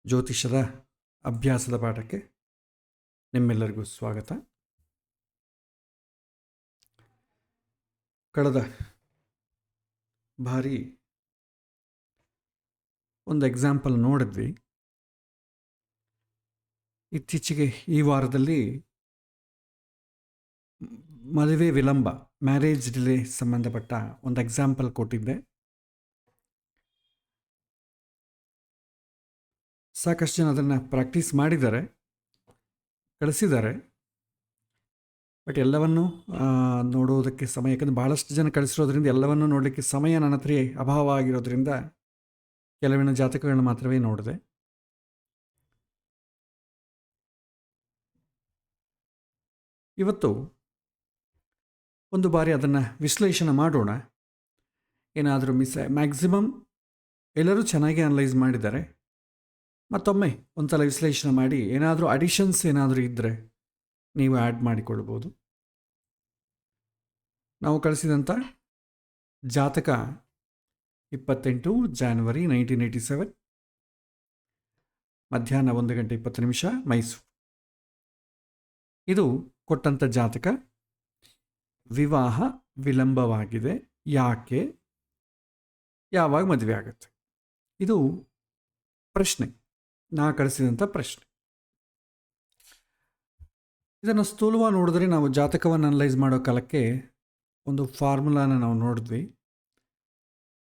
ಜ್ಯೋತಿಷದ ಅಭ್ಯಾಸದ ಪಾಠಕ್ಕೆ ನಿಮ್ಮೆಲ್ಲರಿಗೂ ಸ್ವಾಗತ. ಕಳೆದ ಬಾರಿ ಒಂದು ಎಕ್ಸಾಂಪಲ್ ನೋಡಿದ್ವಿ. ಇತ್ತೀಚೆಗೆ ಈ ವಾರದಲ್ಲಿ ಮದುವೆ ವಿಳಂಬ, ಮ್ಯಾರೇಜ್ ಡಿಲೇ ಸಂಬಂಧಪಟ್ಟ ಒಂದು ಎಕ್ಸಾಂಪಲ್ ಕೊಟ್ಟಿದ್ದೆ. ಸಾಕಷ್ಟು ಜನ ಅದನ್ನು ಪ್ರಾಕ್ಟೀಸ್ ಮಾಡಿದ್ದಾರೆ, ಕಳಿಸಿದ್ದಾರೆ. ಬಟ್ ಎಲ್ಲವನ್ನೂ ನೋಡೋದಕ್ಕೆ ಸಮಯ, ಯಾಕಂದರೆ ಭಾಳಷ್ಟು ಜನ ಕಳಿಸಿರೋದ್ರಿಂದ ಎಲ್ಲವನ್ನೂ ನೋಡಲಿಕ್ಕೆ ಸಮಯ ನನ್ನ ಹತ್ರ ಅಭಾವ ಆಗಿರೋದ್ರಿಂದ ಕೆಲವಿನ ಜಾತಕಗಳನ್ನ ಮಾತ್ರವೇ ನೋಡಿದೆ. ಇವತ್ತು ಒಂದು ಬಾರಿ ಅದನ್ನು ವಿಶ್ಲೇಷಣೆ ಮಾಡೋಣ. ಏನಾದರೂ ಮ್ಯಾಕ್ಸಿಮಮ್ ಎಲ್ಲರೂ ಚೆನ್ನಾಗಿ ಅನಲೈಸ್ ಮಾಡಿದ್ದಾರೆ. ಮತ್ತೊಮ್ಮೆ ಒಂದ್ಸಲ ವಿಶ್ಲೇಷಣೆ ಮಾಡಿ ಏನಾದರೂ ಅಡಿಷನ್ಸ್ ಏನಾದರೂ ಇದ್ದರೆ ನೀವು ಆ್ಯಡ್ ಮಾಡಿಕೊಳ್ಬೋದು. ನಾವು ಕಳಿಸಿದಂಥ ಜಾತಕ 28 ಜಾನ್ವರಿ 1987, ಮಧ್ಯಾಹ್ನ 1:20 ಮೈಸೂರು. ಇದು ಕೊಟ್ಟಂಥ ಜಾತಕ ವಿವಾಹ ವಿಳಂಬವಾಗಿದೆ, ಯಾಕೆ, ಯಾವಾಗ ಮದುವೆ ಆಗುತ್ತೆ? ಇದು ಪ್ರಶ್ನೆ, ನಾ ಕಳಿಸಿದಂಥ ಪ್ರಶ್ನೆ. ಇದನ್ನು ಸ್ಥೂಲವಾಗಿ ನೋಡಿದ್ರೆ ನಾವು ಜಾತಕವನ್ನು ಅನಲೈಸ್ ಮಾಡೋ ಕಾಲಕ್ಕೆ ಒಂದು ಫಾರ್ಮುಲಾನ ನಾವು ನೋಡಿದ್ವಿ.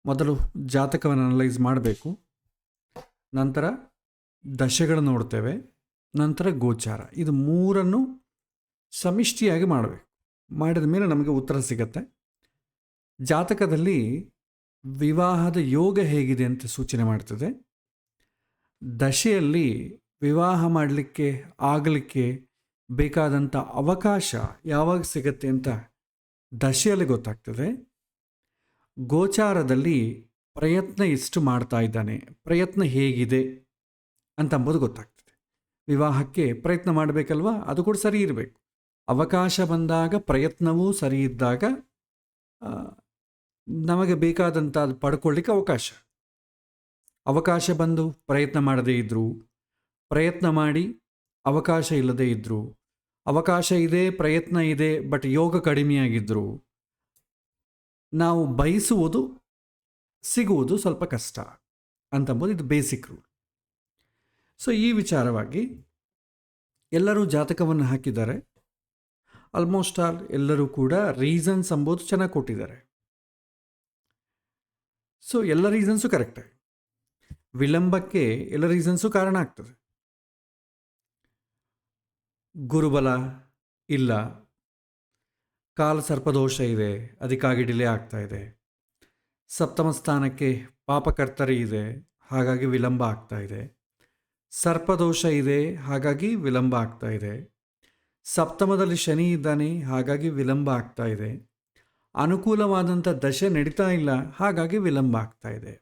ಮೊದಲು ಜಾತಕವನ್ನು ಅನಲೈಸ್ ಮಾಡಬೇಕು, ನಂತರ ದಶೆಗಳನ್ನು ನೋಡ್ತೇವೆ, ನಂತರ ಗೋಚಾರ. ಇದು ಮೂರನ್ನು ಸಮಿಷ್ಟಿಯಾಗಿ ಮಾಡಬೇಕು. ಮಾಡಿದ ಮೇಲೆ ನಮಗೆ ಉತ್ತರ ಸಿಗತ್ತೆ. ಜಾತಕದಲ್ಲಿ ವಿವಾಹದ ಯೋಗ ಹೇಗಿದೆ ಅಂತ ಸೂಚನೆ ಮಾಡ್ತದೆ. ದಶೆಯಲ್ಲಿ ವಿವಾಹ ಆಗಲಿಕ್ಕೆ ಬೇಕಾದಂಥ ಅವಕಾಶ ಯಾವಾಗ ಸಿಗತ್ತೆ ಅಂತ ದಶೆಯಲ್ಲಿ ಗೊತ್ತಾಗ್ತದೆ. ಗೋಚಾರದಲ್ಲಿ ಪ್ರಯತ್ನ ಎಷ್ಟು ಮಾಡ್ತಾ ಇದ್ದಾನೆ, ಪ್ರಯತ್ನ ಹೇಗಿದೆ ಅಂತಂಬುದು ಗೊತ್ತಾಗ್ತದೆ. ವಿವಾಹಕ್ಕೆ ಪ್ರಯತ್ನ ಮಾಡಬೇಕಲ್ವಾ, ಅದು ಕೂಡ ಸರಿ ಇರಬೇಕು. ಅವಕಾಶ ಬಂದಾಗ, ಪ್ರಯತ್ನವೂ ಸರಿ ಇದ್ದಾಗ ನಮಗೆ ಬೇಕಾದಂಥ ಅದು ಪಡ್ಕೊಳ್ಳಿಕ್ಕೆ ಅವಕಾಶ ಬಂದು ಪ್ರಯತ್ನ ಮಾಡದೇ ಇದ್ದರು, ಪ್ರಯತ್ನ ಮಾಡಿ ಅವಕಾಶ ಇಲ್ಲದೇ ಇದ್ದರು, ಅವಕಾಶ ಇದೆ, ಪ್ರಯತ್ನ ಇದೆ, ಬಟ್ ಯೋಗ ಕಡಿಮೆಯಾಗಿದ್ದರು, ನಾವು ಬಯಸುವುದು ಸಿಗುವುದು ಸ್ವಲ್ಪ ಕಷ್ಟ ಅಂತಂಬೋದು ಇದು ಬೇಸಿಕ್ ರೂಲ್. ಸೊ ಈ ವಿಚಾರವಾಗಿ ಎಲ್ಲರೂ ಜಾತಕವನ್ನು ಹಾಕಿದ್ದಾರೆ. ಆಲ್ಮೋಸ್ಟ್ ಆಲ್ ಎಲ್ಲರೂ ಕೂಡ ರೀಸನ್ಸ್ ಅಂಬೋದು ಚೆನ್ನಾಗಿ ಕೊಟ್ಟಿದ್ದಾರೆ. ಸೊ ಎಲ್ಲ ರೀಸನ್ಸು ಕರೆಕ್ಟ್. ವಿಳಂಬಕ್ಕೆ ಎಲ್ಲ ರೀಸನ್ಸು ಕಾರಣ ಆಗ್ತದೆ. ಗುರುಬಲ ಇಲ್ಲ, ಕಾಲ ಸರ್ಪದೋಷ ಇದೆ, ಅದಕ್ಕಾಗಿ ಡಿಲೇ ಆಗ್ತಾ ಇದೆ. ಸಪ್ತಮ ಸ್ಥಾನಕ್ಕೆ ಪಾಪಕರ್ತರಿ ಇದೆ, ಹಾಗಾಗಿ ವಿಳಂಬ ಆಗ್ತಾ ಇದೆ. ಸರ್ಪದೋಷ ಇದೆ, ಹಾಗಾಗಿ ವಿಳಂಬ ಆಗ್ತಾ ಇದೆ. ಸಪ್ತಮದಲ್ಲಿ ಶನಿ ಇದ್ದಾನೆ, ಹಾಗಾಗಿ ವಿಳಂಬ ಆಗ್ತಾ ಇದೆ. ಅನುಕೂಲವಾದಂಥ ದಶೆ ನಡೀತಾ ಇಲ್ಲ, ಹಾಗಾಗಿ ವಿಳಂಬ ಆಗ್ತಾ ಇದೆ.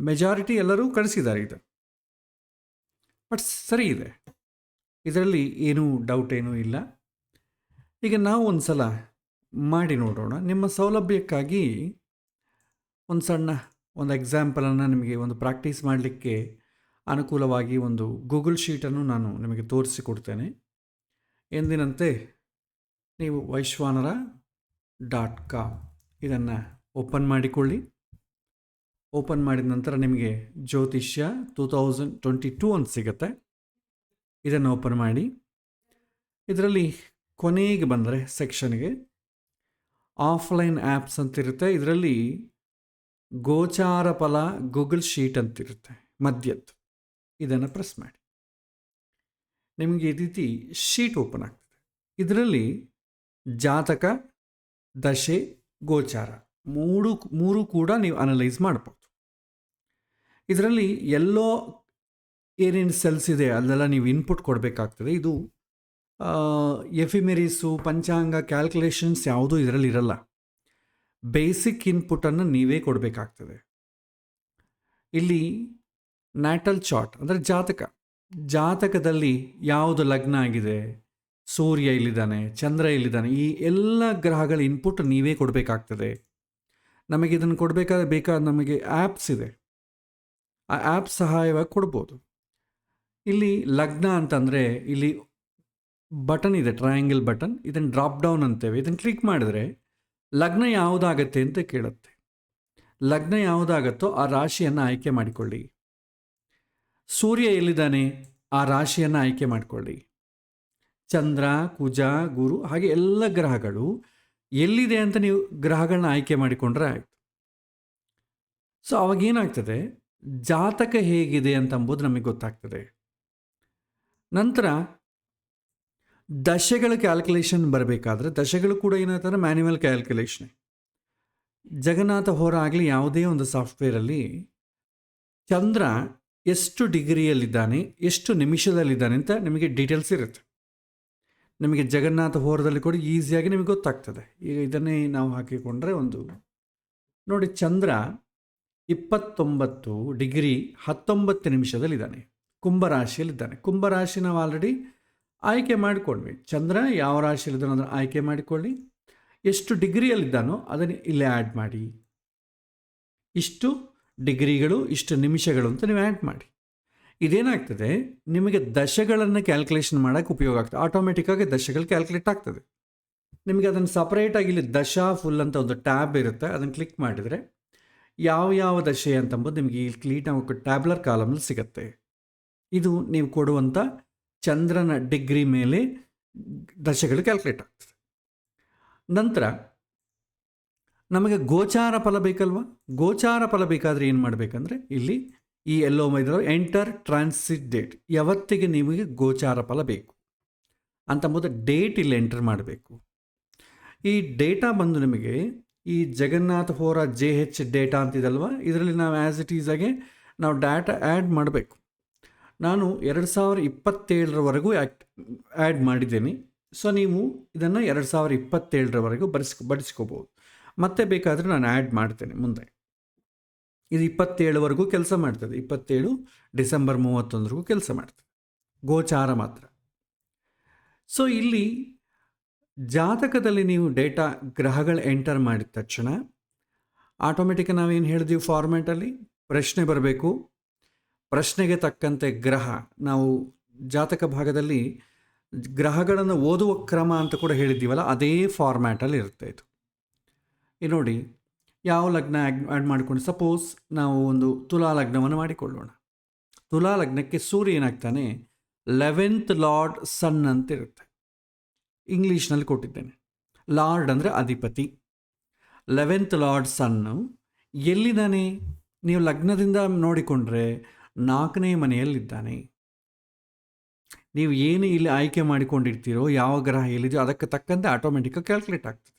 ಮೆಜಾರಿಟಿ ಎಲ್ಲರೂ ಕಳಿಸಿದ್ದಾರೆ ಇದು, ಬಟ್ ಸರಿ ಇದೆ, ಇದರಲ್ಲಿ ಏನೂ ಡೌಟ್ ಏನೂ ಇಲ್ಲ. ಈಗ ನಾವು ಒಂದು ಸಲ ಮಾಡಿ ನೋಡೋಣ. ನಿಮ್ಮ ಸೌಲಭ್ಯಕ್ಕಾಗಿ ಒಂದು ಎಕ್ಸಾಂಪಲನ್ನು ನಿಮಗೆ ಒಂದು ಪ್ರಾಕ್ಟೀಸ್ ಮಾಡಲಿಕ್ಕೆ ಅನುಕೂಲವಾಗಿ ಒಂದು ಗೂಗಲ್ ಶೀಟನ್ನು ನಾನು ನಿಮಗೆ ತೋರಿಸಿಕೊಡ್ತೇನೆ. ಎಂದಿನಂತೆ ನೀವು ವೈಶ್ವಾನರ.com ಇದನ್ನು ಓಪನ್ ಮಾಡಿಕೊಳ್ಳಿ. ಓಪನ್ ಮಾಡಿದ ನಂತರ ನಿಮಗೆ ಜ್ಯೋತಿಷ್ಯ 2022 ಅಂತ ಸಿಗುತ್ತೆ. ಇದನ್ನು ಓಪನ್ ಮಾಡಿ. ಇದರಲ್ಲಿ ಕೊನೆಗೆ ಬಂದರೆ ಸೆಕ್ಷನ್ಗೆ ಆಫ್ಲೈನ್ ಆ್ಯಪ್ಸ್ ಅಂತಿರುತ್ತೆ. ಇದರಲ್ಲಿ ಗೋಚಾರ ಫಲ ಗೂಗಲ್ ಶೀಟ್ ಅಂತಿರುತ್ತೆ ಮಧ್ಯದ್ದು. ಇದನ್ನು ಪ್ರೆಸ್ ಮಾಡಿ, ನಿಮಗೆ ಈ ರೀತಿ ಶೀಟ್ ಓಪನ್ ಆಗ್ತದೆ. ಇದರಲ್ಲಿ ಜಾತಕ, ದಶೆ, ಗೋಚಾರ ಮೂರು ಕೂಡ ನೀವು ಅನಲೈಸ್ ಮಾಡ್ಬೋದು. ಇದರಲ್ಲಿ ಎಲ್ಲೋ ಏನೇನು ಸೆಲ್ಸ್ ಇದೆ ಅಲ್ಲೆಲ್ಲ ನೀವು ಇನ್ಪುಟ್ ಕೊಡಬೇಕಾಗ್ತದೆ. ಇದು ಎಫಿಮೆರೀಸು, ಪಂಚಾಂಗ, ಕ್ಯಾಲ್ಕುಲೇಷನ್ಸ್ ಯಾವುದೂ ಇದರಲ್ಲಿ ಇರಲ್ಲ. ಬೇಸಿಕ್ ಇನ್ಪುಟನ್ನು ನೀವೇ ಕೊಡಬೇಕಾಗ್ತದೆ. ಇಲ್ಲಿ ನ್ಯಾಟಲ್ ಚಾರ್ಟ್ ಅಂದರೆ ಜಾತಕದಲ್ಲಿ ಯಾವುದು ಲಗ್ನ ಆಗಿದೆ, ಸೂರ್ಯ ಇಲ್ಲಿದ್ದಾನೆ, ಚಂದ್ರ ಇಲ್ಲಿದ್ದಾನೆ, ಈ ಎಲ್ಲ ಗ್ರಹಗಳ ಇನ್ಪುಟ್ ನೀವೇ ಕೊಡಬೇಕಾಗ್ತದೆ. ನಮಗೆ ಇದನ್ನು ಬೇಕಾದ ನಮಗೆ ಆ್ಯಪ್ಸ್ ಇದೆ. ಆ ಆ್ಯಪ್ ಸಹಾಯವಾಗಿ ಕೊಡ್ಬೋದು. ಇಲ್ಲಿ ಲಗ್ನ ಅಂತಂದರೆ ಇಲ್ಲಿ ಬಟನ್ ಇದೆ, ಟ್ರಯಾಂಗಲ್ ಬಟನ್, ಇದನ್ನು ಡ್ರಾಪ್ ಡೌನ್ ಅಂತೇವೆ. ಇದನ್ನು ಕ್ಲಿಕ್ ಮಾಡಿದ್ರೆ ಲಗ್ನ ಯಾವುದಾಗತ್ತೆ ಅಂತ ಕೇಳುತ್ತೆ. ಲಗ್ನ ಯಾವುದಾಗತ್ತೋ ಆ ರಾಶಿಯನ್ನು ಆಯ್ಕೆ ಮಾಡಿಕೊಳ್ಳಿ. ಸೂರ್ಯ ಎಲ್ಲಿದ್ದಾನೆ ಆ ರಾಶಿಯನ್ನು ಆಯ್ಕೆ ಮಾಡಿಕೊಳ್ಳಿ. ಚಂದ್ರ, ಕುಜ, ಗುರು ಹಾಗೆ ಎಲ್ಲ ಗ್ರಹಗಳು ಎಲ್ಲಿದೆ ಅಂತ ನೀವು ಗ್ರಹಗಳನ್ನ ಆಯ್ಕೆ ಮಾಡಿಕೊಂಡ್ರೆ ಆಯಿತು. ಸೊ ಅವಾಗೇನಾಗ್ತದೆ, ಜಾತಕ ಹೇಗಿದೆ ಅಂತಂಬುದು ನಮಗೆ ಗೊತ್ತಾಗ್ತದೆ. ನಂತರ ದಶೆಗಳ ಕ್ಯಾಲ್ಕುಲೇಷನ್ ಬರಬೇಕಾದ್ರೆ ದಶೆಗಳು ಕೂಡ ಏನಾಗ್ತದೆ, ಮ್ಯಾನ್ಯುವಲ್ ಕ್ಯಾಲ್ಕುಲೇಷನ್. ಜಗನ್ನಾಥ ಹೋರ ಆಗಲಿ ಯಾವುದೇ ಒಂದು ಸಾಫ್ಟ್ವೇರಲ್ಲಿ ಚಂದ್ರ ಎಷ್ಟು ಡಿಗ್ರಿಯಲ್ಲಿದ್ದಾನೆ, ಎಷ್ಟು ನಿಮಿಷದಲ್ಲಿದ್ದಾನೆ ಅಂತ ನಿಮಗೆ ಡೀಟೇಲ್ಸ್ ಇರುತ್ತೆ. ನಿಮಗೆ ಜಗನ್ನಾಥ ಹೋರದಲ್ಲಿ ಕೂಡ ಈಸಿಯಾಗಿ ನಿಮಗೆ ಗೊತ್ತಾಗ್ತದೆ. ಈಗ ಇದನ್ನೇ ನಾವು ಹಾಕಿಕೊಂಡ್ರೆ ಒಂದು ನೋಡಿ, ಚಂದ್ರ 29 ಡಿಗ್ರಿ 19 ನಿಮಿಷದಲ್ಲಿದ್ದಾನೆ, ಕುಂಭರಾಶಿಯಲ್ಲಿದ್ದಾನೆ. ಕುಂಭರಾಶಿ ನಾವು ಆಲ್ರೆಡಿ ಆಯ್ಕೆ ಮಾಡಿಕೊಂಡ್ವಿ. ಚಂದ್ರ ಯಾವ ರಾಶಿಯಲ್ಲಿದ್ದಾನೋ ಅದನ್ನು ಆಯ್ಕೆ ಮಾಡಿಕೊಳ್ಳಿ. ಎಷ್ಟು ಡಿಗ್ರಿಯಲ್ಲಿದ್ದಾನೋ ಅದನ್ನು ಇಲ್ಲೇ ಆ್ಯಡ್ ಮಾಡಿ. ಇಷ್ಟು ಡಿಗ್ರಿಗಳು, ಇಷ್ಟು ನಿಮಿಷಗಳು ಅಂತ ನೀವು ಆ್ಯಡ್ ಮಾಡಿ. ಇದೇನಾಗ್ತದೆ, ನಿಮಗೆ ದಶೆಗಳನ್ನು ಕ್ಯಾಲ್ಕುಲೇಷನ್ ಮಾಡೋಕ್ಕೆ ಉಪಯೋಗ ಆಗ್ತದೆ. ಆಟೋಮೆಟಿಕ್ಕಾಗಿ ದಶೆಗಳು ಕ್ಯಾಲ್ಕುಲೇಟ್ ಆಗ್ತದೆ. ನಿಮಗೆ ಅದನ್ನು ಸಪ್ರೇಟಾಗಿ ಇಲ್ಲಿ ದಶಾ ಫುಲ್ ಅಂತ ಒಂದು ಟ್ಯಾಬ್ ಇರುತ್ತೆ, ಅದನ್ನು ಕ್ಲಿಕ್ ಮಾಡಿದರೆ ಯಾವ ದಶೆ ಅಂತಂಬುದು ನಿಮಗೆ ಇಲ್ಲಿ ಕ್ಲೀನಾಗಿ ಟ್ಯಾಬ್ಲರ್ ಕಾಲಮ್ನಲ್ಲಿ ಸಿಗುತ್ತೆ. ಇದು ನೀವು ಕೊಡುವಂಥ ಚಂದ್ರನ ಡಿಗ್ರಿ ಮೇಲೆ ದಶೆಗಳು ಕ್ಯಾಲ್ಕುಲೇಟ್ ಆಗ್ತದೆ. ನಂತರ ನಮಗೆ ಗೋಚಾರ ಫಲ ಬೇಕಲ್ವ. ಗೋಚಾರ ಫಲ ಬೇಕಾದರೆ ಏನು ಮಾಡಬೇಕಂದ್ರೆ ಇಲ್ಲಿ ಈ ಎಲ್ಲೋ ಮೈದವರು ಎಂಟರ್ ಟ್ರಾನ್ಸಿಟ್ ಡೇಟ್, ಯಾವತ್ತಿಗೆ ನಿಮಗೆ ಗೋಚಾರ ಫಲ ಬೇಕು ಅಂತಂಬುದು ಡೇಟ್ ಇಲ್ಲಿ ಎಂಟರ್ ಮಾಡಬೇಕು. ಈ ಡೇಟಾ ಬಂದು ನಿಮಗೆ ಈ ಜಗನ್ನಾಥ ಹೋರ JH ಡೇಟಾ ಅಂತಿದಲ್ವ, ಇದರಲ್ಲಿ ನಾವು ಆ್ಯಸ್ ಇಟ್ ಈಸಾಗೆ ನಾವು ಡಾಟಾ ಆ್ಯಡ್ ಮಾಡಬೇಕು. ನಾನು 2027ರವರೆಗೂ ಆ್ಯಡ್ ಮಾಡಿದ್ದೇನೆ. ಸೊ ನೀವು ಇದನ್ನು 2027ರವರೆಗೂ ಬಡಿಸ್ಕೋಬೋದು. ಮತ್ತೆ ಬೇಕಾದರೆ ನಾನು ಆ್ಯಡ್ ಮಾಡ್ತೇನೆ ಮುಂದೆ. ಇದು 27ವರೆಗೂ ಕೆಲಸ ಮಾಡ್ತದೆ, 27 ಡಿಸೆಂಬರ್ 31ವರೆಗೂ ಕೆಲಸ ಮಾಡ್ತದೆ, ಗೋಚಾರ ಮಾತ್ರ. ಸೊ ಇಲ್ಲಿ ಜಾತಕದಲ್ಲಿ ನೀವು ಡೇಟಾ ಗ್ರಹಗಳು ಎಂಟರ್ ಮಾಡಿದ ತಕ್ಷಣ ಆಟೋಮೆಟಿಕ್ ನಾವೇನು ಹೇಳಿದೀವಿ, ಫಾರ್ಮ್ಯಾಟಲ್ಲಿ ಪ್ರಶ್ನೆ ಬರಬೇಕು. ಪ್ರಶ್ನೆಗೆ ತಕ್ಕಂತೆ ಗ್ರಹ, ನಾವು ಜಾತಕ ಭಾಗದಲ್ಲಿ ಗ್ರಹಗಳನ್ನು ಓದುವ ಕ್ರಮ ಅಂತ ಕೂಡ ಹೇಳಿದ್ದೀವಲ್ಲ, ಅದೇ ಫಾರ್ಮ್ಯಾಟಲ್ಲಿ ಇರುತ್ತೆ ಇದು. ಇದು ನೋಡಿ, ಯಾವ ಲಗ್ನ ಆ್ಯಡ್ ಮಾಡಿಕೊಂಡು, ಸಪೋಸ್ ನಾವು ಒಂದು ತುಲಾ ಲಗ್ನವನ್ನು ಮಾಡಿಕೊಳ್ಳೋಣ. ತುಲಾ ಲಗ್ನಕ್ಕೆ ಸೂರ್ಯ ಏನಾಗ್ತಾನೆ, 11th ಲಾರ್ಡ್ ಸನ್ ಅಂತ ಇರುತ್ತೆ. ಇಂಗ್ಲೀಷ್ನಲ್ಲಿ ಕೊಟ್ಟಿದ್ದೇನೆ. ಲಾರ್ಡ್ ಅಂದರೆ ಅಧಿಪತಿ. 11th ಲಾರ್ಡ್ ಸನ್ನು ಎಲ್ಲಿದ್ದಾನೆ, ನೀವು ಲಗ್ನದಿಂದ ನೋಡಿಕೊಂಡ್ರೆ 4ನೇ ಮನೆಯಲ್ಲಿದ್ದಾನೆ. ನೀವು ಏನು ಇಲ್ಲಿ ಆಯ್ಕೆ ಮಾಡಿಕೊಂಡಿರ್ತೀರೋ, ಯಾವ ಗ್ರಹ ಎಲ್ಲಿದೆಯೋ ಅದಕ್ಕೆ ತಕ್ಕಂತೆ ಆಟೋಮೆಟಿಕ್ಕಾಗಿ ಕ್ಯಾಲ್ಕುಲೇಟ್ ಆಗ್ತದೆ.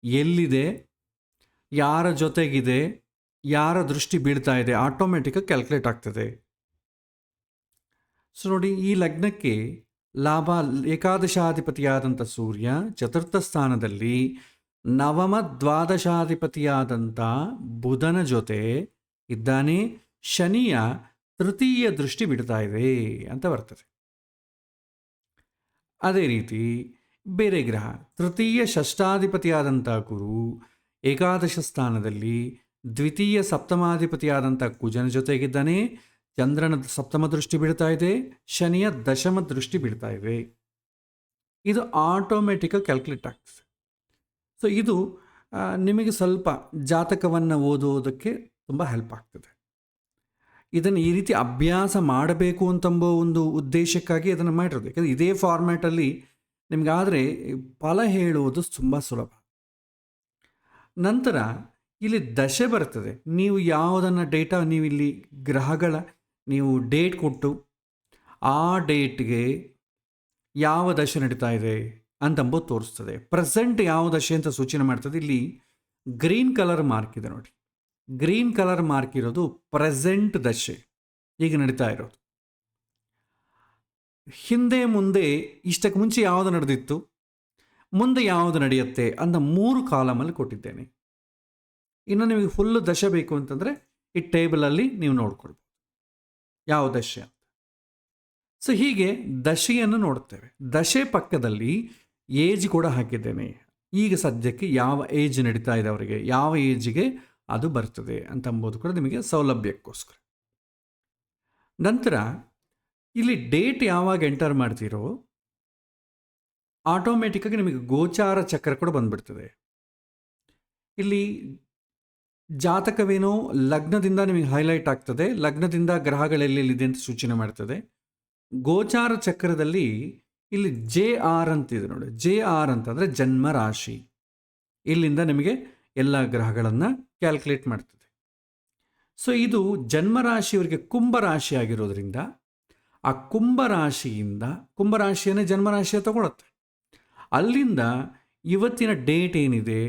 ಎಲ್ಲಿದೆ, ಯಾರ ಜೊತೆಗಿದೆ, ಯಾರ ದೃಷ್ಟಿ ಬೀಳ್ತಾ ಇದೆ, ಆಟೋಮೆಟಿಕ್ಕಾಗಿ ಕ್ಯಾಲ್ಕುಲೇಟ್ ಆಗ್ತದೆ. ಸೊ ನೋಡಿ, ಈ ಲಗ್ನಕ್ಕೆ ಲಾಭ ಏಕಾದಶಾಧಿಪತಿಯಾದಂಥ ಸೂರ್ಯ ಚತುರ್ಥ ಸ್ಥಾನದಲ್ಲಿ ನವಮ ದ್ವಾದಶಾಧಿಪತಿಯಾದಂಥ ಬುಧನ ಜೊತೆ ಇದ್ದಾನೆ. ಶನಿಯ ತೃತೀಯ ದೃಷ್ಟಿ ಬಿಡ್ತಾ ಇದೆ ಅಂತ ಬರ್ತದೆ. ಅದೇ ರೀತಿ ಬೇರೆ ಗ್ರಹ ತೃತೀಯ ಷಷ್ಠಾಧಿಪತಿಯಾದಂಥ ಗುರು ಏಕಾದಶ ಸ್ಥಾನದಲ್ಲಿ ದ್ವಿತೀಯ ಸಪ್ತಮಾಧಿಪತಿಯಾದಂಥ ಕುಜನ ಜೊತೆಗಿದ್ದಾನೆ. ಚಂದ್ರನ ಸಪ್ತಮ ದೃಷ್ಟಿ ಬೀಳ್ತಾ ಇದೆ, ಶನಿಯ ದಶಮ ದೃಷ್ಟಿ ಬೀಳ್ತಾ ಇದೆ. ಇದು ಆಟೋಮೆಟಿಕ್ಕಾಗಿ ಕ್ಯಾಲ್ಕುಲೇಟ್ ಆಗ್ತದೆ. ಸೊ ಇದು ನಿಮಗೆ ಸ್ವಲ್ಪ ಜಾತಕವನ್ನು ಓದೋದಕ್ಕೆ ತುಂಬ ಹೆಲ್ಪ್ ಆಗ್ತದೆ. ಇದನ್ನು ಈ ರೀತಿ ಅಭ್ಯಾಸ ಮಾಡಬೇಕು ಅಂತಂಬೋ ಒಂದು ಉದ್ದೇಶಕ್ಕಾಗಿ ಅದನ್ನು ಮಾಡಿರೋದು. ಯಾಕಂದರೆ ಇದೇ ಫಾರ್ಮ್ಯಾಟಲ್ಲಿ ನಿಮಗಾದರೆ ಫಲ ಹೇಳುವುದು ತುಂಬ ಸುಲಭ. ನಂತರ ಇಲ್ಲಿ ದಶೆ ಬರ್ತದೆ. ನೀವು ಯಾವುದನ್ನು ಡೇಟಾ, ನೀವು ಇಲ್ಲಿ ಗ್ರಹಗಳ ನೀವು ಡೇಟ್ ಕೊಟ್ಟು ಆ ಡೇಟ್ಗೆ ಯಾವ ದಶೆ ನಡೀತಾ ಇದೆ ಅಂತಂಬೋದು ತೋರಿಸ್ತದೆ. ಪ್ರೆಸೆಂಟ್ ಯಾವ ದಶೆ ಅಂತ ಸೂಚನೆ ಮಾಡ್ತದೆ. ಇಲ್ಲಿ ಗ್ರೀನ್ ಕಲರ್ ಮಾರ್ಕ್ ಇದೆ ನೋಡಿ, ಗ್ರೀನ್ ಕಲರ್ ಮಾರ್ಕ್ ಇರೋದು ಪ್ರೆಸೆಂಟ್ ದಶೆ, ಈಗ ನಡೀತಾ ಇರೋದು. ಹಿಂದೆ ಮುಂದೆ ಇಷ್ಟಕ್ಕೆ ಮುಂಚೆ ಯಾವುದು ನಡೆದಿತ್ತು, ಮುಂದೆ ಯಾವುದು ನಡೆಯುತ್ತೆ ಅಂತ 3 ಕಾಲಮಲ್ಲಿ ಕೊಟ್ಟಿದ್ದೇನೆ. ಇನ್ನು ನಿಮಗೆ ಫುಲ್ಲು ದಶೆ ಬೇಕು ಅಂತಂದರೆ ಈ ಟೇಬಲಲ್ಲಿ ನೀವು ನೋಡ್ಕೊಳ್ಬೋದು ಯಾವ ದಶೆ ಅಂತ. ಸೊ ಹೀಗೆ ದಶೆಯನ್ನು ನೋಡ್ತೇವೆ. ದಶೆ ಪಕ್ಕದಲ್ಲಿ ಏಜ್ ಕೂಡ ಹಾಕಿದ್ದೇನೆ. ಈಗ ಸದ್ಯಕ್ಕೆ ಯಾವ ಏಜ್ ನಡೀತಾ ಇದೆ ಅವರಿಗೆ, ಯಾವ ಏಜಿಗೆ ಅದು ಬರ್ತದೆ ಅಂತಂಬೋದು ಕೂಡ ನಿಮಗೆ ಸೌಲಭ್ಯಕ್ಕೋಸ್ಕರ. ನಂತರ ಇಲ್ಲಿ ಡೇಟ್ ಯಾವಾಗ ಎಂಟರ್ ಮಾಡ್ತೀರೋ ಆಟೋಮೆಟಿಕ್ಕಾಗಿ ನಿಮಗೆ ಗೋಚಾರ ಚಕ್ರ ಕೂಡ ಬಂದ್ಬಿಡ್ತದೆ. ಇಲ್ಲಿ ಜಾತಕವೇನೋ ಲಗ್ನದಿಂದ ನಿಮಗೆ ಹೈಲೈಟ್ ಆಗ್ತದೆ, ಲಗ್ನದಿಂದ ಗ್ರಹಗಳೆಲ್ಲಿದೆ ಅಂತ ಸೂಚನೆ ಮಾಡ್ತದೆ. ಗೋಚಾರ ಚಕ್ರದಲ್ಲಿ ಇಲ್ಲಿ JR ಅಂತಿದೆ ನೋಡಿ, JR ಅಂತಂದರೆ ಜನ್ಮ ರಾಶಿ. ಇಲ್ಲಿಂದ ನಿಮಗೆ ಎಲ್ಲ ಗ್ರಹಗಳನ್ನು ಕ್ಯಾಲ್ಕುಲೇಟ್ ಮಾಡ್ತದೆ. ಸೊ ಇದು ಜನ್ಮರಾಶಿಯವರಿಗೆ ಕುಂಭರಾಶಿ ಆಗಿರೋದ್ರಿಂದ ಆ ಕುಂಭರಾಶಿಯಿಂದ, ಕುಂಭರಾಶಿಯನ್ನೇ ಜನ್ಮರಾಶಿಯ ತಗೊಳುತ್ತೆ. ಅಲ್ಲಿಂದ ಇವತ್ತಿನ ಡೇಟ್ ಏನಿದೆ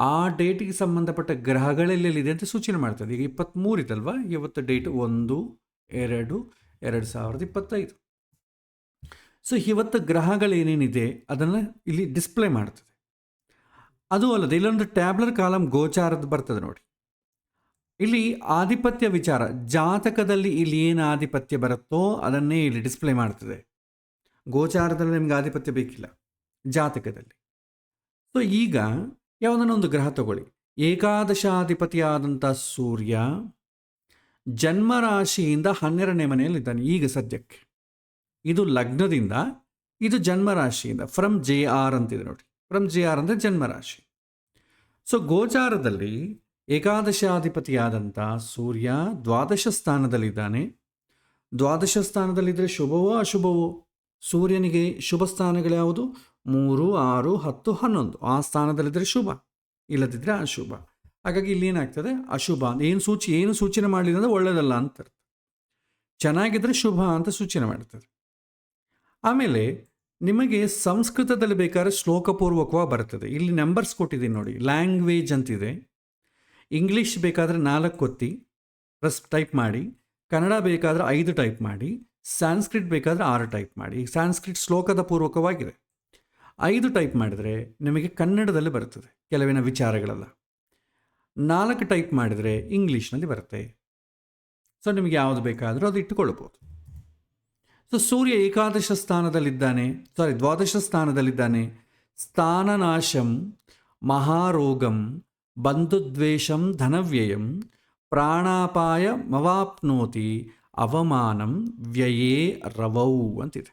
ಆ ಡೇಟಿಗೆ ಸಂಬಂಧಪಟ್ಟ ಗ್ರಹಗಳೆಲ್ಲೆಲ್ಲಿದೆ ಅಂತ ಸೂಚನೆ ಮಾಡ್ತದೆ. ಈಗ 23 ಇದಲ್ವಾ, ಇವತ್ತು ಡೇಟ್ 1/2/2025. ಸೊ ಇವತ್ತು ಗ್ರಹಗಳೇನೇನಿದೆ ಅದನ್ನು ಇಲ್ಲಿ ಡಿಸ್ಪ್ಲೇ ಮಾಡ್ತದೆ. ಅದು ಅಲ್ಲದೆ ಇಲ್ಲೊಂದು ಟ್ಯಾಬ್ಲರ್ ಕಾಲಮ್ ಗೋಚಾರದ ಬರ್ತದೆ ನೋಡಿ. ಇಲ್ಲಿ ಆಧಿಪತ್ಯ ವಿಚಾರ, ಜಾತಕದಲ್ಲಿ ಇಲ್ಲಿ ಏನು ಆಧಿಪತ್ಯ ಬರುತ್ತೋ ಅದನ್ನೇ ಇಲ್ಲಿ ಡಿಸ್ಪ್ಲೇ ಮಾಡ್ತದೆ. ಗೋಚಾರದಲ್ಲಿ ನಿಮಗೆ ಆಧಿಪತ್ಯ ಬೇಕಿಲ್ಲ, ಜಾತಕದಲ್ಲಿ. ಸೊ ಈಗ ಯಾವುದನ್ನ ಒಂದು ಗ್ರಹ ತಗೊಳ್ಳಿ, ಏಕಾದಶಾಧಿಪತಿಯಾದಂಥ ಸೂರ್ಯ ಜನ್ಮರಾಶಿಯಿಂದ 12ನೇ ಮನೆಯಲ್ಲಿದ್ದಾನೆ ಈಗ ಸದ್ಯಕ್ಕೆ. ಇದು ಲಗ್ನದಿಂದ, ಇದು ಜನ್ಮರಾಶಿಯಿಂದ. ಫ್ರಮ್ JR ಅಂತಿದೆ ನೋಡಿ, ಫ್ರಮ್ JR ಅಂದರೆ ಜನ್ಮರಾಶಿ. ಸೊ ಗೋಚಾರದಲ್ಲಿ ಏಕಾದಶಾಧಿಪತಿಯಾದಂಥ ಸೂರ್ಯ ದ್ವಾದಶ ಸ್ಥಾನದಲ್ಲಿದ್ದಾನೆ. ದ್ವಾದಶ ಸ್ಥಾನದಲ್ಲಿದ್ದರೆ ಶುಭವೋ ಅಶುಭವೋ? ಸೂರ್ಯನಿಗೆ ಶುಭ ಸ್ಥಾನಗಳು ಯಾವುದು? 3, 6, 10, 11. ಆ ಸ್ಥಾನದಲ್ಲಿದ್ದರೆ ಶುಭ, ಇಲ್ಲದಿದ್ದರೆ ಅಶುಭ. ಹಾಗಾಗಿ ಇಲ್ಲಿ ಏನಾಗ್ತದೆ? ಅಶುಭ ಏನು ಸೂಚನೆ ಮಾಡಲಿಲ್ಲ ಅಂದರೆ ಒಳ್ಳೆಯದಲ್ಲ ಅಂತ. ಚೆನ್ನಾಗಿದ್ದರೆ ಶುಭ ಅಂತ ಸೂಚನೆ ಮಾಡ್ತದೆ. ಆಮೇಲೆ ನಿಮಗೆ ಸಂಸ್ಕೃತದಲ್ಲಿ ಬೇಕಾದ್ರೆ ಶ್ಲೋಕಪೂರ್ವಕವಾಗಿ ಬರ್ತದೆ. ಇಲ್ಲಿ ನಂಬರ್ಸ್ ಕೊಟ್ಟಿದ್ದೀನಿ ನೋಡಿ, ಲ್ಯಾಂಗ್ವೇಜ್ ಅಂತಿದೆ. ಇಂಗ್ಲೀಷ್ ಬೇಕಾದರೆ 4 ಒತ್ತಿ ಪ್ಲಸ್ ಟೈಪ್ ಮಾಡಿ, ಕನ್ನಡ ಬೇಕಾದರೆ 5 ಟೈಪ್ ಮಾಡಿ, ಸಾಂಸ್ಕ್ರಿಟ್ ಬೇಕಾದರೆ 6 ಟೈಪ್ ಮಾಡಿ. ಈಗ ಸಾಂಸ್ಕ್ರಿಟ್ ಶ್ಲೋಕದ ಪೂರ್ವಕವಾಗಿದೆ. 5 ಟೈಪ್ ಮಾಡಿದರೆ ನಿಮಗೆ ಕನ್ನಡದಲ್ಲಿ ಬರ್ತದೆ ಕೆಲವಿನ ವಿಚಾರಗಳೆಲ್ಲ. 4 ಟೈಪ್ ಮಾಡಿದರೆ ಇಂಗ್ಲೀಷ್ನಲ್ಲಿ ಬರುತ್ತೆ. ಸೊ ನಿಮಗೆ ಯಾವುದು ಬೇಕಾದರೂ ಅದು ಇಟ್ಟುಕೊಳ್ಬೋದು. ಸೊ ಸೂರ್ಯ ಏಕಾದಶ ಸ್ಥಾನದಲ್ಲಿದ್ದಾನೆ, ದ್ವಾದಶ ಸ್ಥಾನದಲ್ಲಿದ್ದಾನೆ. ಸ್ಥಾನನಾಶಂ ಮಹಾರೋಗಂ ಬಂಧುದ್ವೇಷಂ ಧನವ್ಯಯಂ ಪ್ರಾಣಾಪಾಯ ಮವಾಪ್ನೋತಿ ಅವಮಾನಂ ವ್ಯಯೇ ರವೌ ಅಂತಿದೆ.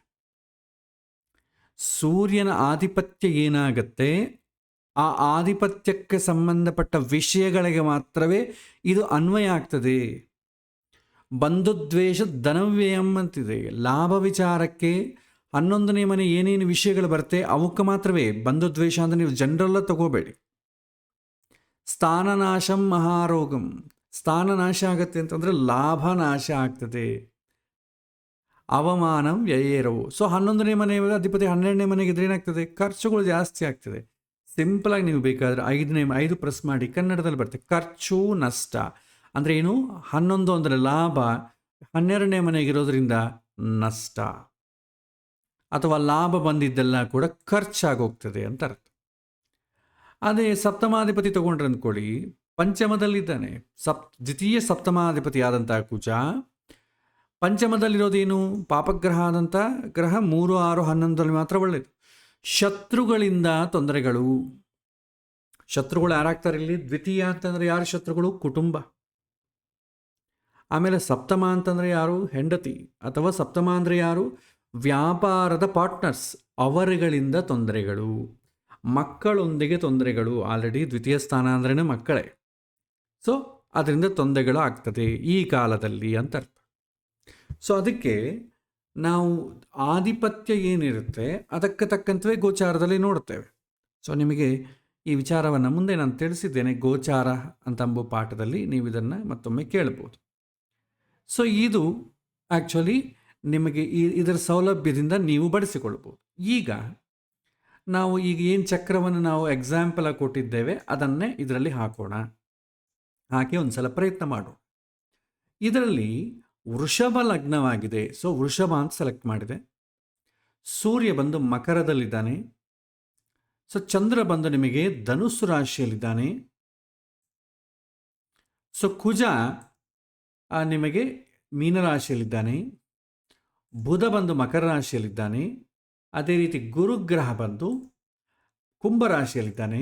ಸೂರ್ಯನ ಆಧಿಪತ್ಯ ಏನಾಗತ್ತೆ, ಆ ಆಧಿಪತ್ಯಕ್ಕೆ ಸಂಬಂಧಪಟ್ಟ ವಿಷಯಗಳಿಗೆ ಮಾತ್ರವೇ ಇದು ಅನ್ವಯ ಆಗ್ತದೆ. ಬಂಧುದ್ವೇಷ ಧನವ್ಯಯಂ ಅಂತಿದೆ. ಲಾಭ ವಿಚಾರಕ್ಕೆ 11ನೇ ಮನೆ ಏನೇನು ವಿಷಯಗಳು ಬರುತ್ತೆ ಅವಕ್ಕೆ ಮಾತ್ರವೇ ಬಂಧುದ್ವೇಷ ಅಂದರೆ ನೀವು ಜನರಲ್ಲ ತಗೋಬೇಡಿ. ಸ್ಥಾನನಾಶಂ ಮಹಾರೋಗಂ, ಸ್ಥಾನನಾಶ ಆಗತ್ತೆ ಅಂತಂದರೆ ಲಾಭ ನಾಶ ಆಗ್ತದೆ. ಅವಮಾನಂ ವ್ಯಯೇರವು. ಸೊ 11ನೇ ಮನೆ ಅಧಿಪತಿ 12ನೇ ಮನೆಗಿದ್ರೆ ಏನಾಗ್ತದೆ? ಖರ್ಚುಗಳು ಜಾಸ್ತಿ ಆಗ್ತದೆ. ಸಿಂಪಲಾಗಿ ನೀವು ಬೇಕಾದರೆ 5 ಪ್ರೆಸ್ ಮಾಡಿ, ಕನ್ನಡದಲ್ಲಿ ಬರುತ್ತೆ. ಖರ್ಚು ನಷ್ಟ ಅಂದರೆ ಏನು? 11 ಅಂದರೆ ಲಾಭ, 12ನೇ ಮನೆಗಿರೋದ್ರಿಂದ ನಷ್ಟ, ಅಥವಾ ಲಾಭ ಬಂದಿದ್ದೆಲ್ಲ ಕೂಡ ಖರ್ಚಾಗೋಗ್ತದೆ ಅಂತ ಅರ್ಥ. ಅದೇ ಸಪ್ತಮಾಧಿಪತಿ ತಗೊಂಡ್ರೆ ಅಂದ್ಕೊಳ್ಳಿ, ಪಂಚಮದಲ್ಲಿದ್ದಾನೆ. ದ್ವಿತೀಯ ಸಪ್ತಮಾಧಿಪತಿ ಆದಂಥ ಕುಜ ಪಂಚಮದಲ್ಲಿರೋದೇನು? ಪಾಪಗ್ರಹ ಆದಂಥ ಗ್ರಹ. 3, 6, 11ರಲ್ಲಿ ಮಾತ್ರ ಒಳ್ಳೆಯದು. ಶತ್ರುಗಳಿಂದ ತೊಂದರೆಗಳು. ಶತ್ರುಗಳು ಯಾರಾಗ್ತಾರೆ ಇಲ್ಲಿ? ದ್ವಿತೀಯ ಅಂತಂದರೆ ಯಾರು ಶತ್ರುಗಳು? ಕುಟುಂಬ. ಆಮೇಲೆ ಸಪ್ತಮ ಅಂತಂದರೆ ಯಾರು? ಹೆಂಡತಿ. ಅಥವಾ ಸಪ್ತಮ ಅಂದರೆ ಯಾರು? ವ್ಯಾಪಾರದ ಪಾರ್ಟ್ನರ್ಸ್, ಅವರುಗಳಿಂದ ತೊಂದರೆಗಳು. ಮಕ್ಕಳೊಂದಿಗೆ ತೊಂದರೆಗಳು. ಆಲ್ರೆಡಿ ದ್ವಿತೀಯ ಸ್ಥಾನ ಅಂದ್ರೇ ಮಕ್ಕಳೇ. ಸೊ ಅದರಿಂದ ತೊಂದರೆಗಳು ಆಗ್ತದೆ ಈ ಕಾಲದಲ್ಲಿ ಅಂತ ಅರ್ಥ. ಸೊ ಅದಕ್ಕೆ ನಾವು ಆಧಿಪತ್ಯ ಏನಿರುತ್ತೆ ಅದಕ್ಕೆ ತಕ್ಕಂತೆ ಗೋಚಾರದಲ್ಲಿ ನೋಡ್ತೇವೆ. ಸೊ ನಿಮಗೆ ಈ ವಿಚಾರವನ್ನು ಮುಂದೆ ನಾನು ತಿಳಿಸಿದ್ದೇನೆ, ಗೋಚಾರ ಅಂತಂಬೋ ಪಾಠದಲ್ಲಿ ನೀವು ಇದನ್ನು ಮತ್ತೊಮ್ಮೆ ಕೇಳ್ಬೋದು. ಸೊ ಇದು ಆ್ಯಕ್ಚುಲಿ ನಿಮಗೆ ಇದರ ಸೌಲಭ್ಯದಿಂದ ನೀವು ಬಳಸಿಕೊಳ್ಬೋದು. ಈಗ ನಾವು ಏನು ಚಕ್ರವನ್ನು ನಾವು ಎಕ್ಸಾಂಪಲ್ ಆಗಿ ಕೊಟ್ಟಿದ್ದೇವೆ ಅದನ್ನೇ ಇದರಲ್ಲಿ ಹಾಕೋಣ. ಹಾಕಿ ಒಂದು ಸಲ ಪ್ರಯತ್ನ ಮಾಡೋಣ. ಇದರಲ್ಲಿ ವೃಷಭ ಲಗ್ನವಾಗಿದೆ. ಸೊ ವೃಷಭ ಅಂತ ಸೆಲೆಕ್ಟ್ ಮಾಡಿದೆ. ಸೂರ್ಯ ಬಂದು ಮಕರದಲ್ಲಿದ್ದಾನೆ. ಸೊ ಚಂದ್ರ ಬಂದು ನಿಮಗೆ ಧನುಸ್ಸು ರಾಶಿಯಲ್ಲಿದ್ದಾನೆ. ಸೊ ಕುಜ ನಿಮಗೆ ಮೀನರಾಶಿಯಲ್ಲಿದ್ದಾನೆ. ಬುಧ ಬಂದು ಮಕರ ರಾಶಿಯಲ್ಲಿದ್ದಾನೆ. ಅದೇ ರೀತಿ ಗುರುಗ್ರಹ ಬಂದು ಕುಂಭರಾಶಿಯಲ್ಲಿದ್ದಾನೆ.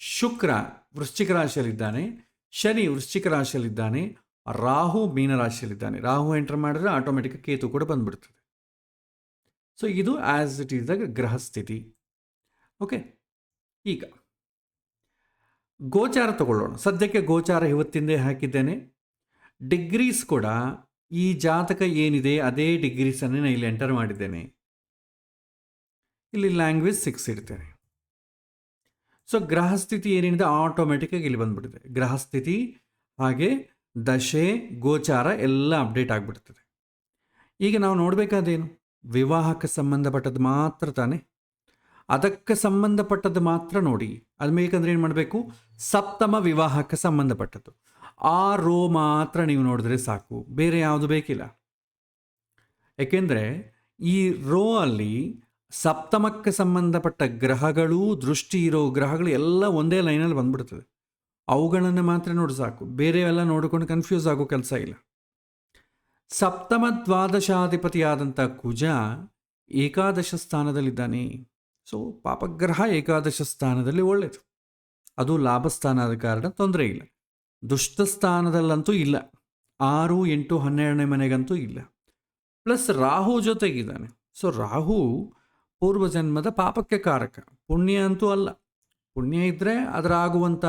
ಶುಕ್ರ ವೃಶ್ಚಿಕ ರಾಶಿಯಲ್ಲಿದ್ದಾನೆ. ಶನಿ ವೃಶ್ಚಿಕ ರಾಶಿಯಲ್ಲಿದ್ದಾನೆ. ರಾಹು ಮೀನರಾಶಿಯಲ್ಲಿದ್ದಾನೆ. ರಾಹು ಎಂಟರ್ ಮಾಡಿದ್ರೆ ಆಟೋಮೆಟಿಕ್ ಕೇತು ಕೂಡ ಬಂದ್ಬಿಡ್ತದೆ. ಸೊ ಇದು ಆ್ಯಸ್ ಇಟ್ ಈಸ್ ದ ಗ್ರಹ ಸ್ಥಿತಿ. ಓಕೆ, ಈಗ ಗೋಚಾರ ತಗೊಳ್ಳೋಣ. ಸದ್ಯಕ್ಕೆ ಗೋಚಾರ ಇವತ್ತಿಂದೇ ಹಾಕಿದ್ದೇನೆ. ಡಿಗ್ರೀಸ್ ಕೂಡ ಈ ಜಾತಕ ಏನಿದೆ ಅದೇ ಡಿಗ್ರೀಸನ್ನೇ ನಾನು ಇಲ್ಲಿ ಎಂಟರ್ ಮಾಡಿದ್ದೇನೆ. ಇಲ್ಲಿ ಲ್ಯಾಂಗ್ವೇಜ್ 6 ಇಡ್ತೇನೆ. ಸೊ ಗ್ರಹಸ್ಥಿತಿ ಏನೇನಿದೆ ಆಟೋಮೆಟಿಕ್ಕಾಗಿ ಇಲ್ಲಿ ಬಂದ್ಬಿಟ್ಟಿದೆ. ಗ್ರಹಸ್ಥಿತಿ ಹಾಗೆ ದಶೆ ಗೋಚಾರ ಎಲ್ಲ ಅಪ್ಡೇಟ್ ಆಗಿಬಿಡ್ತದೆ. ಈಗ ನಾವು ನೋಡಬೇಕಾದೇನು, ವಿವಾಹಕ್ಕೆ ಸಂಬಂಧಪಟ್ಟದ್ದು ಮಾತ್ರ ತಾನೆ. ಅದಕ್ಕೆ ಸಂಬಂಧಪಟ್ಟದ್ದು ಮಾತ್ರ ನೋಡಿ. ಅದು ಬೇಕಂದ್ರೆ ಏನು ಮಾಡಬೇಕು, ಸಪ್ತಮ ವಿವಾಹಕ್ಕೆ ಸಂಬಂಧಪಟ್ಟದ್ದು ಆ ರೋ ಮಾತ್ರ ನೀವು ನೋಡಿದ್ರೆ ಸಾಕು, ಬೇರೆ ಯಾವುದು ಬೇಕಿಲ್ಲ. ಏಕೆಂದರೆ ಈ ರೋ ಅಲ್ಲಿ ಸಪ್ತಮಕ್ಕೆ ಸಂಬಂಧಪಟ್ಟ ಗ್ರಹಗಳು, ದೃಷ್ಟಿ ಇರೋ ಗ್ರಹಗಳು ಎಲ್ಲ ಒಂದೇ ಲೈನಲ್ಲಿ ಬಂದ್ಬಿಡ್ತದೆ. ಅವುಗಳನ್ನು ಮಾತ್ರ ನೋಡಿ ಸಾಕು, ಬೇರೆ ಎಲ್ಲ ನೋಡಿಕೊಂಡು ಕನ್ಫ್ಯೂಸ್ ಆಗೋ ಕೆಲಸ ಇಲ್ಲ. ಸಪ್ತಮ ದ್ವಾದಶಾಧಿಪತಿಯಾದಂಥ ಕುಜ ಏಕಾದಶ ಸ್ಥಾನದಲ್ಲಿದ್ದಾನೆ. ಸೊ ಪಾಪಗ್ರಹ ಏಕಾದಶ ಸ್ಥಾನದಲ್ಲಿ ಒಳ್ಳೆಯದು, ಅದು ಲಾಭಸ್ಥಾನ ಆದ ಕಾರಣ ತೊಂದರೆ ಇಲ್ಲ. ದುಷ್ಟ ಸ್ಥಾನದಲ್ಲಂತೂ ಇಲ್ಲ, 6, 8, 12ನೇ ಮನೆಗಂತೂ ಇಲ್ಲ. ಪ್ಲಸ್ ರಾಹು ಜೊತೆಗಿದ್ದಾನೆ. ಸೊ ರಾಹು ಪೂರ್ವಜನ್ಮದ ಪಾಪಕ್ಕೆ ಕಾರಕ, ಪುಣ್ಯ ಅಂತೂ ಅಲ್ಲ. ಪುಣ್ಯ ಇದ್ದರೆ ಅದರ ಆಗುವಂಥ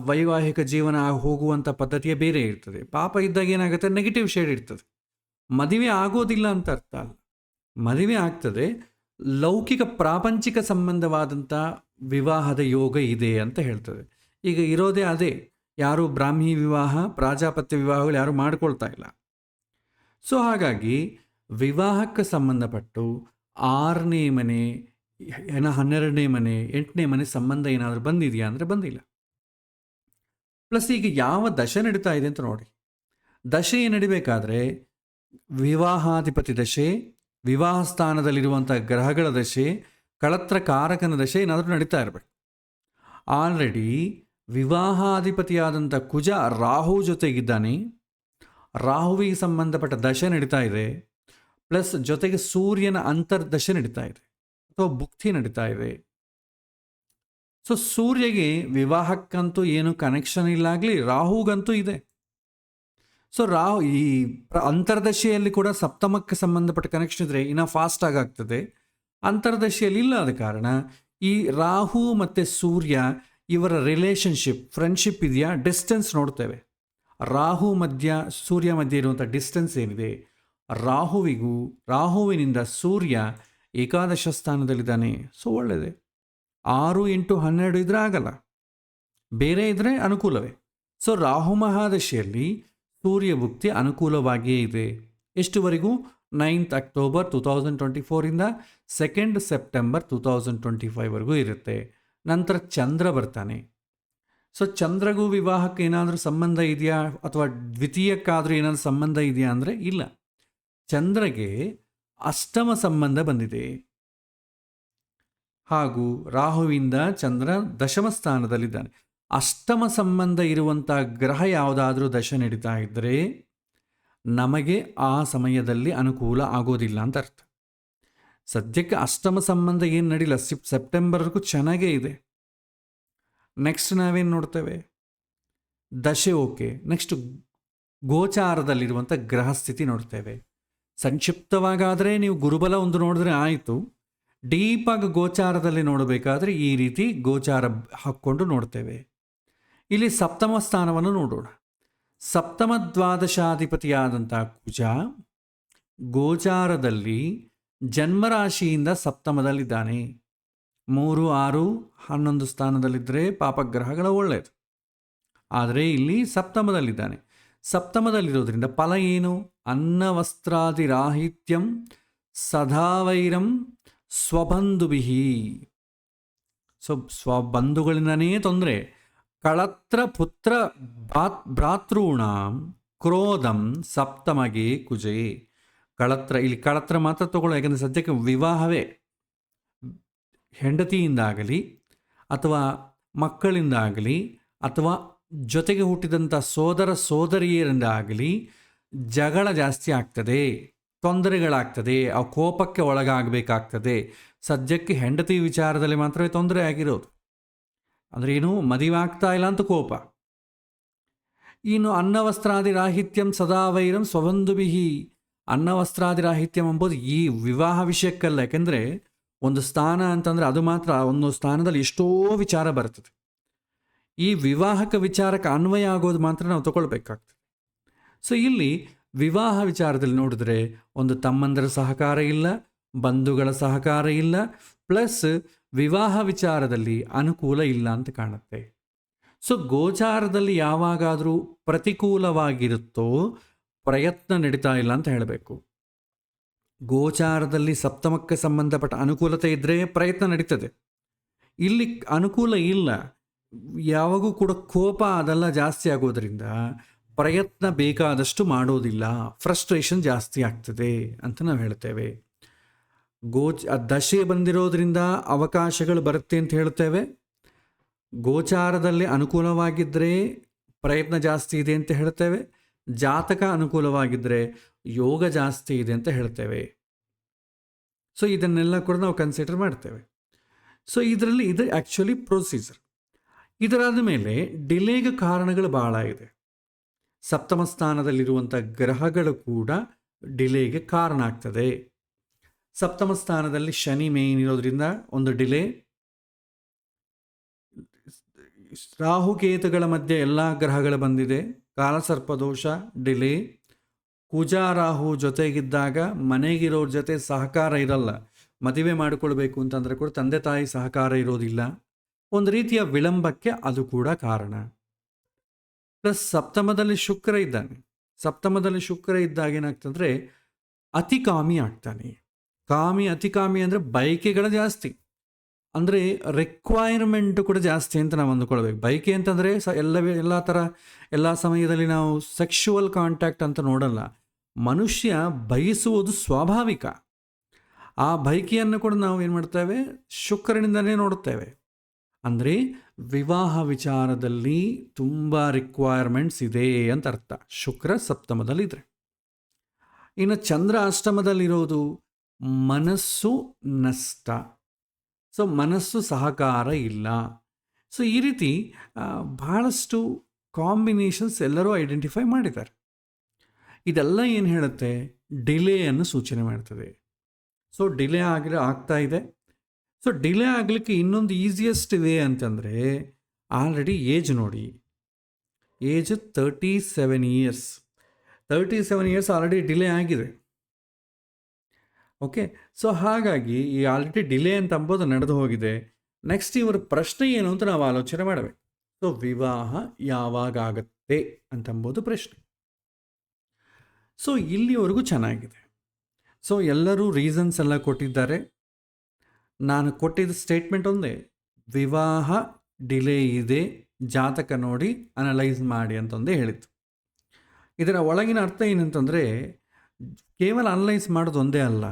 ವೈವಾಹಿಕ ಜೀವನ ಹೋಗುವಂಥ ಪದ್ಧತಿಯೇ ಬೇರೆ ಇರ್ತದೆ. ಪಾಪ ಇದ್ದಾಗ ಏನಾಗುತ್ತೆ, ನೆಗೆಟಿವ್ ಶೇಡ್ ಇರ್ತದೆ. ಮದುವೆ ಆಗೋದಿಲ್ಲ ಅಂತ ಅರ್ಥ ಅಲ್ಲ, ಮದುವೆ ಆಗ್ತದೆ. ಲೌಕಿಕ ಪ್ರಾಪಂಚಿಕ ಸಂಬಂಧವಾದಂಥ ವಿವಾಹದ ಯೋಗ ಇದೆ ಅಂತ ಹೇಳ್ತದೆ. ಈಗ ಇರೋದೇ ಅದೇ, ಯಾರು ಬ್ರಾಹ್ಮಿ ವಿವಾಹ, ಪ್ರಾಜಾಪತ್ಯ ವಿವಾಹಗಳು ಯಾರು ಮಾಡ್ಕೊಳ್ತಾ ಇಲ್ಲ. ಸೊ ಹಾಗಾಗಿ ವಿವಾಹಕ್ಕೆ ಸಂಬಂಧಪಟ್ಟು 6ನೇ ಮನೆ, 12ನೇ ಮನೆ, 8ನೇ ಮನೆ ಸಂಬಂಧ ಏನಾದರೂ ಬಂದಿದೆಯಾ ಅಂದರೆ ಬಂದಿಲ್ಲ. ಪ್ಲಸ್ ಈಗ ಯಾವ ದಶೆ ನಡೀತಾ ಇದೆ ಅಂತ ನೋಡಿ. ದಶೆ ನಡಿಬೇಕಾದ್ರೆ ವಿವಾಹಾಧಿಪತಿ ದಶೆ, ವಿವಾಹ ಸ್ಥಾನದಲ್ಲಿರುವಂಥ ಗ್ರಹಗಳ ದಶೆ, ಕಳತ್ರ ಕಾರಕನ ದಶೆ ಏನಾದರೂ ನಡೀತಾ ಇರಬೇಕು. ಆಲ್ರೆಡಿ ವಿವಾಹಾಧಿಪತಿಯಾದಂಥ ಕುಜ ರಾಹು ಜೊತೆಗಿದ್ದಾನೆ, ರಾಹುವಿಗೆ ಸಂಬಂಧಪಟ್ಟ ದಶೆ ನಡೀತಾ ಇದೆ. ಪ್ಲಸ್ ಜೊತೆಗೆ ಸೂರ್ಯನ ಅಂತರ್ದಶೆ ನಡೀತಾ ಇದೆ ಅಥವಾ ಭುಕ್ತಿ ನಡೀತಾ ಇದೆ. ಸೊ ಸೂರ್ಯಗೆ ವಿವಾಹಕ್ಕಂತೂ ಏನು ಕನೆಕ್ಷನ್ ಇಲ್ಲ ಆಗಲಿ, ರಾಹುಗಂತೂ ಇದೆ. ಸೊ ರಾಹು ಈ ಅಂತರ್ದಶೆಯಲ್ಲಿ ಕೂಡ ಸಪ್ತಮಕ್ಕೆ ಸಂಬಂಧಪಟ್ಟ ಕನೆಕ್ಷನ್ ಇದ್ದರೆ ಇನ್ನೂ ಫಾಸ್ಟಾಗಿ ಆಗ್ತದೆ. ಅಂತರ್ದಶೆಯಲ್ಲಿ ಇಲ್ಲ, ಆದ ಕಾರಣ ಈ ರಾಹು ಮತ್ತು ಸೂರ್ಯ ಇವರ ರಿಲೇಷನ್ಶಿಪ್, ಫ್ರೆಂಡ್ಶಿಪ್ ಇದೆಯಾ, ಡಿಸ್ಟೆನ್ಸ್ ನೋಡ್ತೇವೆ. ರಾಹು ಮಧ್ಯ ಸೂರ್ಯ ಮಧ್ಯೆ ಇರುವಂಥ ಡಿಸ್ಟೆನ್ಸ್ ಏನಿದೆ, ರಾಹುವಿನಿಂದ ಸೂರ್ಯ ಏಕಾದಶ ಸ್ಥಾನದಲ್ಲಿದ್ದಾನೆ. ಸೊ ಒಳ್ಳೆಯದೇ. 6, 8, 12 ಇದ್ರೆ ಆಗಲ್ಲ, ಬೇರೆ ಇದ್ದರೆ ಅನುಕೂಲವೇ. ಸೊ ರಾಹು ಮಹಾದಶೆಯಲ್ಲಿ ಸೂರ್ಯ ಭುಕ್ತಿ ಅನುಕೂಲವಾಗಿಯೇ ಇದೆ. ಎಷ್ಟುವರೆಗೂ, 9th ಅಕ್ಟೋಬರ್ 2024 2nd ಸೆಪ್ಟೆಂಬರ್ 2025 ಇರುತ್ತೆ. ನಂತರ ಚಂದ್ರ ಬರ್ತಾನೆ. ಸೊ ಚಂದ್ರಗೂ ವಿವಾಹಕ್ಕೆ ಏನಾದರೂ ಸಂಬಂಧ ಇದೆಯಾ ಅಥವಾ ದ್ವಿತೀಯಕ್ಕಾದರೂ ಏನಾದರೂ ಸಂಬಂಧ ಇದೆಯಾ ಅಂದರೆ ಇಲ್ಲ. ಚಂದ್ರಗೆ ಅಷ್ಟಮ ಸಂಬಂಧ ಬಂದಿದೆ. ಹಾಗೂ ರಾಹುವಿಂದ ಚಂದ್ರ ದಶಮ ಸ್ಥಾನದಲ್ಲಿದ್ದಾನೆ. ಅಷ್ಟಮ ಸಂಬಂಧ ಇರುವಂಥ ಗ್ರಹ ಯಾವುದಾದ್ರೂ ದಶೆ ನಡೀತಾ ಇದ್ದರೆ ನಮಗೆ ಆ ಸಮಯದಲ್ಲಿ ಅನುಕೂಲ ಆಗೋದಿಲ್ಲ ಅಂತ ಅರ್ಥ. ಸದ್ಯಕ್ಕೆ ಅಷ್ಟಮ ಸಂಬಂಧ ಏನು ನಡೀಲ್ಲ, ಸೆಪ್ಟೆಂಬರ್ವರೆಗೂ ಚೆನ್ನಾಗೇ ಇದೆ. ನೆಕ್ಸ್ಟ್ ನಾವೇನು ನೋಡ್ತೇವೆ, ದಶೆ ಓಕೆ. ನೆಕ್ಸ್ಟ್ ಗೋಚಾರದಲ್ಲಿರುವಂಥ ಗ್ರಹ ಸ್ಥಿತಿ ನೋಡ್ತೇವೆ. ಸಂಕ್ಷಿಪ್ತವಾಗಾದರೆ ನೀವು ಗುರುಬಲ ಒಂದು ನೋಡಿದ್ರೆ ಆಯಿತು. ಡೀಪಾಗಿ ಗೋಚಾರದಲ್ಲಿ ನೋಡಬೇಕಾದ್ರೆ ಈ ರೀತಿ ಗೋಚಾರ ಹಾಕ್ಕೊಂಡು ನೋಡ್ತೇವೆ. ಇಲ್ಲಿ ಸಪ್ತಮ ಸ್ಥಾನವನ್ನು ನೋಡೋಣ. ಸಪ್ತಮ ದ್ವಾದಶಾಧಿಪತಿಯಾದಂಥ ಕುಜ ಗೋಚಾರದಲ್ಲಿ ಜನ್ಮರಾಶಿಯಿಂದ ಸಪ್ತಮದಲ್ಲಿದ್ದಾನೆ. 3, 6, 11 ಸ್ಥಾನದಲ್ಲಿದ್ದರೆ ಪಾಪಗ್ರಹಗಳ ಒಳ್ಳೆಯದು. ಆದರೆ ಇಲ್ಲಿ ಸಪ್ತಮದಲ್ಲಿದ್ದಾನೆ. ಸಪ್ತಮದಲ್ಲಿರೋದ್ರಿಂದ ಫಲ ಏನು, ಅನ್ನವಸ್ತ್ರಾದಿರಾಹಿತ್ಯಂ ಸದಾವೈರಂ ಸ್ವಬಂಧುಭಿಹಿ. ಸೊ ಸ್ವಬಂಧುಗಳಿಂದನೇ ತೊಂದರೆ. ಕಳತ್ರ ಪುತ್ರ ಭ್ರಾತೃಣಾಂ ಕ್ರೋಧಂ ಸಪ್ತಮಗೆ ಕುಜೆ. ಕಳತ್ರ, ಇಲ್ಲಿ ಕಳತ್ರ ಮಾತ್ರ ತಗೊಳ್ಳೋ, ಯಾಕಂದರೆ ಸದ್ಯಕ್ಕೆ ವಿವಾಹವೇ. ಹೆಂಡತಿಯಿಂದಾಗಲಿ ಅಥವಾ ಮಕ್ಕಳಿಂದಾಗಲಿ ಅಥವಾ ಜೊತೆಗೆ ಹುಟ್ಟಿದಂಥ ಸೋದರ ಸೋದರಿಯರಿಂದಾಗಲಿ ಜಗಳ ಜಾಸ್ತಿ ಆಗ್ತದೆ, ತೊಂದರೆಗಳಾಗ್ತದೆ, ಆ ಕೋಪಕ್ಕೆ ಒಳಗಾಗಬೇಕಾಗ್ತದೆ. ಸದ್ಯಕ್ಕೆ ಹೆಂಡತಿ ವಿಚಾರದಲ್ಲಿ ಮಾತ್ರವೇ ತೊಂದರೆ ಆಗಿರೋದು. ಅಂದರೆ ಏನು, ಮದುವೆ ಆಗ್ತಾ ಇಲ್ಲ ಅಂತ ಕೋಪ. ಇನ್ನು ಅನ್ನವಸ್ತ್ರಾದಿರಾಹಿತ್ಯಂ ಸದಾ ವೈರಂ ಸ್ವಬಂಧುಭಿಹಿ. ಅನ್ನವಸ್ತ್ರಾದಿರಾಹಿತ್ಯಂ ಎಂಬುದು ಈ ವಿವಾಹ ವಿಷಯಕ್ಕಲ್ಲ. ಯಾಕೆಂದರೆ ಒಂದು ಸ್ಥಾನ ಅಂತಂದರೆ ಅದು ಮಾತ್ರ, ಒಂದು ಸ್ಥಾನದಲ್ಲಿ ಎಷ್ಟೋ ವಿಚಾರ ಬರ್ತದೆ. ಈ ವಿವಾಹಕ ವಿಚಾರಕ್ಕೆ ಅನ್ವಯ ಆಗೋದು ಮಾತ್ರ ನಾವು ತಗೊಳ್ಬೇಕಾಗ್ತದೆ. ಸೊ ಇಲ್ಲಿ ವಿವಾಹ ವಿಚಾರದಲ್ಲಿ ನೋಡಿದ್ರೆ ಒಂದು ತಮ್ಮಂದರ ಸಹಕಾರ ಇಲ್ಲ, ಬಂಧುಗಳ ಸಹಕಾರ ಇಲ್ಲ, ಪ್ಲಸ್ ವಿವಾಹ ವಿಚಾರದಲ್ಲಿ ಅನುಕೂಲ ಇಲ್ಲ ಅಂತ ಕಾಣುತ್ತೆ. ಸೊ ಗೋಚಾರದಲ್ಲಿ ಯಾವಾಗಾದರೂ ಪ್ರತಿಕೂಲವಾಗಿರುತ್ತೋ ಪ್ರಯತ್ನ ನಡೀತಾ ಇಲ್ಲ ಅಂತ ಹೇಳಬೇಕು. ಗೋಚಾರದಲ್ಲಿ ಸಪ್ತಮಕ್ಕೆ ಸಂಬಂಧಪಟ್ಟ ಅನುಕೂಲತೆ ಇದ್ದರೆ ಪ್ರಯತ್ನ ನಡೀತದೆ. ಇಲ್ಲಿ ಅನುಕೂಲ ಇಲ್ಲ, ಯಾವಾಗೂ ಕೂಡ ಕೋಪ ಅದೆಲ್ಲ ಜಾಸ್ತಿ ಆಗೋದ್ರಿಂದ ಪ್ರಯತ್ನ ಬೇಕಾದಷ್ಟು ಮಾಡೋದಿಲ್ಲ, ಫ್ರಸ್ಟ್ರೇಷನ್ ಜಾಸ್ತಿ ಆಗ್ತದೆ ಅಂತ ನಾವು ಹೇಳ್ತೇವೆ. ದಶೆ ಬಂದಿರೋದ್ರಿಂದ ಅವಕಾಶಗಳು ಬರುತ್ತೆ ಅಂತ ಹೇಳ್ತೇವೆ. ಗೋಚಾರದಲ್ಲಿ ಅನುಕೂಲವಾಗಿದ್ದರೆ ಪ್ರಯತ್ನ ಜಾಸ್ತಿ ಇದೆ ಅಂತ ಹೇಳ್ತೇವೆ. ಜಾತಕ ಅನುಕೂಲವಾಗಿದ್ದರೆ ಯೋಗ ಜಾಸ್ತಿ ಇದೆ ಅಂತ ಹೇಳ್ತೇವೆ. ಸೊ ಇದನ್ನೆಲ್ಲ ಕೂಡ ನಾವು ಕನ್ಸಿಡರ್ ಮಾಡ್ತೇವೆ. ಸೊ ಇದರಲ್ಲಿ ಇದು ಆ್ಯಕ್ಚುಲಿ ಪ್ರೊಸೀಜರ್. ಇದರಾದ ಮೇಲೆ ಡಿಲೇಗೆ ಕಾರಣಗಳು ಭಾಳ ಇದೆ. ಸಪ್ತಮ ಸ್ಥಾನದಲ್ಲಿರುವಂಥ ಗ್ರಹಗಳು ಕೂಡ ಡಿಲೇಗೆ ಕಾರಣ ಆಗ್ತದೆ. ಸಪ್ತಮ ಸ್ಥಾನದಲ್ಲಿ ಶನಿ ಮೇನ್ ಇರೋದ್ರಿಂದ ಒಂದು ಡಿಲೇ. ರಾಹುಕೇತುಗಳ ಮಧ್ಯೆ ಎಲ್ಲ ಗ್ರಹಗಳು ಬಂದಿದೆ, ಕಾಲಸರ್ಪದೋಷ, ಡಿಲೇ. ಕುಜ ರಾಹು ಜೊತೆಗಿದ್ದಾಗ ಮನೆಗಿರೋರ ಜೊತೆ ಸಹಕಾರ ಇರಲ್ಲ. ಮದುವೆ ಮಾಡಿಕೊಳ್ಬೇಕು ಅಂತಂದರೆ ಕೂಡ ತಂದೆ ತಾಯಿ ಸಹಕಾರ ಇರೋದಿಲ್ಲ. ಒಂದು ರೀತಿಯ ವಿಳಂಬಕ್ಕೆ ಅದು ಕೂಡ ಕಾರಣ. ಪ್ಲಸ್ ಸಪ್ತಮದಲ್ಲಿ ಶುಕ್ರ ಇದ್ದಾನೆ. ಸಪ್ತಮದಲ್ಲಿ ಶುಕ್ರ ಇದ್ದಾಗ ಏನಾಗ್ತಂದರೆ ಅತಿಕಾಮಿ ಆಗ್ತಾನೆ. ಅತಿಕಾಮಿ ಅಂದರೆ ಬಯಕೆಗಳ ಜಾಸ್ತಿ, ಅಂದರೆ ರಿಕ್ವೈರ್ಮೆಂಟ್ ಕೂಡ ಜಾಸ್ತಿ ಅಂತ ನಾವು ಅಂದ್ಕೊಳ್ಬೇಕು. ಬಯಕೆ ಅಂತಂದರೆ ಎಲ್ಲ ಸಮಯದಲ್ಲಿ ನಾವು ಸೆಕ್ಷುವಲ್ ಕಾಂಟ್ಯಾಕ್ಟ್ ಅಂತ ನೋಡಲ್ಲ. ಮನುಷ್ಯ ಬಯಸುವುದು ಸ್ವಾಭಾವಿಕ. ಆ ಬಯಕೆಯನ್ನು ಕೂಡ ನಾವು ಏನು ಮಾಡ್ತೇವೆ, ಶುಕ್ರನಿಂದಲೇ ನೋಡುತ್ತೇವೆ. ಅಂದರೆ ವಿವಾಹ ವಿಚಾರದಲ್ಲಿ ತುಂಬ ರಿಕ್ವೈರ್ಮೆಂಟ್ಸ್ ಇದೆ ಅಂತ ಅರ್ಥ, ಶುಕ್ರ ಸಪ್ತಮದಲ್ಲಿದ್ದರೆ. ಇನ್ನು ಚಂದ್ರ ಅಷ್ಟಮದಲ್ಲಿರೋದು ಮನಸ್ಸು ನಷ್ಟ. ಸೊ ಮನಸ್ಸು ಸಹಕಾರ ಇಲ್ಲ. ಸೊ ಈ ರೀತಿ ಬಹಳಷ್ಟು ಕಾಂಬಿನೇಷನ್ಸ್ ಎಲ್ಲರೂ ಐಡೆಂಟಿಫೈ ಮಾಡಿದ್ದಾರೆ. ಇದೆಲ್ಲ ಏನು ಹೇಳುತ್ತೆ, ಡಿಲೇಯನ್ನು ಸೂಚನೆ ಮಾಡ್ತದೆ. ಸೊ ಡಿಲೇ ಆಗ್ತಾ ಇದೆ. ಸೊ ಡಿಲೇ ಆಗಲಿಕ್ಕೆ ಇನ್ನೊಂದು ಈಸಿಯೆಸ್ಟ್ ವೇ ಅಂತಂದರೆ ಆಲ್ರೆಡಿ ಏಜ್ ನೋಡಿ. Age 37 years. 37 years already delay ಆಗಿದೆ. ಓಕೆ, ಸೊ ಹಾಗಾಗಿ ಈ ಆಲ್ರೆಡಿ ಡಿಲೇ ಅಂತ ಅಂಬೋದು ನಡೆದು ಹೋಗಿದೆ. ನೆಕ್ಸ್ಟ್ ಇವರ ಪ್ರಶ್ನೆ ಏನು ಅಂತ ನಾವು ಆಲೋಚನೆ ಮಾಡಬೇಕು. ಸೊ ವಿವಾಹ ಯಾವಾಗ ಆಗುತ್ತೆ ಅಂತಂಬೋದು ಪ್ರಶ್ನೆ. ಸೊ ಇಲ್ಲಿವರೆಗೂ ಚೆನ್ನಾಗಿದೆ. ಸೊ ಎಲ್ಲರೂ ರೀಸನ್ಸ್ ಎಲ್ಲ ಕೊಟ್ಟಿದ್ದಾರೆ. ನಾನು ಕೊಟ್ಟಿದ್ದ ಸ್ಟೇಟ್ಮೆಂಟ್ ಒಂದೇ, ವಿವಾಹ ಡಿಲೇ ಇದೆ, ಜಾತಕ ನೋಡಿ ಅನಲೈಸ್ ಮಾಡಿ ಅಂತಂದೇ ಹೇಳಿತ್ತು. ಇದರ ಒಳಗಿನ ಅರ್ಥ ಏನಂತಂದರೆ ಕೇವಲ ಅನಲೈಸ್ ಮಾಡೋದು ಒಂದೇ ಅಲ್ಲ,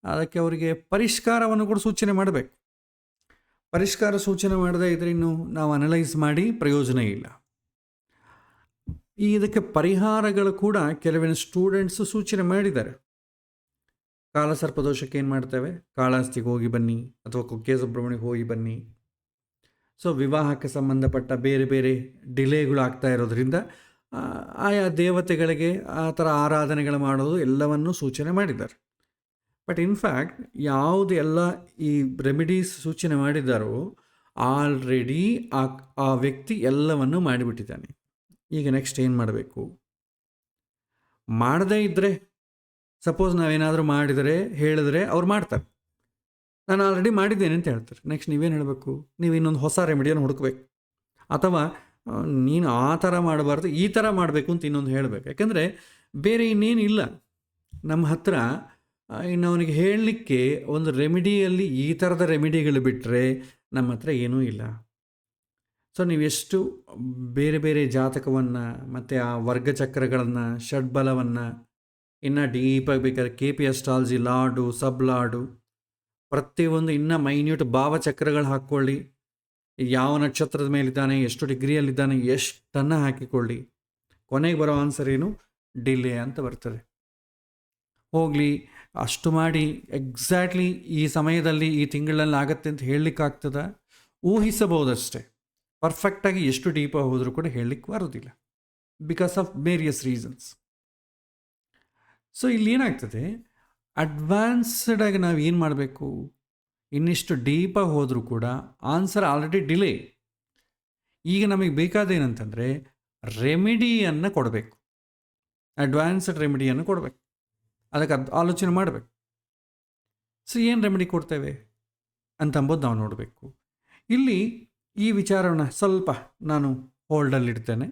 ಅದಕ್ಕೆ ಅವರಿಗೆ ಪರಿಷ್ಕಾರವನ್ನು ಕೂಡ ಸೂಚನೆ ಮಾಡಬೇಕು. ಪರಿಷ್ಕಾರ ಸೂಚನೆ ಮಾಡದೇ ಇದ್ದರೆ ಇನ್ನು ನಾವು ಅನಲೈಸ್ ಮಾಡಿ ಪ್ರಯೋಜನ ಇಲ್ಲ. ಇದಕ್ಕೆ ಪರಿಹಾರಗಳು ಕೂಡ ಕೆಲವಿನ ಸ್ಟೂಡೆಂಟ್ಸು ಸೂಚನೆ ಮಾಡಿದ್ದಾರೆ. ಕಾಲಸರ್ಪದೋಷಕ್ಕೆ ಏನು ಮಾಡ್ತೇವೆ, ಕಾಳಹಸ್ತಿಗೆ ಹೋಗಿ ಬನ್ನಿ ಅಥವಾ ಕುಕ್ಕೆ ಸುಬ್ರಹ್ಮಣ್ಯಕ್ಕೆ ಹೋಗಿ ಬನ್ನಿ. ಸೊ ವಿವಾಹಕ್ಕೆ ಸಂಬಂಧಪಟ್ಟ ಬೇರೆ ಬೇರೆ ಡಿಲೇಗಳು ಆಗ್ತಾ ಇರೋದ್ರಿಂದ ಆಯಾ ದೇವತೆಗಳಿಗೆ ಆ ಥರ ಆರಾಧನೆಗಳು ಮಾಡೋದು ಎಲ್ಲವನ್ನೂ ಸೂಚನೆ ಮಾಡಿದ್ದಾರೆ. ಬಟ್ ಇನ್ಫ್ಯಾಕ್ಟ್ ಯಾವುದು ಎಲ್ಲ ಈ ರೆಮಿಡೀಸ್ ಸೂಚನೆ ಮಾಡಿದ್ದಾರೋ ಆಲ್ರೆಡಿ ಆ ವ್ಯಕ್ತಿ ಎಲ್ಲವನ್ನು ಮಾಡಿಬಿಟ್ಟಿದ್ದಾನೆ. ಈಗ ನೆಕ್ಸ್ಟ್ ಏನು ಮಾಡಬೇಕು? ಮಾಡದೇ ಇದ್ದರೆ, ಸಪೋಸ್ ನಾವೇನಾದರೂ ಮಾಡಿದರೆ ಹೇಳಿದ್ರೆ ಅವ್ರು ಮಾಡ್ತಾರೆ, ನಾನು ಆಲ್ರೆಡಿ ಮಾಡಿದ್ದೇನೆ ಅಂತ ಹೇಳ್ತಾರೆ. ನೆಕ್ಸ್ಟ್ ನೀವೇನು ಹೇಳಬೇಕು? ನೀವು ಇನ್ನೊಂದು ಹೊಸ ರೆಮಿಡಿಯನ್ನು ಹುಡುಕಬೇಕು. ಅಥವಾ ನೀನು ಆ ಥರ ಮಾಡಬಾರ್ದು, ಈ ಥರ ಮಾಡಬೇಕು ಅಂತ ಇನ್ನೊಂದು ಹೇಳಬೇಕು. ಯಾಕೆಂದರೆ ಬೇರೆ ಇನ್ನೇನಿಲ್ಲ ನಮ್ಮ ಹತ್ರ. ಇನ್ನು ಅವನಿಗೆ ಹೇಳಲಿಕ್ಕೆ ಒಂದು ರೆಮಿಡಿಯಲ್ಲಿ ಈ ಥರದ ರೆಮಿಡಿಗಳು ಬಿಟ್ಟರೆ ನಮ್ಮ ಹತ್ರ ಏನೂ ಇಲ್ಲ. ಸೊ ನೀವೆಷ್ಟು ಬೇರೆ ಬೇರೆ ಜಾತಕವನ್ನು ಮತ್ತು ಆ ವರ್ಗಚಕ್ರಗಳನ್ನು, ಷಡ್ಬಲವನ್ನು ಇನ್ನು ಡೀಪಾಗಿ ಬೇಕಾದ್ರೆ KP ಅಸ್ಟ್ರಾಲಜಿ, ಲಾಡು, ಸಬ್ ಲಾಡು, ಪ್ರತಿಯೊಂದು ಇನ್ನೂ ಮೈನ್ಯೂಟ್ ಭಾವಚಕ್ರಗಳು ಹಾಕ್ಕೊಳ್ಳಿ. ಯಾವ ನಕ್ಷತ್ರದ ಮೇಲಿದ್ದಾನೆ, ಎಷ್ಟು ಡಿಗ್ರಿಯಲ್ಲಿದ್ದಾನೆ, ಎಷ್ಟನ್ನು ಹಾಕಿಕೊಳ್ಳಿ. ಕೊನೆಗೆ ಬರೋ ಆನ್ಸರ್ ಏನು? ಡಿಲೇ ಅಂತ ಬರ್ತದೆ. ಹೋಗಲಿ, ಅಷ್ಟು ಮಾಡಿ ಎಕ್ಸಾಕ್ಟ್ಲಿ ಈ ಸಮಯದಲ್ಲಿ ಈ ತಿಂಗಳಲ್ಲಿ ಆಗುತ್ತೆ ಅಂತ ಹೇಳಲಿಕ್ಕಾಗ್ತದ? ಊಹಿಸಬಹುದಷ್ಟೇ. ಪರ್ಫೆಕ್ಟಾಗಿ ಎಷ್ಟು ಡೀಪಾಗಿ ಹೋದರೂ ಕೂಡ ಹೇಳಲಿಕ್ಕೆ ಬರೋದಿಲ್ಲ. Because of various reasons. So ಇಲ್ಲಿ ಏನಾಗ್ತದೆ, ಅಡ್ವಾನ್ಸ್ಡ್ ಆಗಿ ನಾವು ಏನು ಮಾಡಬೇಕು, ಇನ್ನಿಷ್ಟು ಡೀಪಾಗಿ ಹೋದರೂ ಕೂಡ ಆನ್ಸರ್ ಆಲ್ರೆಡಿ ಡಿಲೇ. ಈಗ ನಮಗೆ ಬೇಕಾದೇನಂತಂದರೆ ರೆಮಿಡಿಯನ್ನು ಕೊಡಬೇಕು, ಅಡ್ವಾನ್ಸ್ಡ್ ರೆಮಿಡಿಯನ್ನು ಕೊಡಬೇಕು, ಅದಕ್ಕೆ ಆಲೋಚನೆ ಮಾಡಬೇಕು. ಸೊ ಏನು ರೆಮಿಡಿ ಕೊಡ್ತೇವೆ ಅಂತಂಬೋದು ನಾವು ನೋಡಬೇಕು. ಇಲ್ಲಿ ಈ ವಿಚಾರವನ್ನು ಸ್ವಲ್ಪ ನಾನು ಹೋಲ್ಡಲ್ಲಿಡ್ತೇನೆ.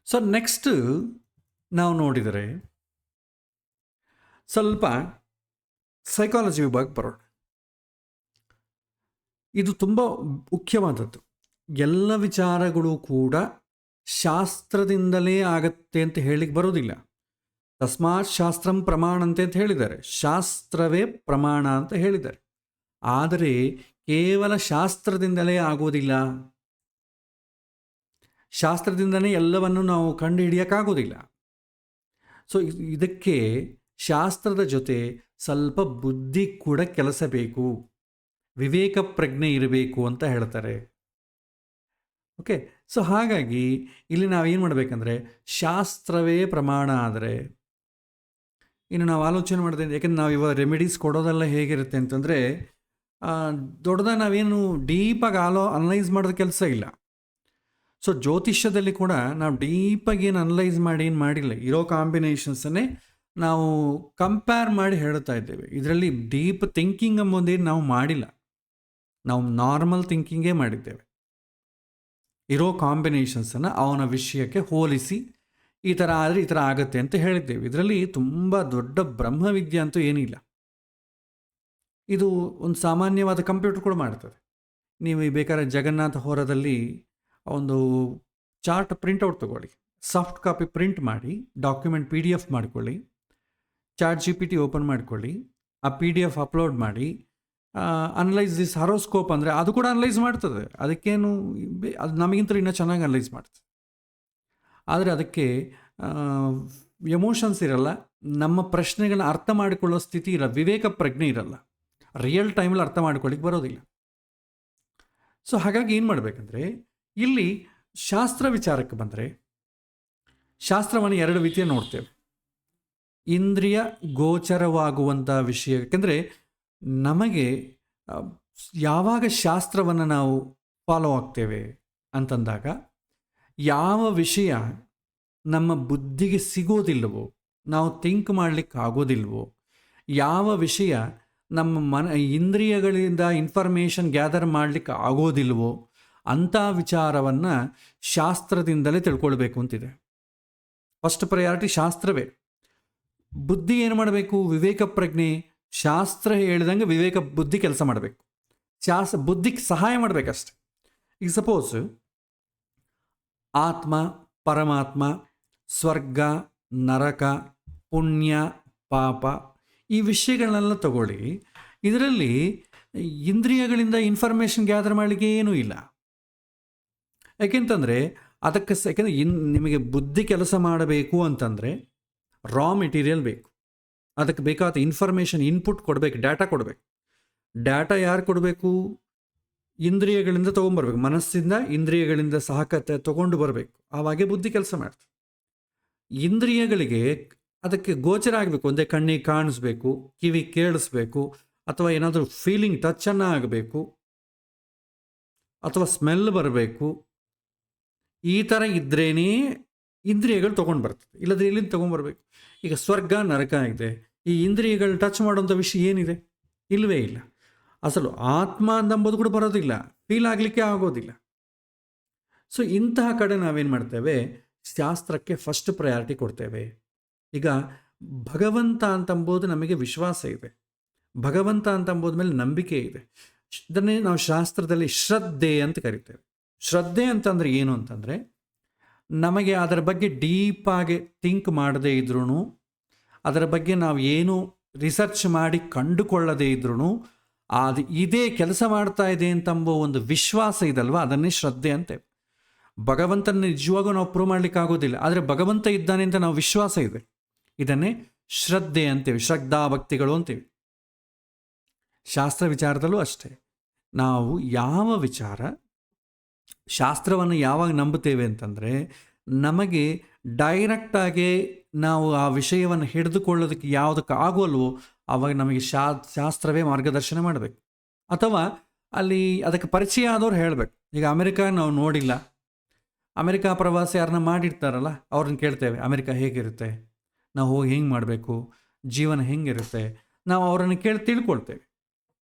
ಸೊ ನೆಕ್ಸ್ಟ್ ನಾವು ನೋಡಿದರೆ ಸ್ವಲ್ಪ ಸೈಕಾಲಜಿ ವಿಭಾಗಕ್ಕೆ ಬರೋಣ. ಇದು ತುಂಬ ಮುಖ್ಯವಾದದ್ದು. ಎಲ್ಲ ವಿಚಾರಗಳು ಕೂಡ ಶಾಸ್ತ್ರದಿಂದಲೇ ಆಗತ್ತೆ ಅಂತ ಹೇಳಿಕ್ಕೆ ಬರೋದಿಲ್ಲ. ತಸ್ಮಾತ್ ಶಾಸ್ತ್ರಂ ಪ್ರಮಾಣಂತೆ ಅಂತ ಹೇಳಿದ್ದಾರೆ, ಶಾಸ್ತ್ರವೇ ಪ್ರಮಾಣ ಅಂತ ಹೇಳಿದ್ದಾರೆ. ಆದರೆ ಕೇವಲ ಶಾಸ್ತ್ರದಿಂದಲೇ ಆಗೋದಿಲ್ಲ, ಶಾಸ್ತ್ರದಿಂದಲೇ ಎಲ್ಲವನ್ನು ನಾವು ಕಂಡು ಹಿಡಿಯೋಕ್ಕಾಗೋದಿಲ್ಲ. ಸೊ ಇದಕ್ಕೆ ಶಾಸ್ತ್ರದ ಜೊತೆ ಸ್ವಲ್ಪ ಬುದ್ಧಿ ಕೂಡ ಕೆಲಸ ಬೇಕು, ವಿವೇಕ ಪ್ರಜ್ಞೆ ಇರಬೇಕು ಅಂತ ಹೇಳ್ತಾರೆ. ಓಕೆ, ಸೊ ಹಾಗಾಗಿ ಇಲ್ಲಿ ನಾವೇನು ಮಾಡಬೇಕಂದ್ರೆ ಶಾಸ್ತ್ರವೇ ಪ್ರಮಾಣ ಆದರೆ, ಇನ್ನು ನಾವು ಆಲೋಚನೆ ಮಾಡಿದೆ, ಯಾಕೆಂದ್ರೆ ನಾವು ಇವಾಗ ರೆಮಿಡೀಸ್ ಕೊಡೋದೆಲ್ಲ ಹೇಗಿರುತ್ತೆ ಅಂತಂದರೆ ದೊಡ್ಡದಾಗಿ ನಾವೇನು ಡೀಪಾಗಿ ಅನಲೈಸ್ ಮಾಡೋದು ಕೆಲಸ ಇಲ್ಲ. ಸೊ ಜ್ಯೋತಿಷ್ಯದಲ್ಲಿ ಕೂಡ ನಾವು ಡೀಪಾಗಿ ಏನು ಅನಲೈಸ್ ಮಾಡಿ ಏನು ಮಾಡಿಲ್ಲ, ಇರೋ ಕಾಂಬಿನೇಷನ್ಸನ್ನೇ ನಾವು ಕಂಪೇರ್ ಮಾಡಿ ಹೇಳ್ತಾ ಇದ್ದೇವೆ. ಇದರಲ್ಲಿ ಡೀಪ್ ಥಿಂಕಿಂಗ್ ಎಂಬುದೇನು ನಾವು ಮಾಡಿಲ್ಲ, ನಾವು ನಾರ್ಮಲ್ ಥಿಂಕಿಂಗೇ ಮಾಡಿದ್ದೇವೆ. ಇರೋ ಕಾಂಬಿನೇಷನ್ಸನ್ನು ಅವನ ವಿಷಯಕ್ಕೆ ಹೋಲಿಸಿ ಈ ಥರ ಆದರೆ ಈ ಥರ ಆಗುತ್ತೆ ಅಂತ ಹೇಳಿದ್ದೇವೆ. ಇದರಲ್ಲಿ ತುಂಬ ದೊಡ್ಡ ಬ್ರಹ್ಮವಿದ್ಯೆ ಅಂತೂ ಏನಿಲ್ಲ. ಇದು ಒಂದು ಸಾಮಾನ್ಯವಾದ ಕಂಪ್ಯೂಟರ್ ಕೂಡ ಮಾಡ್ತದೆ. ನೀವು ಬೇಕಾದ್ರೆ ಜಗನ್ನಾಥ ಹೋರದಲ್ಲಿ ಒಂದು ಚಾರ್ಟ್ ಪ್ರಿಂಟೌಟ್ ತೊಗೊಳ್ಳಿ, ಸಾಫ್ಟ್ ಕಾಪಿ ಪ್ರಿಂಟ್ ಮಾಡಿ, ಡಾಕ್ಯುಮೆಂಟ್ PDF ಮಾಡ್ಕೊಳ್ಳಿ, ChatGPT ಓಪನ್ ಮಾಡ್ಕೊಳ್ಳಿ, ಆ PDF ಅಪ್ಲೋಡ್ ಮಾಡಿ, ಅನಲೈಸ್ ದಿಸ್ ಹಾರೋಸ್ಕೋಪ್ ಅಂದರೆ ಅದು ಕೂಡ ಅನಲೈಸ್ ಮಾಡ್ತದೆ. ಅದಕ್ಕೇನು ಅದು ನಮಗಿಂತ ಇನ್ನೂ ಚೆನ್ನಾಗಿ ಅನಲೈಸ್ ಮಾಡ್ತದೆ. ಆದರೆ ಅದಕ್ಕೆ ಎಮೋಷನ್ಸ್ ಇರಲ್ಲ, ನಮ್ಮ ಪ್ರಶ್ನೆಗಳನ್ನ ಅರ್ಥ ಮಾಡಿಕೊಳ್ಳೋ ಸ್ಥಿತಿ ಇರಲ್ಲ, ವಿವೇಕ ಪ್ರಜ್ಞೆ ಇರಲ್ಲ, ರಿಯಲ್ ಟೈಮಲ್ಲಿ ಅರ್ಥ ಮಾಡ್ಕೊಳ್ಳಿಕ್ಕೆ ಬರೋದಿಲ್ಲ. ಸೊ ಹಾಗಾಗಿ ಏನು ಮಾಡಬೇಕಂದ್ರೆ ಇಲ್ಲಿ ಶಾಸ್ತ್ರ ವಿಚಾರಕ್ಕೆ ಬಂದರೆ, ಶಾಸ್ತ್ರವನ್ನು ಎರಡು ರೀತಿಯ ನೋಡ್ತೇವೆ. ಇಂದ್ರಿಯ ಗೋಚರವಾಗುವಂಥ ವಿಷಯ, ಯಾಕೆಂದರೆ ನಮಗೆ ಯಾವಾಗ ಶಾಸ್ತ್ರವನ್ನು ನಾವು ಫಾಲೋ ಆಗ್ತೇವೆ ಅಂತಂದಾಗ ಯಾವ ವಿಷಯ ನಮ್ಮ ಬುದ್ಧಿಗೆ ಸಿಗೋದಿಲ್ಲವೋ, ನಾವು ಥಿಂಕ್ ಮಾಡಲಿಕ್ಕೆ ಆಗೋದಿಲ್ವೋ, ಯಾವ ವಿಷಯ ನಮ್ಮ ಇಂದ್ರಿಯಗಳಿಂದ ಇನ್ಫಾರ್ಮೇಷನ್ ಗ್ಯಾದರ್ ಮಾಡಲಿಕ್ಕೆ ಆಗೋದಿಲ್ವೋ ಅಂಥ ವಿಚಾರವನ್ನು ಶಾಸ್ತ್ರದಿಂದಲೇ ತಿಳ್ಕೊಳ್ಬೇಕು ಅಂತಿದೆ. ಫಸ್ಟ್ ಪ್ರಯಾರಿಟಿ ಶಾಸ್ತ್ರವೇ. ಬುದ್ಧಿ ಏನು ಮಾಡಬೇಕು, ವಿವೇಕ ಪ್ರಜ್ಞೆ, ಶಾಸ್ತ್ರ ಹೇಳಿದಂಗೆ ವಿವೇಕ ಬುದ್ಧಿ ಕೆಲಸ ಮಾಡಬೇಕು, ಬುದ್ಧಿಗೆ ಸಹಾಯ ಮಾಡಬೇಕಷ್ಟೆ. ಈಗ ಸಪೋಸ್ ಆತ್ಮ, ಪರಮಾತ್ಮ, ಸ್ವರ್ಗ, ನರಕ, ಪುಣ್ಯ, ಪಾಪ ಈ ವಿಷಯಗಳನ್ನೆಲ್ಲ ತಗೊಳ್ಳಿ. ಇದರಲ್ಲಿ ಇಂದ್ರಿಯಗಳಿಂದ ಇನ್ಫಾರ್ಮೇಷನ್ ಗ್ಯಾದರ್ ಮಾಡಲಿಕ್ಕೆ ಏನೂ ಇಲ್ಲ. ಯಾಕೆಂತಂದರೆ ಅದಕ್ಕೆ ಯಾಕೆಂದರೆ ನಿಮಗೆ ಬುದ್ಧಿ ಕೆಲಸ ಮಾಡಬೇಕು ಅಂತಂದರೆ ರಾ ಮೆಟೀರಿಯಲ್ ಬೇಕು, ಅದಕ್ಕೆ ಬೇಕಾದ ಇನ್ಫಾರ್ಮೇಷನ್ ಇನ್ಪುಟ್ ಕೊಡಬೇಕು, ಡಾಟಾ ಕೊಡಬೇಕು. ಡಾಟಾ ಯಾರು ಕೊಡಬೇಕು, ಇಂದ್ರಿಯಗಳಿಂದ ತೊಗೊಂಬರ್ಬೇಕು, ಮನಸ್ಸಿಂದ ಇಂದ್ರಿಯಗಳಿಂದ ಸಹಕತೆ ತೊಗೊಂಡು ಬರಬೇಕು, ಆವಾಗೇ ಬುದ್ಧಿ ಕೆಲಸ ಮಾಡ್ತದೆ. ಇಂದ್ರಿಯಗಳಿಗೆ ಅದಕ್ಕೆ ಗೋಚರ ಆಗಬೇಕು, ಒಂದೇ ಕಣ್ಣಿಗೆ ಕಾಣಿಸ್ಬೇಕು, ಕಿವಿ ಕೇಳಿಸ್ಬೇಕು, ಅಥವಾ ಏನಾದರೂ ಫೀಲಿಂಗ್ ಟಚನ್ನು ಆಗಬೇಕು, ಅಥವಾ ಸ್ಮೆಲ್ ಬರಬೇಕು. ಈ ಥರ ಇದ್ರೇ ಇಂದ್ರಿಯಗಳು ತೊಗೊಂಡು ಬರ್ತದೆ, ಇಲ್ಲದ್ರೆ ಎಲ್ಲಿಂದ ತೊಗೊಂಡ್ಬರ್ಬೇಕು. ಈಗ ಸ್ವರ್ಗ, ನರಕ ಇದೆ, ಈ ಇಂದ್ರಿಯಗಳು ಟಚ್ ಮಾಡೋಂಥ ವಿಷಯ ಏನಿದೆ, ಇಲ್ಲವೇ ಇಲ್ಲ. ಅಸಲು ಆತ್ಮ ಅಂದಂಬುದು ಕೂಡ ಬರೋದಿಲ್ಲ, ಫೀಲ್ ಆಗಲಿಕ್ಕೆ ಆಗೋದಿಲ್ಲ. ಸೊ ಇಂತಹ ಕಡೆ ನಾವೇನು ಮಾಡ್ತೇವೆ, ಶಾಸ್ತ್ರಕ್ಕೆ ಫಸ್ಟ್ ಪ್ರಯಾರಿಟಿ ಕೊಡ್ತೇವೆ. ಈಗ ಭಗವಂತ ಅಂತಂಬೋದು ನಮಗೆ ವಿಶ್ವಾಸ ಇದೆ, ಭಗವಂತ ಅಂತಂಬೋದ ಮೇಲೆ ನಂಬಿಕೆ ಇದೆ. ಇದನ್ನೇ ನಾವು ಶಾಸ್ತ್ರದಲ್ಲಿ ಶ್ರದ್ಧೆ ಅಂತ ಕರಿತೇವೆ. ಶ್ರದ್ಧೆ ಅಂತಂದರೆ ಏನು ಅಂತಂದರೆ, ನಮಗೆ ಅದರ ಬಗ್ಗೆ ಡೀಪಾಗಿ ಥಿಂಕ್ ಮಾಡದೇ ಇದ್ರೂ, ಅದರ ಬಗ್ಗೆ ನಾವು ಏನು ರಿಸರ್ಚ್ ಮಾಡಿ ಕಂಡುಕೊಳ್ಳದೇ ಇದ್ರೂ ಅದು ಇದೇ ಕೆಲಸ ಮಾಡ್ತಾ ಇದೆ ಅಂತಂಬೋ ಒಂದು ವಿಶ್ವಾಸ ಇದಲ್ವ, ಅದನ್ನೇ ಶ್ರದ್ಧೆ ಅಂತೇವೆ. ಭಗವಂತನ ನಿಜವಾಗೂ ನಾವು ಪ್ರೂವ್ ಮಾಡಲಿಕ್ಕೆ ಆಗೋದಿಲ್ಲ, ಆದರೆ ಭಗವಂತ ಇದ್ದಾನೆ ಅಂತ ನಾವು ವಿಶ್ವಾಸ ಇದೆ, ಇದನ್ನೇ ಶ್ರದ್ಧೆ ಅಂತೇವೆ, ಶ್ರದ್ಧಾ ಭಕ್ತಿಗಳು ಅಂತೇವೆ. ಶಾಸ್ತ್ರ ವಿಚಾರದಲ್ಲೂ ಅಷ್ಟೇ, ನಾವು ಯಾವ ವಿಚಾರ ಶಾಸ್ತ್ರವನ್ನು ಯಾವಾಗ ನಂಬುತ್ತೇವೆ ಅಂತಂದರೆ ನಮಗೆ ಡೈರೆಕ್ಟಾಗಿ ನಾವು ಆ ವಿಷಯವನ್ನು ಹಿಡಿದುಕೊಳ್ಳೋದಕ್ಕೆ ಯಾವುದಕ್ಕೆ ಆಗೋಲ್ವೋ ಆವಾಗ ನಮಗೆ ಶಾಸ್ತ್ರವೇ ಮಾರ್ಗದರ್ಶನ ಮಾಡಬೇಕು. ಅಥವಾ ಅಲ್ಲಿ ಅದಕ್ಕೆ ಪರಿಚಯ ಆದವ್ರು ಹೇಳಬೇಕು. ಈಗ ಅಮೆರಿಕ ನಾವು ನೋಡಿಲ್ಲ, ಅಮೆರಿಕ ಪ್ರವಾಸ ಯಾರನ್ನ ಮಾಡಿರ್ತಾರಲ್ಲ ಅವ್ರನ್ನ ಕೇಳ್ತೇವೆ, ಅಮೆರಿಕ ಹೇಗಿರುತ್ತೆ, ನಾವು ಹೋಗಿ ಹೆಂಗೆ ಮಾಡಬೇಕು, ಜೀವನ ಹೆಂಗಿರುತ್ತೆ, ನಾವು ಅವರನ್ನು ಕೇಳಿ ತಿಳ್ಕೊಳ್ತೇವೆ.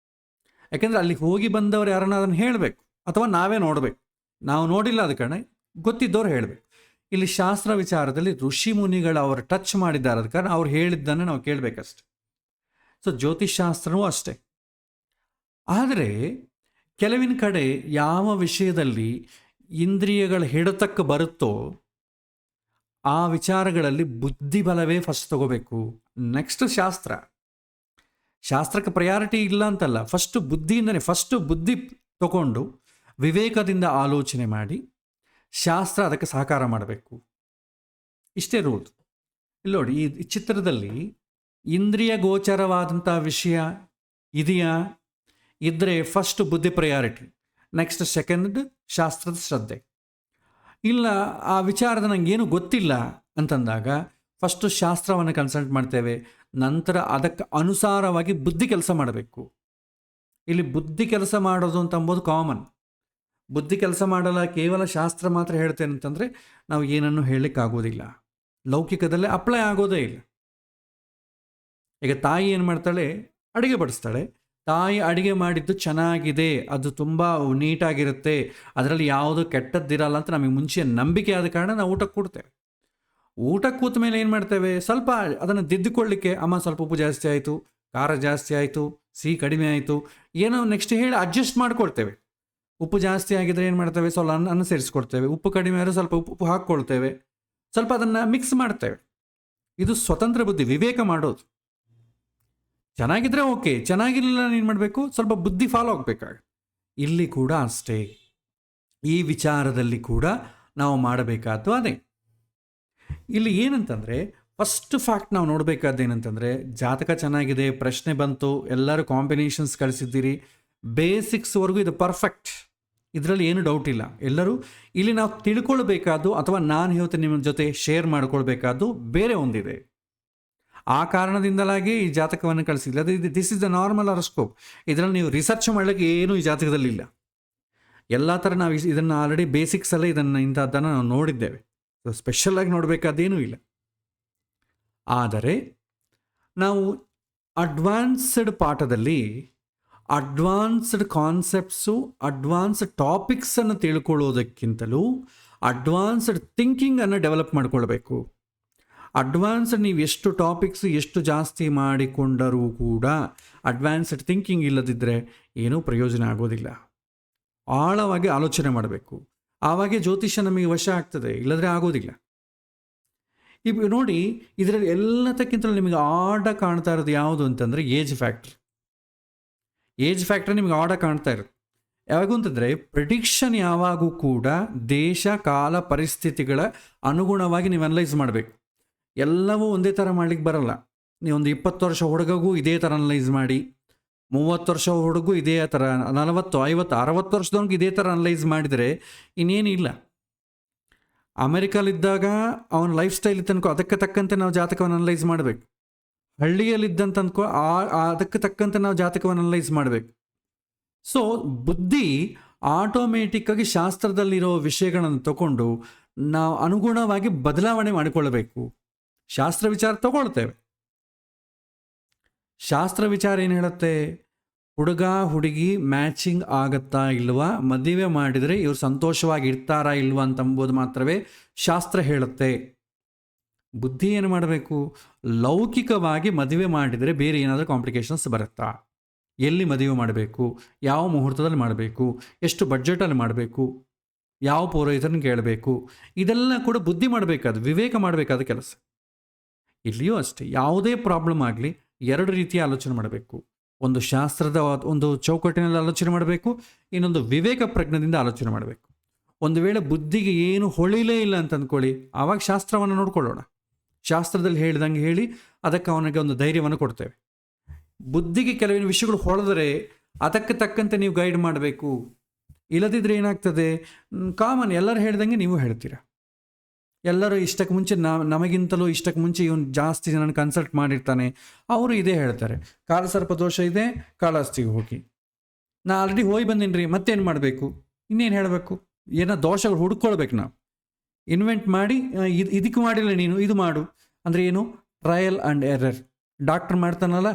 ಯಾಕೆಂದರೆ ಅಲ್ಲಿ ಹೋಗಿ ಬಂದವರು ಯಾರನ್ನ ಅದನ್ನು ಹೇಳಬೇಕು, ಅಥವಾ ನಾವೇ ನೋಡಬೇಕು. ನಾವು ನೋಡಿಲ್ಲ ಅದ ಕಾರಣ ಗೊತ್ತಿದ್ದವ್ರು ಹೇಳಬೇಕು. ಇಲ್ಲಿ ಶಾಸ್ತ್ರ ವಿಚಾರದಲ್ಲಿ ಋಷಿ ಮುನಿಗಳು ಅವರು ಟಚ್ ಮಾಡಿದ್ದಾರೆ, ಅದ ಕಾರಣ ಅವ್ರು ಹೇಳಿದ್ದನ್ನು ನಾವು ಕೇಳಬೇಕಷ್ಟೆ. ಸೊ ಜ್ಯೋತಿಷ್ಶಾಸ್ತ್ರವೂ ಅಷ್ಟೇ. ಆದರೆ ಕೆಲವಿನ ಕಡೆ ಯಾವ ವಿಷಯದಲ್ಲಿ ಇಂದ್ರಿಯಗಳ ಹಿಡಿತಕ್ಕೆ ಬರುತ್ತೋ ಆ ವಿಚಾರಗಳಲ್ಲಿ ಬುದ್ಧಿಬಲವೇ ಫಸ್ಟ್ ತಗೋಬೇಕು, ನೆಕ್ಸ್ಟ್ ಶಾಸ್ತ್ರಕ್ಕೆ ಪ್ರಯಾರಿಟಿ ಇಲ್ಲ ಅಂತಲ್ಲ, ಫಸ್ಟು ಬುದ್ಧಿ ತಗೊಂಡು ವಿವೇಕದಿಂದ ಆಲೋಚನೆ ಮಾಡಿ ಶಾಸ್ತ್ರ ಅದಕ್ಕೆ ಸಹಕಾರ ಮಾಡಬೇಕು. ಇಷ್ಟೇ ರೂಲ್. ಇಲ್ಲಿ ನೋಡಿ, ಈ ಚಿತ್ರದಲ್ಲಿ ಇಂದ್ರಿಯ ಗೋಚರವಾದಂಥ ವಿಷಯ ಇದೆಯಾ, ಇದ್ದರೆ ಫಸ್ಟ್ ಬುದ್ಧಿ ಪ್ರಯಾರಿಟಿ, ನೆಕ್ಸ್ಟ್ ಸೆಕೆಂಡ್ ಶಾಸ್ತ್ರದ ಶ್ರದ್ಧೆ. ಇಲ್ಲ ಆ ವಿಚಾರದ ನನಗೇನು ಗೊತ್ತಿಲ್ಲ ಅಂತಂದಾಗ ಫಸ್ಟು ಶಾಸ್ತ್ರವನ್ನು ಕನ್ಸಲ್ಟ್ ಮಾಡ್ತೇವೆ, ನಂತರ ಅದಕ್ಕೆ ಅನುಸಾರವಾಗಿ ಬುದ್ಧಿ ಕೆಲಸ ಮಾಡಬೇಕು. ಇಲ್ಲಿ ಬುದ್ಧಿ ಕೆಲಸ ಮಾಡೋದು ಅಂತಂಬೋದು ಕಾಮನ್. ಬುದ್ಧಿ ಕೆಲಸ ಮಾಡಲ್ಲ, ಕೇವಲ ಶಾಸ್ತ್ರ ಮಾತ್ರ ಹೇಳ್ತೇನೆ ಅಂತಂದರೆ ನಾವು ಏನನ್ನು ಹೇಳಲಿಕ್ಕಾಗೋದಿಲ್ಲ, ಲೌಕಿಕದಲ್ಲೇ ಅಪ್ಲೈ ಆಗೋದೇ ಇಲ್ಲ. ಈಗ ತಾಯಿ ಏನು ಮಾಡ್ತಾಳೆ, ಅಡುಗೆ ಬಡಿಸ್ತಾಳೆ. ತಾಯಿ ಅಡುಗೆ ಮಾಡಿದ್ದು ಚೆನ್ನಾಗಿದೆ, ಅದು ತುಂಬ ನೀಟಾಗಿರುತ್ತೆ, ಅದರಲ್ಲಿ ಯಾವುದು ಕೆಟ್ಟದ್ದಿರಲ್ಲ ಅಂತ ನಮಗೆ ಮುಂಚೆ ನಂಬಿಕೆ ಆದ ಕಾರಣ ನಾವು ಊಟಕ್ಕೆ ಕೊಡ್ತೇವೆ. ಊಟಕ್ಕೆ ಕೂತ ಮೇಲೆ ಏನು ಮಾಡ್ತೇವೆ, ಸ್ವಲ್ಪ ಅದನ್ನು ದಿದ್ದುಕೊಳ್ಳಿಕ್ಕೆ, ಅಮ್ಮ ಸ್ವಲ್ಪ ಉಪ್ಪು ಜಾಸ್ತಿ ಆಯಿತು, ಖಾರ ಜಾಸ್ತಿ ಆಯಿತು, ಸಿಹಿ ಕಡಿಮೆ ಆಯಿತು, ಏನೋ ನೆಕ್ಸ್ಟ್ ಹೇಳಿ ಅಡ್ಜಸ್ಟ್ ಮಾಡ್ಕೊಳ್ತೇವೆ. ಉಪ್ಪು ಜಾಸ್ತಿ ಆಗಿದ್ರೆ ಏನು ಮಾಡ್ತೇವೆ, ಸ್ವಲ್ಪ ಅನ್ನ ಸೇರಿಸ್ಕೊಡ್ತೇವೆ, ಉಪ್ಪು ಕಡಿಮೆ ಆದರೆ ಸ್ವಲ್ಪ ಉಪ್ಪು ಹಾಕ್ಕೊಳ್ತೇವೆ, ಸ್ವಲ್ಪ ಅದನ್ನು ಮಿಕ್ಸ್ ಮಾಡ್ತೇವೆ. ಇದು ಸ್ವತಂತ್ರ ಬುದ್ಧಿ, ವಿವೇಕ ಮಾಡೋದು. ಚೆನ್ನಾಗಿದ್ರೆ ಓಕೆ, ಚೆನ್ನಾಗಿರಲಿಲ್ಲ ಏನು ಮಾಡಬೇಕು, ಸ್ವಲ್ಪ ಬುದ್ಧಿ ಫಾಲೋ ಆಗಬೇಕಾಗ. ಇಲ್ಲಿ ಕೂಡ ಅಷ್ಟೇ, ಈ ವಿಚಾರದಲ್ಲಿ ಕೂಡ ನಾವು ಮಾಡಬೇಕಾದ್ದು ಅದೇ. ಇಲ್ಲಿ ಏನಂತಂದರೆ ಫಸ್ಟ್ ಫ್ಯಾಕ್ಟ್ ನಾವು ನೋಡಬೇಕಾದ್ದೇನಂತಂದರೆ, ಜಾತಕ ಚೆನ್ನಾಗಿದೆ, ಪ್ರಶ್ನೆ ಬಂತು, ಎಲ್ಲರೂ ಕಾಂಬಿನೇಷನ್ಸ್ ಕಳಿಸಿದ್ದೀರಿ, ಬೇಸಿಕ್ಸ್ವರೆಗೂ ಇದು ಪರ್ಫೆಕ್ಟ್, ಇದರಲ್ಲಿ ಏನು ಡೌಟ್ ಇಲ್ಲ. ಎಲ್ಲರೂ ಇಲ್ಲಿ ನಾವು ತಿಳ್ಕೊಳ್ಬೇಕಾದ್ದು ಅಥವಾ ನಾನು ಇವತ್ತು ನಿಮ್ಮ ಜೊತೆ ಶೇರ್ ಮಾಡ್ಕೊಳ್ಬೇಕಾದ್ದು ಬೇರೆ ಒಂದಿದೆ. ಆ ಕಾರಣದಿಂದಲಾಗಿ ಈ ಜಾತಕವನ್ನು ಕಳಿಸಿಲ್ಲ. This is the normal horoscope. ಇದರಲ್ಲಿ ನೀವು ರಿಸರ್ಚ್ ಮಾಡಲಿಕ್ಕೆ ಏನು ಈ ಜಾತಕದಲ್ಲಿ ಇಲ್ಲ. ಎಲ್ಲ ಥರ ನಾವು ಇದನ್ನು ಆಲ್ರೆಡಿ ಬೇಸಿಕ್ಸಲ್ಲೇ ಇಂಥದ್ದನ್ನು ನಾವು ನೋಡಿದ್ದೇವೆ. ಸೊ ಸ್ಪೆಷಲಾಗಿ ನೋಡಬೇಕಾದೇನೂ ಇಲ್ಲ. ಆದರೆ ನಾವು ಅಡ್ವಾನ್ಸ್ಡ್ ಪಾಠದಲ್ಲಿ ಅಡ್ವಾನ್ಸ್ಡ್ ಕಾನ್ಸೆಪ್ಟ್ಸು, ಅಡ್ವಾನ್ಸ್ಡ್ ಟಾಪಿಕ್ಸನ್ನು ತಿಳ್ಕೊಳ್ಳೋದಕ್ಕಿಂತಲೂ ಅಡ್ವಾನ್ಸ್ಡ್ ಥಿಂಕಿಂಗನ್ನು ಡೆವಲಪ್ ಮಾಡಿಕೊಳ್ಬೇಕು. ಅಡ್ವಾನ್ಸ್ಡ್ ನೀವು ಎಷ್ಟು ಟಾಪಿಕ್ಸ್ ಎಷ್ಟು ಜಾಸ್ತಿ ಮಾಡಿಕೊಂಡರೂ ಕೂಡ ಅಡ್ವಾನ್ಸ್ಡ್ ಥಿಂಕಿಂಗ್ ಇಲ್ಲದಿದ್ದರೆ ಏನೂ ಪ್ರಯೋಜನ ಆಗೋದಿಲ್ಲ. ಆಳವಾಗಿ ಆಲೋಚನೆ ಮಾಡಬೇಕು, ಆವಾಗೇ ಜ್ಯೋತಿಷ್ಯ ನಮಗೆ ವಶ ಆಗ್ತದೆ, ಇಲ್ಲದ್ರೆ ಆಗೋದಿಲ್ಲ. ಈಗ ನೋಡಿ, ಇದರಲ್ಲಿ ಎಲ್ಲದಕ್ಕಿಂತಲೂ ನಿಮಗೆ ಆಡ ಕಾಣ್ತಾ ಇರೋದು ಯಾವುದು ಅಂತಂದರೆ ಏಜ್ ಫ್ಯಾಕ್ಟ್ರ್ ನಿಮಗೆ ಆಡ ಕಾಣ್ತಾ ಇರೋದು ಯಾವಾಗೂ ಅಂತಂದರೆ, ಪ್ರಿಡಿಕ್ಷನ್ ಯಾವಾಗೂ ಕೂಡ ದೇಶ ಕಾಲ ಪರಿಸ್ಥಿತಿಗಳ ಅನುಗುಣವಾಗಿ ನೀವು ಅನಲೈಸ್ ಮಾಡಬೇಕು. ಎಲ್ಲವೂ ಒಂದೇ ಥರ ಮಾಡ್ಲಿಕ್ಕೆ ಬರಲ್ಲ. ನೀವೊಂದು 20 ವರ್ಷ ಹುಡುಗಗೂ ಇದೇ ಥರ ಅನಲೈಸ್ ಮಾಡಿ, 30 ವರ್ಷ ಹುಡುಗು ಇದೇ ಥರ, 40, 50, 60 ವರ್ಷದವನಿಗೆ ಇದೇ ಥರ ಅನಲೈಸ್ ಮಾಡಿದರೆ ಇನ್ನೇನಿಲ್ಲ. ಅಮೆರಿಕಲ್ಲಿದ್ದಾಗ ಅವನ ಲೈಫ್ ಸ್ಟೈಲ್ ಇತ್ತನ್ಕೋ, ಅದಕ್ಕೆ ತಕ್ಕಂತೆ ನಾವು ಜಾತಕವನ್ನು ಅನಲೈಸ್ ಮಾಡಬೇಕು. ಹಳ್ಳಿಯಲ್ಲಿದ್ದಂತನ್ಕೋ ಅದಕ್ಕೆ ತಕ್ಕಂತೆ ನಾವು ಜಾತಕವನ್ನು ಅನಲೈಸ್ ಮಾಡಬೇಕು. ಸೊ ಬುದ್ಧಿ ಆಟೋಮೇಟಿಕ್ಕಾಗಿ ಶಾಸ್ತ್ರದಲ್ಲಿರೋ ವಿಷಯಗಳನ್ನು ತಗೊಂಡು ನಾವು ಅನುಗುಣವಾಗಿ ಬದಲಾವಣೆ ಮಾಡಿಕೊಳ್ಳಬೇಕು. ಶಾಸ್ತ್ರ ವಿಚಾರ ತಗೊಳ್ತೇವೆ. ಶಾಸ್ತ್ರ ವಿಚಾರ ಏನು ಹೇಳುತ್ತೆ, ಹುಡುಗ ಹುಡುಗಿ ಮ್ಯಾಚಿಂಗ್ ಆಗತ್ತಾ ಇಲ್ವಾ, ಮದುವೆ ಮಾಡಿದರೆ ಇವರು ಸಂತೋಷವಾಗಿ ಇರ್ತಾರಾ ಇಲ್ವಾ ಅಂತಂಬುದು ಮಾತ್ರವೇ ಶಾಸ್ತ್ರ ಹೇಳುತ್ತೆ. ಬುದ್ಧಿ ಏನು ಮಾಡಬೇಕು, ಲೌಕಿಕವಾಗಿ ಮದುವೆ ಮಾಡಿದರೆ ಬೇರೆ ಏನಾದರೂ ಕಾಂಪ್ಲಿಕೇಶನ್ಸ್ ಬರುತ್ತಾ, ಎಲ್ಲಿ ಮದುವೆ ಮಾಡಬೇಕು, ಯಾವ ಮುಹೂರ್ತದಲ್ಲಿ ಮಾಡಬೇಕು, ಎಷ್ಟು ಬಡ್ಜೆಟಲ್ಲಿ ಮಾಡಬೇಕು, ಯಾವ ಪುರೋಹಿತರನ್ನು ಕೇಳಬೇಕು, ಇದೆಲ್ಲ ಕೂಡ ಬುದ್ಧಿ ಮಾಡಬೇಕಾದ, ವಿವೇಕ ಮಾಡಬೇಕಾದ ಕೆಲಸ. ಇಲ್ಲಿಯೂ ಅಷ್ಟೇ, ಯಾವುದೇ ಪ್ರಾಬ್ಲಮ್ ಆಗಲಿ 2 ರೀತಿಯ ಆಲೋಚನೆ ಮಾಡಬೇಕು. ಒಂದು ಶಾಸ್ತ್ರದ ಒಂದು ಚೌಕಟ್ಟಿನಲ್ಲಿ ಆಲೋಚನೆ ಮಾಡಬೇಕು, ಇನ್ನೊಂದು ವಿವೇಕ ಪ್ರಜ್ಞದಿಂದ ಆಲೋಚನೆ ಮಾಡಬೇಕು. ಒಂದು ವೇಳೆ ಬುದ್ಧಿಗೆ ಏನು ಹೊಳಿಲೇ ಇಲ್ಲ ಅಂತ ಅಂದ್ಕೊಳ್ಳಿ, ಆವಾಗ ಶಾಸ್ತ್ರವನ್ನು ನೋಡ್ಕೊಳ್ಳೋಣ. ಶಾಸ್ತ್ರದಲ್ಲಿ ಹೇಳಿದಂಗೆ ಹೇಳಿ ಅದಕ್ಕೆ ಅವನಿಗೆ ಒಂದು ಧೈರ್ಯವನ್ನು ಕೊಡ್ತೇವೆ. ಬುದ್ಧಿಗೆ ಕೆಲವಿನ ವಿಷಯಗಳು ಹೊಳೆದರೆ ಅದಕ್ಕೆ ತಕ್ಕಂತೆ ನೀವು ಗೈಡ್ ಮಾಡಬೇಕು. ಇಲ್ಲದಿದ್ದರೆ ಏನಾಗ್ತದೆ, ಕಾಮನ್ ಎಲ್ಲರೂ ಹೇಳ್ದಂಗೆ ನೀವು ಹೇಳ್ತೀರಾ. ಎಲ್ಲರೂ ಇಷ್ಟಕ್ಕೆ ಮುಂಚೆ ನಮಗಿಂತಲೂ ಇಷ್ಟಕ್ಕೆ ಮುಂಚೆ ಇವನು ಜಾಸ್ತಿ ಜನನ ಕನ್ಸಲ್ಟ್ ಮಾಡಿರ್ತಾನೆ. ಅವರು ಇದೇ ಹೇಳ್ತಾರೆ, ಕಾಲಸರ್ಪ ದೋಷ ಇದೆ, ಕಾಳಹಸ್ತಿಗೆ ಹೋಗಿ. ನಾ ಆಲ್ರೆಡಿ ಹೋಗಿ ಬಂದೀನಿ ರೀ, ಮತ್ತೇನು ಮಾಡಬೇಕು, ಇನ್ನೇನು ಹೇಳಬೇಕು? ಏನೋ ದೋಷಗಳು ಹುಡ್ಕೊಳ್ಬೇಕು ನಾವು, ಇನ್ವೆಂಟ್ ಮಾಡಿ ಇದಕ್ಕೆ ಮಾಡಿಲ್ಲ ನೀನು ಇದು ಮಾಡು ಅಂದರೆ ಏನು? Trial and error. ಡಾಕ್ಟ್ರ್ ಮಾಡ್ತಾನಲ್ಲ,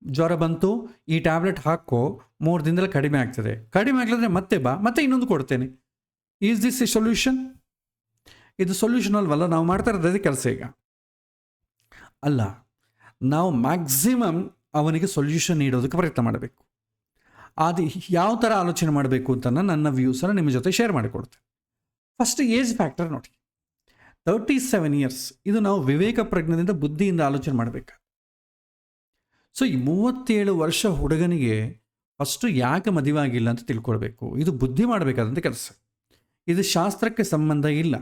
ಜ್ವರ ಬಂತು, ಈ ಟ್ಯಾಬ್ಲೆಟ್ ಹಾಕೋ, 3 ದಿನದಲ್ಲಿ ಕಡಿಮೆ ಆಗ್ತದೆ, ಕಡಿಮೆ ಆಗಲಿದ್ರೆ ಮತ್ತೆ ಬಾ, ಮತ್ತೆ ಇನ್ನೊಂದು ಕೊಡ್ತೇನೆ. Is this A solution? ಇದು ಸೊಲ್ಯೂಷನ್ ಅಲ್ವಲ್ಲ. ನಾವು ಮಾಡ್ತಾ ಇರೋದೇ ಕೆಲಸ ಈಗ ಅಲ್ಲ. ನಾವು ಮ್ಯಾಕ್ಸಿಮಮ್ ಅವನಿಗೆ ಸೊಲ್ಯೂಷನ್ ನೀಡೋದಕ್ಕೆ ಪ್ರಯತ್ನ ಮಾಡಬೇಕು. ಅದು ಯಾವ ಥರ ಆಲೋಚನೆ ಮಾಡಬೇಕು ಅಂತ ನನ್ನ ವ್ಯೂಸನ್ನು ನಿಮ್ಮ ಜೊತೆ ಶೇರ್ ಮಾಡಿಕೊಡ್ತೇನೆ. ಫಸ್ಟ್ ಏಜ್ ಫ್ಯಾಕ್ಟರ್ ನೋಡಿ, 37 ಇಯರ್ಸ್. ಇದು ನಾವು ವಿವೇಕ ಪ್ರಜ್ಞೆಯಿಂದ ಬುದ್ಧಿಯಿಂದ ಆಲೋಚನೆ ಮಾಡಬೇಕು. ಸೊ ಈ 37 ವರ್ಷ ಹುಡುಗನಿಗೆ ಫಸ್ಟು ಯಾಕೆ ಮದುವೆ ಆಗಿಲ್ಲ ಅಂತ ತಿಳ್ಕೊಳ್ಬೇಕು. ಇದು ಬುದ್ಧಿ ಮಾಡಬೇಕಾದಂಥ ಕೆಲಸ. ಇದು ಶಾಸ್ತ್ರಕ್ಕೆ ಸಂಬಂಧ ಇಲ್ಲ.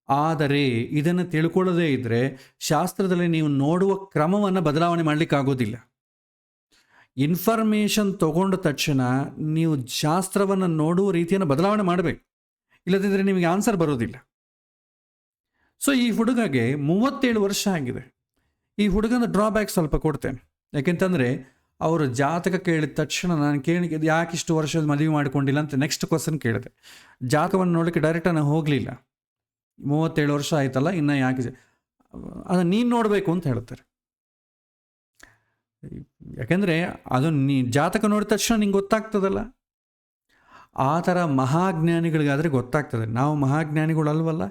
ಆದರೆ ಇದನ್ನು ತಿಳ್ಕೊಳ್ಳೋದೇ ಇದ್ದರೆ ಶಾಸ್ತ್ರದಲ್ಲಿ ನೀವು ನೋಡುವ ಕ್ರಮವನ್ನು ಬದಲಾವಣೆ ಮಾಡಲಿಕ್ಕಾಗೋದಿಲ್ಲ. ಇನ್ಫಾರ್ಮೇಷನ್ ತಗೊಂಡ ತಕ್ಷಣ ನೀವು ಶಾಸ್ತ್ರವನ್ನು ನೋಡುವ ರೀತಿಯನ್ನು ಬದಲಾವಣೆ ಮಾಡಬೇಕು, ಇಲ್ಲದಿದ್ದರೆ ನಿಮಗೆ ಆನ್ಸರ್ ಬರೋದಿಲ್ಲ. ಸೊ ಈ ಹುಡುಗಗೆ 37 ವರ್ಷ ಆಗಿದೆ. ಈ ಹುಡುಗನ ಡ್ರಾಬ್ಯಾಕ್ ಸ್ವಲ್ಪ ಕೊಡ್ತೇನೆ. ಯಾಕೆಂತಂದರೆ ಅವರು ಜಾತಕ ಕೇಳಿದ ತಕ್ಷಣ ನಾನು ಯಾಕೆ ಇಷ್ಟು ವರ್ಷದ ಮದುವೆ ಮಾಡಿಕೊಂಡಿಲ್ಲ ಅಂತ ನೆಕ್ಸ್ಟ್ ಕ್ವಶನ್ ಕೇಳಿದೆ. ಜಾತಕವನ್ನು ನೋಡಲಿಕ್ಕೆ ಡೈರೆಕ್ಟಾಗಿ ನಾನು ಹೋಗಲಿಲ್ಲ. 37 ವರ್ಷ ಆಯ್ತಲ್ಲ, ಇನ್ನು ಯಾಕೆ ಅದನ್ನು ನೀನು ನೋಡಬೇಕು ಅಂತ ಹೇಳ್ತಾರೆ. ಯಾಕೆಂದರೆ ಅದು ಜಾತಕ ನೋಡಿದ ತಕ್ಷಣ ನಿಂಗೆ ಗೊತ್ತಾಗ್ತದಲ್ಲ. ಆ ಥರ ಮಹಾಜ್ಞಾನಿಗಳಿಗಾದರೆ ಗೊತ್ತಾಗ್ತದೆ. ನಾವು ಮಹಾಜ್ಞಾನಿಗಳು ಅಲ್ವಲ್ಲ.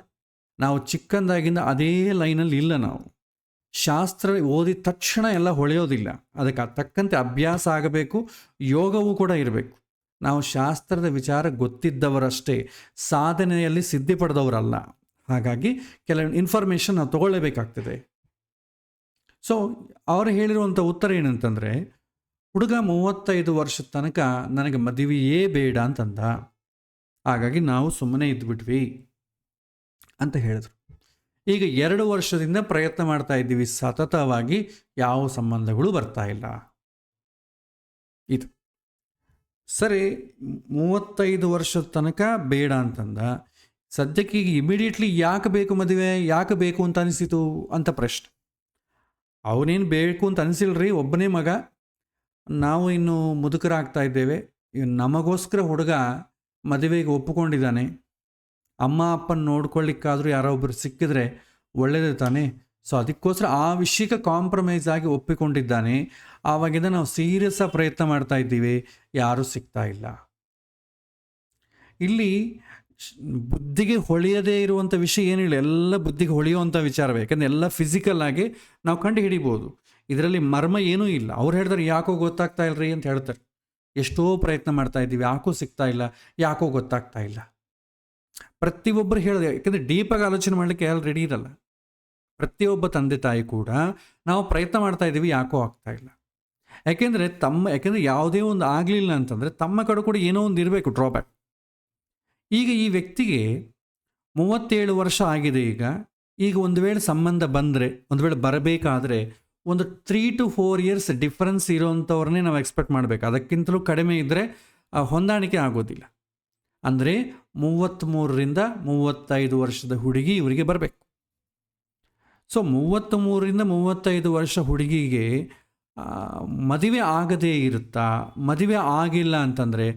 ನಾವು ಚಿಕ್ಕಂದಾಗಿಂದ ಅದೇ ಲೈನಲ್ಲಿ ಇಲ್ಲ. ನಾವು ಶಾಸ್ತ್ರ ಓದಿದ ತಕ್ಷಣ ಎಲ್ಲ ಹೊಳೆಯೋದಿಲ್ಲ. ಅದಕ್ಕೆ ತಕ್ಕಂತೆ ಅಭ್ಯಾಸ ಆಗಬೇಕು, ಯೋಗವೂ ಕೂಡ ಇರಬೇಕು. ನಾವು ಶಾಸ್ತ್ರದ ವಿಚಾರ ಗೊತ್ತಿದ್ದವರಷ್ಟೇ, ಸಾಧನೆಯಲ್ಲಿ ಸಿದ್ಧಿ ಪಡೆದವರಲ್ಲ. ಹಾಗಾಗಿ ಕೆಲವು ಇನ್ಫಾರ್ಮೇಷನ್ ನಾವು ತಗೊಳ್ಳೇಬೇಕಾಗ್ತದೆ. ಸೊ ಅವರು ಹೇಳಿರುವಂಥ ಉತ್ತರ ಏನಂತಂದರೆ, ಹುಡುಗ 35 ವರ್ಷದ ತನಕ ನನಗೆ ಮದುವೆಯೇ ಬೇಡ ಅಂತಂದ, ಹಾಗಾಗಿ ನಾವು ಸುಮ್ಮನೆ ಇದ್ಬಿಟ್ವಿ ಅಂತ ಹೇಳಿದ್ರು. ಈಗ 2 ವರ್ಷದಿಂದ ಪ್ರಯತ್ನ ಮಾಡ್ತಾ ಇದ್ದೀವಿ, ಸತತವಾಗಿ ಯಾವ ಸಂಬಂಧಗಳು ಬರ್ತಾ ಇಲ್ಲ. ಇದು ಸರಿ. 35 ವರ್ಷದ ತನಕ ಬೇಡ ಅಂತಂದ. ಸದ್ಯಕ್ಕೆ ಈಗ ಇಮಿಡಿಯೇಟ್ಲಿ ಯಾಕೆ ಬೇಕು ಮದುವೆ, ಯಾಕೆ ಬೇಕು ಅಂತ ಅನಿಸಿತು ಅಂತ ಪ್ರಶ್ನೆ. ಅವನೇನು ಬೇಕು ಅಂತ ಅನಿಸಿಲ್ರಿ, ಒಬ್ಬನೇ ಮಗ, ನಾವು ಇನ್ನು ಮುದುಕರಾಗ್ತಾ ಇದ್ದೇವೆ. ನಮಗೋಸ್ಕರ ಹುಡುಗ ಮದುವೆಗೆ ಒಪ್ಪಿಕೊಂಡಿದ್ದಾನೆ. ಅಮ್ಮ ಅಪ್ಪನ ನೋಡ್ಕೊಳ್ಳಿಕ್ಕಾದರೂ ಯಾರೋ ಒಬ್ಬರು ಸಿಕ್ಕಿದ್ರೆ ಒಳ್ಳೆಯದೇ ತಾನೇ. ಸೊ ಅದಕ್ಕೋಸ್ಕರ ಆ ವಿಷಯಕ್ಕೆ ಕಾಂಪ್ರಮೈಸ್ ಆಗಿ ಒಪ್ಪಿಕೊಂಡಿದ್ದಾನೆ. ಆವಾಗಿಂದ ನಾವು ಸೀರಿಯಸ್ ಆಗಿ ಪ್ರಯತ್ನ ಮಾಡ್ತಾ ಇದ್ದೀವಿ, ಯಾರೂ ಸಿಗ್ತಾ ಇಲ್ಲ. ಇಲ್ಲಿ ಬುದ್ಧಿಗೆ ಹೊಳೆಯದೇ ಇರುವಂಥ ವಿಷಯ ಏನಿಲ್ಲ, ಎಲ್ಲ ಬುದ್ಧಿಗೆ ಹೊಳೆಯುವಂಥ ವಿಚಾರವೇ. ಯಾಕಂದರೆ ಎಲ್ಲ ಫಿಸಿಕಲ್ ಆಗಿ ನಾವು ಕಂಡು ಹಿಡಿಬೋದು. ಇದರಲ್ಲಿ ಮರ್ಮ ಏನೂ ಇಲ್ಲ. ಅವ್ರು ಹೇಳ್ತಾರೆ ಯಾಕೋ ಗೊತ್ತಾಗ್ತಾ ಇಲ್ಲರಿ ಅಂತ ಹೇಳ್ತಾರೆ. ಎಷ್ಟೋ ಪ್ರಯತ್ನ ಮಾಡ್ತಾ ಇದ್ದೀವಿ, ಯಾಕೋ ಸಿಗ್ತಾ ಇಲ್ಲ, ಯಾಕೋ ಗೊತ್ತಾಗ್ತಾ ಇಲ್ಲ. ಪ್ರತಿಯೊಬ್ಬರು ಹೇಳಿದೆ, ಯಾಕಂದರೆ ಡೀಪಾಗಿ ಆಲೋಚನೆ ಮಾಡಲಿಕ್ಕೆ ಯಾರು ರೆಡಿ ಇರಲ್ಲ. ಪ್ರತಿಯೊಬ್ಬ ತಂದೆ ತಾಯಿ ಕೂಡ ನಾವು ಪ್ರಯತ್ನ ಮಾಡ್ತಾ ಇದ್ದೀವಿ, ಯಾಕೋ ಆಗ್ತಾ ಇಲ್ಲ. ಯಾಕೆಂದರೆ ಯಾವುದೇ ಒಂದು ಆಗಲಿಲ್ಲ ಅಂತಂದರೆ ತಮ್ಮ ಕಡೆ ಕೂಡ ಏನೋ ಒಂದು ಇರಬೇಕು ಡ್ರಾಬ್ಯಾಕ್. ಈಗ ಈ ವ್ಯಕ್ತಿಗೆ 37 ವರ್ಷ ಆಗಿದೆ. ಈಗ ಒಂದು ವೇಳೆ ಸಂಬಂಧ ಬಂದರೆ, ಒಂದು ವೇಳೆ ಬರಬೇಕಾದ್ರೆ ಒಂದು 3 to 4 ಇಯರ್ಸ್ ಡಿಫ್ರೆನ್ಸ್ ಇರೋವಂಥವ್ರನ್ನೇ ನಾವು ಎಕ್ಸ್ಪೆಕ್ಟ್ ಮಾಡಬೇಕು. ಅದಕ್ಕಿಂತಲೂ ಕಡಿಮೆ ಇದ್ದರೆ ಹೊಂದಾಣಿಕೆ ಆಗೋದಿಲ್ಲ. ಅಂದರೆ 33ರಿಂದ 35 ವರ್ಷದ ಹುಡುಗಿ ಇವರಿಗೆ ಬರಬೇಕು. ಸೊ 33ರಿಂದ 35 ವರ್ಷ ಹುಡುಗಿಗೆ ಮದುವೆ ಆಗದೇ ಇರುತ್ತಾ? ಮದುವೆ ಆಗಿಲ್ಲ ಅಂತಂದರೆ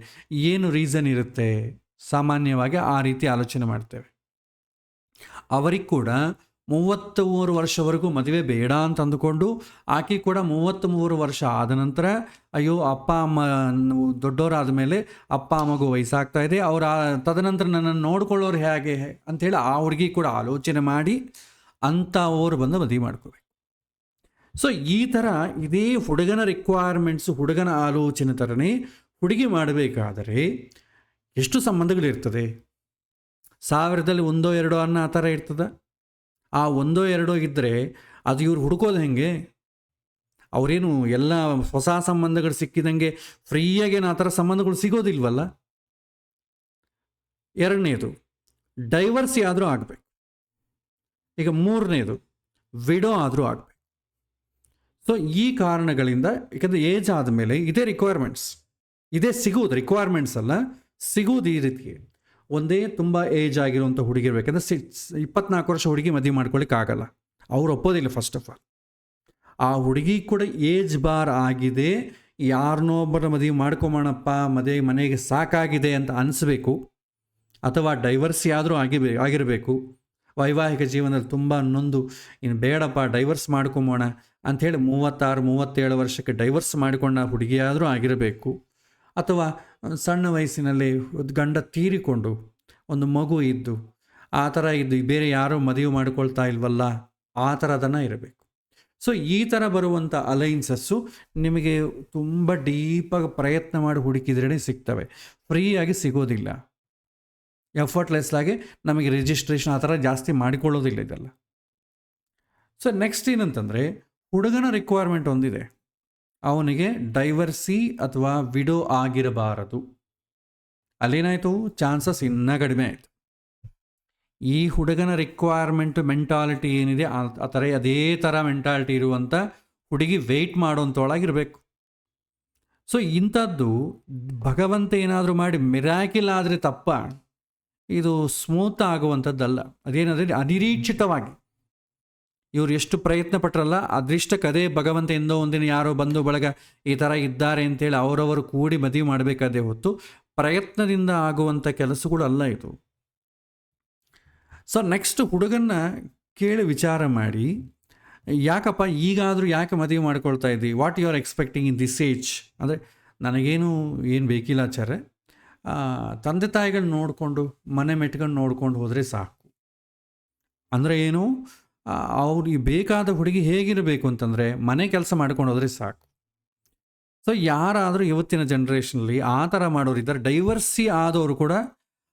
ಏನು ರೀಸನ್ ಇರುತ್ತೆ? ಸಾಮಾನ್ಯವಾಗಿ ಆ ರೀತಿ ಆಲೋಚನೆ ಮಾಡ್ತೇವೆ. ಅವರಿಗೆ ಕೂಡ 33 ವರ್ಷವರೆಗೂ ಮದುವೆ ಬೇಡ ಅಂತ ಅಂದುಕೊಂಡು, ಆಕೆ ಕೂಡ 33 ವರ್ಷ ಆದ ನಂತರ ಅಯ್ಯೋ ಅಪ್ಪ ಅಮ್ಮ ದೊಡ್ಡವರಾದ ಮೇಲೆ ಅಪ್ಪ ಅಮ್ಮಗೂ ವಯಸ್ಸಾಗ್ತಾ ಇದೆ, ಅವರ ತದನಂತರ ನನ್ನನ್ನು ನೋಡ್ಕೊಳ್ಳೋರು ಹೇಗೆ ಅಂಥೇಳಿ ಆ ಹುಡುಗಿ ಕೂಡ ಆಲೋಚನೆ ಮಾಡಿ ಅಂಥವ್ರು ಬಂದು ಮದುವೆ ಮಾಡ್ಕೋಬೇಕು. ಸೊ ಈ ಥರ ಇದೇ ಹುಡುಗನ ರಿಕ್ವೈರ್ಮೆಂಟ್ಸು, ಹುಡುಗನ ಆಲೋಚನೆ ಥರನೇ ಹುಡುಗಿ ಮಾಡಬೇಕಾದರೆ ಎಷ್ಟು ಸಂಬಂಧಗಳಿರ್ತದೆ? 1000ದಲ್ಲಿ 1-2 ಅನ್ನೋ ಆ ಥರ ಇರ್ತದೆ. ಆ 1-2 ಇದ್ದರೆ ಅದು ಇವ್ರು ಹುಡುಕೋದು ಹೆಂಗೆ? ಅವರೇನು ಎಲ್ಲ ಹೊಸ ಸಂಬಂಧಗಳು ಸಿಕ್ಕಿದಂಗೆ ಫ್ರೀಯಾಗೇನು ಆ ಥರ ಸಂಬಂಧಗಳು ಸಿಗೋದಿಲ್ವಲ್ಲ. 2ನೇದು ಡೈವರ್ಸಿ ಆದರೂ ಆಗಬೇಕು. ಈಗ 3ನೇದು ವಿಡೋ ಆದರೂ ಆಗಬೇಕು. ಸೊ ಈ ಕಾರಣಗಳಿಂದ, ಯಾಕಂದರೆ ಏಜ್ ಆದಮೇಲೆ ಇದೇ ರಿಕ್ವೈರ್ಮೆಂಟ್ಸ್, ಇದೇ ಸಿಗುವುದು, ರಿಕ್ವೈರ್ಮೆಂಟ್ಸ್ ಅಲ್ಲ, ಸಿಗುವುದು ಈ ರೀತಿಗೆ. ಒಂದೇ ತುಂಬ ಏಜ್ ಆಗಿರುವಂಥ ಹುಡುಗಿ ಇರಬೇಕಂದ್ರೆ 24 ವರ್ಷ ಹುಡುಗಿ ಮದುವೆ ಮಾಡ್ಕೊಳ್ಳಿಕ್ಕೆ ಆಗಲ್ಲ, ಅವ್ರು ಒಪ್ಪೋದಿಲ್ಲ. ಫಸ್ಟ್ ಆಫ್ ಆಲ್ ಆ ಹುಡುಗಿ ಕೂಡ ಏಜ್ ಬಾರ್ ಆಗಿದೆ, ಯಾರನ್ನೋ ಒಬ್ಬರ ಮದುವೆ ಮಾಡ್ಕೊಂಬೋಣಪ್ಪ, ಮನೆಗೆ ಸಾಕಾಗಿದೆ ಅಂತ ಅನಿಸ್ಬೇಕು, ಅಥವಾ ಡೈವರ್ಸ್ ಆದರೂ ಆಗಿರಬೇಕು. ವೈವಾಹಿಕ ಜೀವನದಲ್ಲಿ ತುಂಬ ನೊಂದು ಇನ್ನು ಬೇಡಪ್ಪ ಡೈವರ್ಸ್ ಮಾಡ್ಕೊಂಬೋಣ ಅಂಥೇಳಿ 36-37 ವರ್ಷಕ್ಕೆ ಡೈವರ್ಸ್ ಮಾಡಿಕೊಂಡ ಹುಡುಗಿಯಾದರೂ ಆಗಿರಬೇಕು. ಅಥವಾ ಸಣ್ಣ ವಯಸ್ಸಿನಲ್ಲಿ ಗಂಡ ತೀರಿಕೊಂಡು ಒಂದು ಮಗು ಇದ್ದು ಆ ಥರ ಇದ್ದು ಬೇರೆ ಯಾರೋ ಮದುವೆ ಮಾಡ್ಕೊಳ್ತಾ ಇಲ್ವಲ್ಲ, ಆ ಥರದನ್ನು ಇರಬೇಕು. ಸೊ ಈ ಥರ ಬರುವಂಥ ಅಲೈನ್ಸಸ್ಸು ನಿಮಗೆ ತುಂಬ ಡೀಪಾಗಿ ಪ್ರಯತ್ನ ಮಾಡಿ ಹುಡುಕಿದ್ರೇ ಸಿಗ್ತವೆ, ಫ್ರೀಯಾಗಿ ಸಿಗೋದಿಲ್ಲ. ಎಫರ್ಟ್ಲೆಸ್ ಆಗಿ ನಮಗೆ ರಿಜಿಸ್ಟ್ರೇಷನ್ ಆ ಥರ ಜಾಸ್ತಿ ಮಾಡಿಕೊಳ್ಳೋದಿಲ್ಲ ಇದೆಲ್ಲ. ಸೊ ನೆಕ್ಸ್ಟ್ ಏನಂತಂದರೆ, ಹುಡುಗನ ರಿಕ್ವೈರ್ಮೆಂಟ್ ಒಂದಿದೆ, ಅವನಿಗೆ ಡೈವರ್ಸಿ ಅಥವಾ ವಿಡೋ ಆಗಿರಬಾರದು. ಅಲ್ಲೇನಾಯಿತು, ಚಾನ್ಸಸ್ ಇನ್ನೂ ಕಡಿಮೆ ಆಯಿತು. ಈ ಹುಡುಗನ ರಿಕ್ವೈರ್ಮೆಂಟ್ ಮೆಂಟಾಲಿಟಿ ಏನಿದೆ ಆ ಥರ ಅದೇ ಥರ ಮೆಂಟಾಲಿಟಿ ಇರುವಂಥ ಹುಡುಗಿ ವೆಯ್ಟ್ ಮಾಡೋಂಥೊಳಗಿರಬೇಕು. ಸೊ ಇಂಥದ್ದು ಭಗವಂತ ಏನಾದರೂ ಮಾಡಿ ಮಿರಾಕಿಲ್ ಆದರೆ ತಪ್ಪ ಇದು ಸ್ಮೂತ್ ಆಗುವಂಥದ್ದಲ್ಲ. ಅದೇನಾದರೆ ಅನಿರೀಕ್ಷಿತವಾಗಿ ಇವರು ಎಷ್ಟು ಪ್ರಯತ್ನ ಪಟ್ಟರಲ್ಲ, ಅದೃಷ್ಟಕ್ಕೆ ಅದೇ ಭಗವಂತ ಎಂದೋ ಒಂದಿನ ಯಾರೋ ಬಂದು ಬಳಗ ಈ ಥರ ಇದ್ದಾರೆ ಅಂತೇಳಿ ಅವರವರು ಕೂಡಿ ಮದುವೆ ಮಾಡಬೇಕಾದೇ ಹೊತ್ತು ಪ್ರಯತ್ನದಿಂದ ಆಗುವಂಥ ಕೆಲಸಗಳು ಅಲ್ಲ ಇದು. ಸೊ ನೆಕ್ಸ್ಟ್ ಹುಡುಗನ್ನ ಕೇಳಿ ವಿಚಾರ ಮಾಡಿ, ಯಾಕಪ್ಪ ಈಗಾದರೂ ಯಾಕೆ ಮದುವೆ ಮಾಡ್ಕೊಳ್ತಾ ಇದ್ದೀವಿ, what you are expecting in this age. ಅಂದರೆ ನನಗೇನು ಬೇಕಿಲ್ಲ ಆಚಾರ್ಯ, ತಂದೆ ತಾಯಿಗಳು ನೋಡಿಕೊಂಡು ಮನೆ ಮೆಟ್ಕೊಂಡು ನೋಡ್ಕೊಂಡು ಹೋದರೆ ಸಾಕು. ಅಂದರೆ ಏನು, ಅವ್ರಿಗೆ ಬೇಕಾದ ಹುಡುಗಿ ಹೇಗಿರಬೇಕು ಅಂತಂದರೆ ಮನೆ ಕೆಲಸ ಮಾಡ್ಕೊಂಡು ಹೋದರೆ ಸಾಕು. ಸೊ ಯಾರಾದರೂ ಇವತ್ತಿನ ಜನ್ರೇಷನಲ್ಲಿ ಆ ಥರ ಮಾಡೋರಿದ್ದಾರೆ. ಡೈವರ್ಸಿ ಆದವರು ಕೂಡ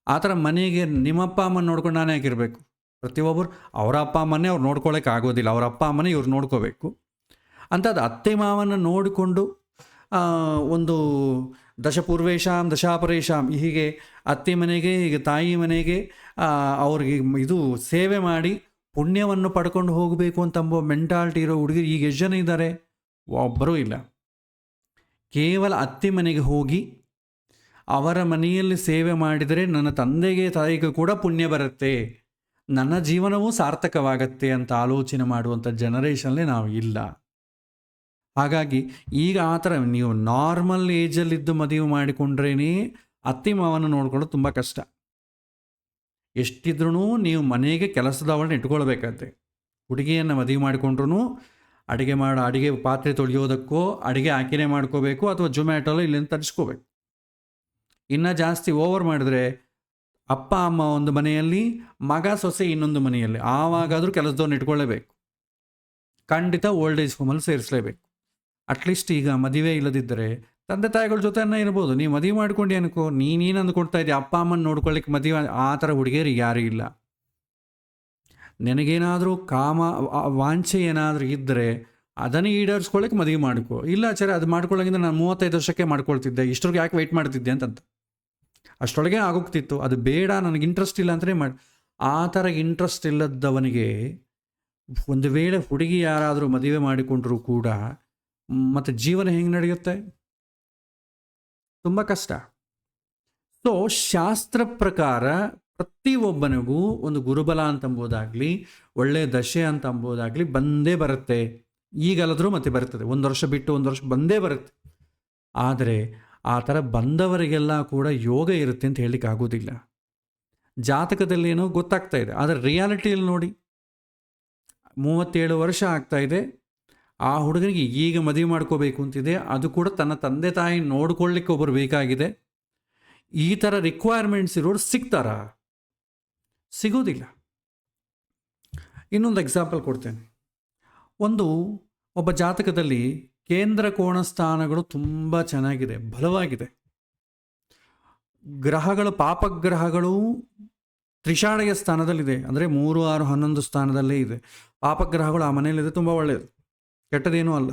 ಆ ಥರ ಮನೆಗೆ ನಿಮ್ಮಪ್ಪ ಅಮ್ಮನ ನೋಡ್ಕೊಂಡು ನಾನೇ ಆಗಿರಬೇಕು. ಪ್ರತಿಯೊಬ್ಬರು ಅವರ ಅಪ್ಪ ಅಮ್ಮನೇ ಅವ್ರು ನೋಡ್ಕೊಳ್ಳೋಕೆ ಆಗೋದಿಲ್ಲ, ಅವರ ಅಪ್ಪ ಅಮ್ಮನೇ ಇವ್ರು ನೋಡ್ಕೋಬೇಕು. ಅಂಥದ್ದು ಅತ್ತೆ ಮಾವನ ನೋಡಿಕೊಂಡು ಒಂದು ದಶಪೂರ್ವೇಶಾಂ ದಶಾಪರೇಶಾಂ ಹೀಗೆ ಅತ್ತೆ ಮನೆಗೆ ಹೀಗೆ ತಾಯಿ ಮನೆಗೆ ಅವ್ರಿಗೆ ಇದು ಸೇವೆ ಮಾಡಿ ಪುಣ್ಯವನ್ನು ಪಡ್ಕೊಂಡು ಹೋಗಬೇಕು ಅಂತಂಬೋ ಮೆಂಟಾಲಿಟಿ ಇರೋ ಹುಡುಗಿರು ಈಗ ಎಷ್ಟು ಜನ ಇದ್ದಾರೆ? ಒಬ್ಬರೂ ಇಲ್ಲ. ಕೇವಲ ಅತ್ತೆ ಮನೆಗೆ ಹೋಗಿ ಅವರ ಮನೆಯಲ್ಲಿ ಸೇವೆ ಮಾಡಿದರೆ ನನ್ನ ತಂದೆಗೆ ತಾಯಿಗೂ ಕೂಡ ಪುಣ್ಯ ಬರುತ್ತೆ, ನನ್ನ ಜೀವನವೂ ಸಾರ್ಥಕವಾಗತ್ತೆ ಅಂತ ಆಲೋಚನೆ ಮಾಡುವಂಥ ಜನರೇಷನ್ಲಿ ನಾವು ಇಲ್ಲ. ಹಾಗಾಗಿ ಈಗ ಆ ಥರ ನೀವು ನಾರ್ಮಲ್ ಏಜಲ್ಲಿದ್ದು ಮದುವೆ ಮಾಡಿಕೊಂಡ್ರೇ ಅತ್ತೆ ಮಾವನ ನೋಡ್ಕೊಳ್ಳೋದು ತುಂಬ ಕಷ್ಟ. ಎಷ್ಟಿದ್ರೂ ನೀವು ಮನೆಗೆ ಕೆಲಸದವಳನ್ನ ಇಟ್ಕೊಳ್ಬೇಕಾದ್ರೆ, ಹುಡುಗಿಯನ್ನು ಮದುವೆ ಮಾಡಿಕೊಂಡ್ರೂ ಅಡುಗೆ ಪಾತ್ರೆ ತೊಳೆಯೋದಕ್ಕೋ ಅಡುಗೆ ಆಕೆನೇ ಮಾಡ್ಕೋಬೇಕು, ಅಥವಾ ಜೊಮ್ಯಾಟೊలో ಇಲ್ಲಿಂದ ತರಿಸ್ಕೋಬೇಕು. ಇನ್ನು ಜಾಸ್ತಿ ಓವರ್ ಮಾಡಿದ್ರೆ ಅಪ್ಪ ಅಮ್ಮ ಒಂದು ಮನೆಯಲ್ಲಿ, ಮಗ ಸೊಸೆ ಇನ್ನೊಂದು ಮನೆಯಲ್ಲಿ, ಆವಾಗಾದರೂ ಕೆಲಸದವ್ರನ್ನ ಇಟ್ಕೊಳ್ಳೇಬೇಕು. ಖಂಡಿತ ಓಲ್ಡ್ ಏಜ್ ಹೋಮಲ್ಲಿ ಸೇರಿಸಲೇಬೇಕು. ಅಟ್ಲೀಸ್ಟ್ ಈಗ ಮದುವೆ ಇಲ್ಲದಿದ್ದರೆ ತಂದೆ ತಾಯಿಗಳ ಜೊತೆನೇ ಇರ್ಬೋದು. ನೀವು ಮದುವೆ ಮಾಡ್ಕೊಂಡು ಅನ್ಕೋ, ನೀನೇನು ಅಂದ್ಕೊಳ್ತಾ ಇದ್ದೀಯ, ಅಪ್ಪ ಅಮ್ಮನ ನೋಡ್ಕೊಳ್ಳಿಕ್ಕೆ ಮದುವೆ ಆ ಥರ ಹುಡುಗಿಯರಿಗೆ ಯಾರೂ ಇಲ್ಲ. ನಿನಗೇನಾದರೂ ವಾಂಛೆ ಏನಾದರೂ ಇದ್ದರೆ ಅದನ್ನು ಈಡೇರಿಸ್ಕೊಳ್ಳಿಕ್ಕೆ ಮದುವೆ ಮಾಡ್ಕೋ. ಇಲ್ಲ ಆಚಾರ್ಯ ಅದು ಮಾಡ್ಕೊಳ್ಳೋಂಗಿಂದ ನಾನು 35 ವರ್ಷಕ್ಕೆ ಮಾಡ್ಕೊಳ್ತಿದ್ದೆ, ಇಷ್ಟೊಳಗೆ ಯಾಕೆ ವೆಯ್ಟ್ ಮಾಡ್ತಿದ್ದೆ ಅಂತಂತ, ಅಷ್ಟೊಳಗೆ ಆಗೋಗ್ತಿತ್ತು. ಅದು ಬೇಡ, ನನಗೆ ಇಂಟ್ರೆಸ್ಟ್ ಇಲ್ಲ ಅಂತಲೇ ಮಾಡಿ. ಆ ಥರ ಇಂಟ್ರೆಸ್ಟ್ ಇಲ್ಲದವನಿಗೆ ಒಂದು ವೇಳೆ ಹುಡುಗಿ ಯಾರಾದರೂ ಮದುವೆ ಮಾಡಿಕೊಂಡ್ರೂ ಕೂಡ ಮತ್ತು ಜೀವನ ಹೆಂಗೆ ನಡೆಯುತ್ತೆ? ತುಂಬ ಕಷ್ಟ. ಸೊ ಶಾಸ್ತ್ರ ಪ್ರಕಾರ ಪ್ರತಿಯೊಬ್ಬನಿಗೂ ಒಂದು ಗುರುಬಲ ಅಂತಂಬೋದಾಗಲಿ, ಒಳ್ಳೆಯ ದಶೆ ಅಂತ ಅಂಬೋದಾಗಲಿ ಬಂದೇ ಬರುತ್ತೆ. ಈಗಲಾದರೂ ಮತ್ತೆ ಬರ್ತದೆ, 1 ವರ್ಷ ಬಿಟ್ಟು 1 ವರ್ಷ ಬಂದೇ ಬರುತ್ತೆ. ಆದರೆ ಆ ಥರ ಬಂದವರಿಗೆಲ್ಲ ಕೂಡ ಯೋಗ ಇರುತ್ತೆ ಅಂತ ಹೇಳಲಿಕ್ಕೆ ಆಗೋದಿಲ್ಲ. ಜಾತಕದಲ್ಲೇನೋ ಗೊತ್ತಾಗ್ತಾ ಇದೆ, ಆದರೆ ರಿಯಾಲಿಟಿಯಲ್ಲಿ ನೋಡಿ 37 ವರ್ಷ ಆಗ್ತಾಯಿದೆ, ಆ ಹುಡುಗನಿಗೆ ಈಗ ಮದುವೆ ಮಾಡ್ಕೋಬೇಕು ಅಂತಿದೆ, ಅದು ಕೂಡ ತನ್ನ ತಂದೆ ತಾಯಿ ನೋಡ್ಕೊಳ್ಳಿಕ್ಕೆ ಒಬ್ಬರು ಬೇಕಾಗಿದೆ. ಈ ಥರ ರಿಕ್ವೈರ್ಮೆಂಟ್ಸ್ ಇರೋರು ಸಿಗ್ತಾರಾ? ಸಿಗೋದಿಲ್ಲ. ಇನ್ನೊಂದು ಎಕ್ಸಾಂಪಲ್ ಕೊಡ್ತೇನೆ. ಒಬ್ಬ ಜಾತಕದಲ್ಲಿ ಕೇಂದ್ರ ಕೋಣ ಸ್ಥಾನಗಳು ತುಂಬ ಚೆನ್ನಾಗಿದೆ, ಬಲವಾಗಿದೆ. ಗ್ರಹಗಳು, ಪಾಪಗ್ರಹಗಳು ತ್ರಿಷಾಣೆಯ ಸ್ಥಾನದಲ್ಲಿದೆ, ಅಂದರೆ 3, 6, 11 ಸ್ಥಾನದಲ್ಲೇ ಇದೆ. ಪಾಪಗ್ರಹಗಳು ಆ ಮನೆಯಲ್ಲಿದೆ, ತುಂಬ ಒಳ್ಳೆಯದು, ಕೆಟ್ಟದೇನೂ ಅಲ್ಲ.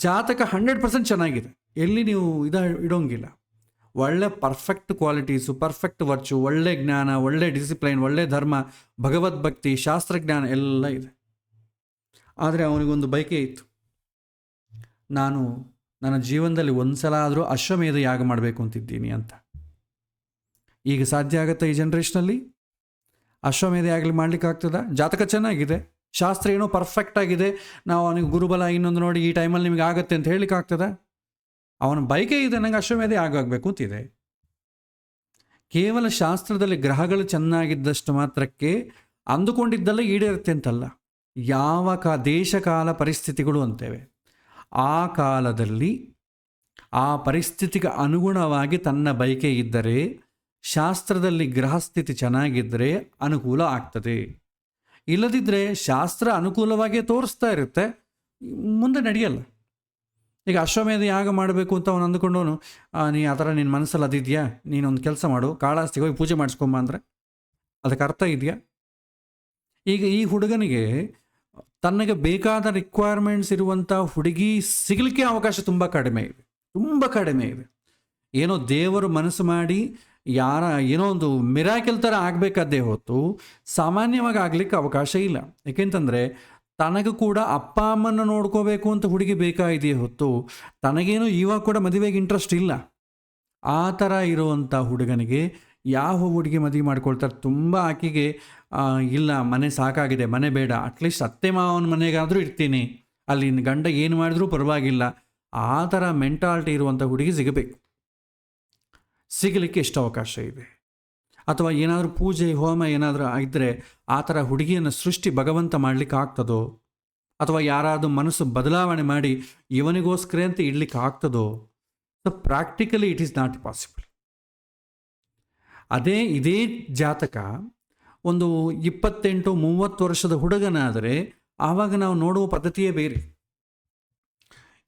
ಜಾತಕ 100% ಚೆನ್ನಾಗಿದೆ, ಎಲ್ಲಿ ನೀವು ಇಡೋಂಗಿಲ್ಲ. ಒಳ್ಳೆ ಪರ್ಫೆಕ್ಟ್ ಕ್ವಾಲಿಟೀಸು, ಪರ್ಫೆಕ್ಟ್ ವರ್ಚು, ಒಳ್ಳೆ ಜ್ಞಾನ, ಒಳ್ಳೆ ಡಿಸಿಪ್ಲೈನ್, ಒಳ್ಳೆ ಧರ್ಮ, ಭಗವದ್ಭಕ್ತಿ, ಶಾಸ್ತ್ರಜ್ಞಾನ ಎಲ್ಲ ಇದೆ. ಆದರೆ ಅವನಿಗೊಂದು ಬಯಕೆ ಇತ್ತು, ನಾನು ನನ್ನ ಜೀವನದಲ್ಲಿ 1 ಸಲ ಆದರೂ ಅಶ್ವಮೇಧ ಯಾಗ ಮಾಡಬೇಕು ಅಂತಿದ್ದೀನಿ ಅಂತ. ಈಗ ಸಾಧ್ಯ ಆಗುತ್ತೆ ಈ ಜನ್ರೇಷನಲ್ಲಿ? ಅಶ್ವಮೇಧ ಆಗಲಿ ಮಾಡ್ಲಿಕ್ಕೆ ಆಗ್ತದ? ಜಾತಕ ಚೆನ್ನಾಗಿದೆ, ಶಾಸ್ತ್ರ ಏನೋ ಪರ್ಫೆಕ್ಟ್ ಆಗಿದೆ, ನಾವು ಅವನಿಗೆ ಗುರುಬಲ ಇನ್ನೊಂದು ನೋಡಿ ಈ ಟೈಮಲ್ಲಿ ನಿಮಗೆ ಆಗುತ್ತೆ ಅಂತ ಹೇಳಲಿಕ್ಕೆ ಆಗ್ತದ? ಅವನ ಬೈಕೆ ಇದೆ, ನನಗೆ ಅಶ್ವಮೇಧ ಆಗಬೇಕು ಅಂತಿದೆ. ಕೇವಲ ಶಾಸ್ತ್ರದಲ್ಲಿ ಗ್ರಹಗಳು ಚೆನ್ನಾಗಿದ್ದಷ್ಟು ಮಾತ್ರಕ್ಕೆ ಅಂದುಕೊಂಡಿದ್ದಲ್ಲ ಈಡೇರುತ್ತೆ ಅಂತಲ್ಲ. ಯಾವ ದೇಶ ಕಾಲ ಪರಿಸ್ಥಿತಿಗಳು ಅಂತೇವೆ, ಆ ಕಾಲದಲ್ಲಿ ಆ ಪರಿಸ್ಥಿತಿಗೆ ಅನುಗುಣವಾಗಿ ತನ್ನ ಬಯಕೆ ಇದ್ದರೆ, ಶಾಸ್ತ್ರದಲ್ಲಿ ಗ್ರಹಸ್ಥಿತಿ ಚೆನ್ನಾಗಿದ್ದರೆ ಅನುಕೂಲ ಆಗ್ತದೆ. ಇಲ್ಲದಿದ್ದರೆ ಶಾಸ್ತ್ರ ಅನುಕೂಲವಾಗಿಯೇ ತೋರಿಸ್ತಾ ಇರುತ್ತೆ, ಮುಂದೆ ನಡೆಯಲ್ಲ. ಈಗ ಅಶ್ವಮೇಧ ಯಾಗ ಮಾಡಬೇಕು ಅಂತ ಅವನು ಅಂದುಕೊಂಡವನು, ನೀ ಆ ಥರ ನಿನ್ನ ಮನಸ್ಸಲ್ಲಿ ಅದಿದೆಯಾ, ನೀನೊಂದು ಕೆಲಸ ಮಾಡು, ಕಾಳಹಸ್ತಿಗೆ ಹೋಗಿ ಪೂಜೆ ಮಾಡಿಸ್ಕೊಂಬ ಅಂದರೆ ಅದಕ್ಕೆ ಅರ್ಥ ಇದೆಯಾ? ಈಗ ಈ ಹುಡುಗನಿಗೆ ತನಗೆ ಬೇಕಾದ ರಿಕ್ವೈರ್ಮೆಂಟ್ಸ್ ಇರುವಂಥ ಹುಡುಗಿ ಸಿಗಲಿಕ್ಕೆ ಅವಕಾಶ ತುಂಬ ಕಡಿಮೆ ಇದೆ. ಏನೋ ದೇವರು ಮನಸ್ಸು ಮಾಡಿ ಏನೋ ಒಂದು ಮಿರಾಕಲ್ ಥರ ಆಗಬೇಕಾದ್ದೇ ಹೊತ್ತು ಸಾಮಾನ್ಯವಾಗಿ ಆಗಲಿಕ್ಕೆ ಅವಕಾಶ ಇಲ್ಲ. ಏಕೆಂತಂದರೆ ತನಗೂ ಕೂಡ ಅಪ್ಪ ಅಮ್ಮನ ನೋಡ್ಕೋಬೇಕು ಅಂತ ಹುಡುಗಿ ಬೇಕಾಗಿದೆಯೇ ಹೊತ್ತು ತನಗೇನು ಇವಾಗ ಕೂಡ ಮದುವೆಗೆ ಇಂಟ್ರೆಸ್ಟ್ ಇಲ್ಲ. ಆ ಥರ ಇರುವಂಥ ಹುಡುಗನಿಗೆ ಯಾವ ಹುಡುಗಿ ಮದುವೆ ಮಾಡ್ಕೊಳ್ತಾರೆ? ತುಂಬ ಆಕೆಗೆ ಇಲ್ಲ, ಮನೆ ಸಾಕಾಗಿದೆ, ಮನೆ ಬೇಡ, ಅಟ್ಲೀಸ್ಟ್ ಅತ್ತೆ ಮಾವನ ಮನೆಗಾದರೂ ಇರ್ತೀನಿ, ಅಲ್ಲಿ ಗಂಡ ಏನು ಮಾಡಿದ್ರೂ ಪರವಾಗಿಲ್ಲ, ಆ ಥರ ಮೆಂಟಾಲಿಟಿ ಇರುವಂಥ ಹುಡುಗಿ ಸಿಗಲಿಕ್ಕೆ ಎಷ್ಟು ಅವಕಾಶ ಇದೆ? ಅಥವಾ ಏನಾದರೂ ಪೂಜೆ ಹೋಮ ಏನಾದರೂ ಇದ್ದರೆ ಆ ಥರ ಹುಡುಗಿಯನ್ನು ಸೃಷ್ಟಿ ಭಗವಂತ ಮಾಡಲಿಕ್ಕೆ ಆಗ್ತದೋ? ಅಥವಾ ಯಾರಾದರೂ ಮನಸ್ಸು ಬದಲಾವಣೆ ಮಾಡಿ ಇವನಿಗೋಸ್ಕರ ಅಂತ ಇಡ್ಲಿಕ್ಕೆ ಆಗ್ತದೋ? So practically it is not possible. ಇದೇ ಜಾತಕ ಒಂದು 28-30 ವರ್ಷದ ಹುಡುಗನಾದರೆ ಆವಾಗ ನಾವು ನೋಡುವ ಪದ್ಧತಿಯೇ ಬೇರೆ.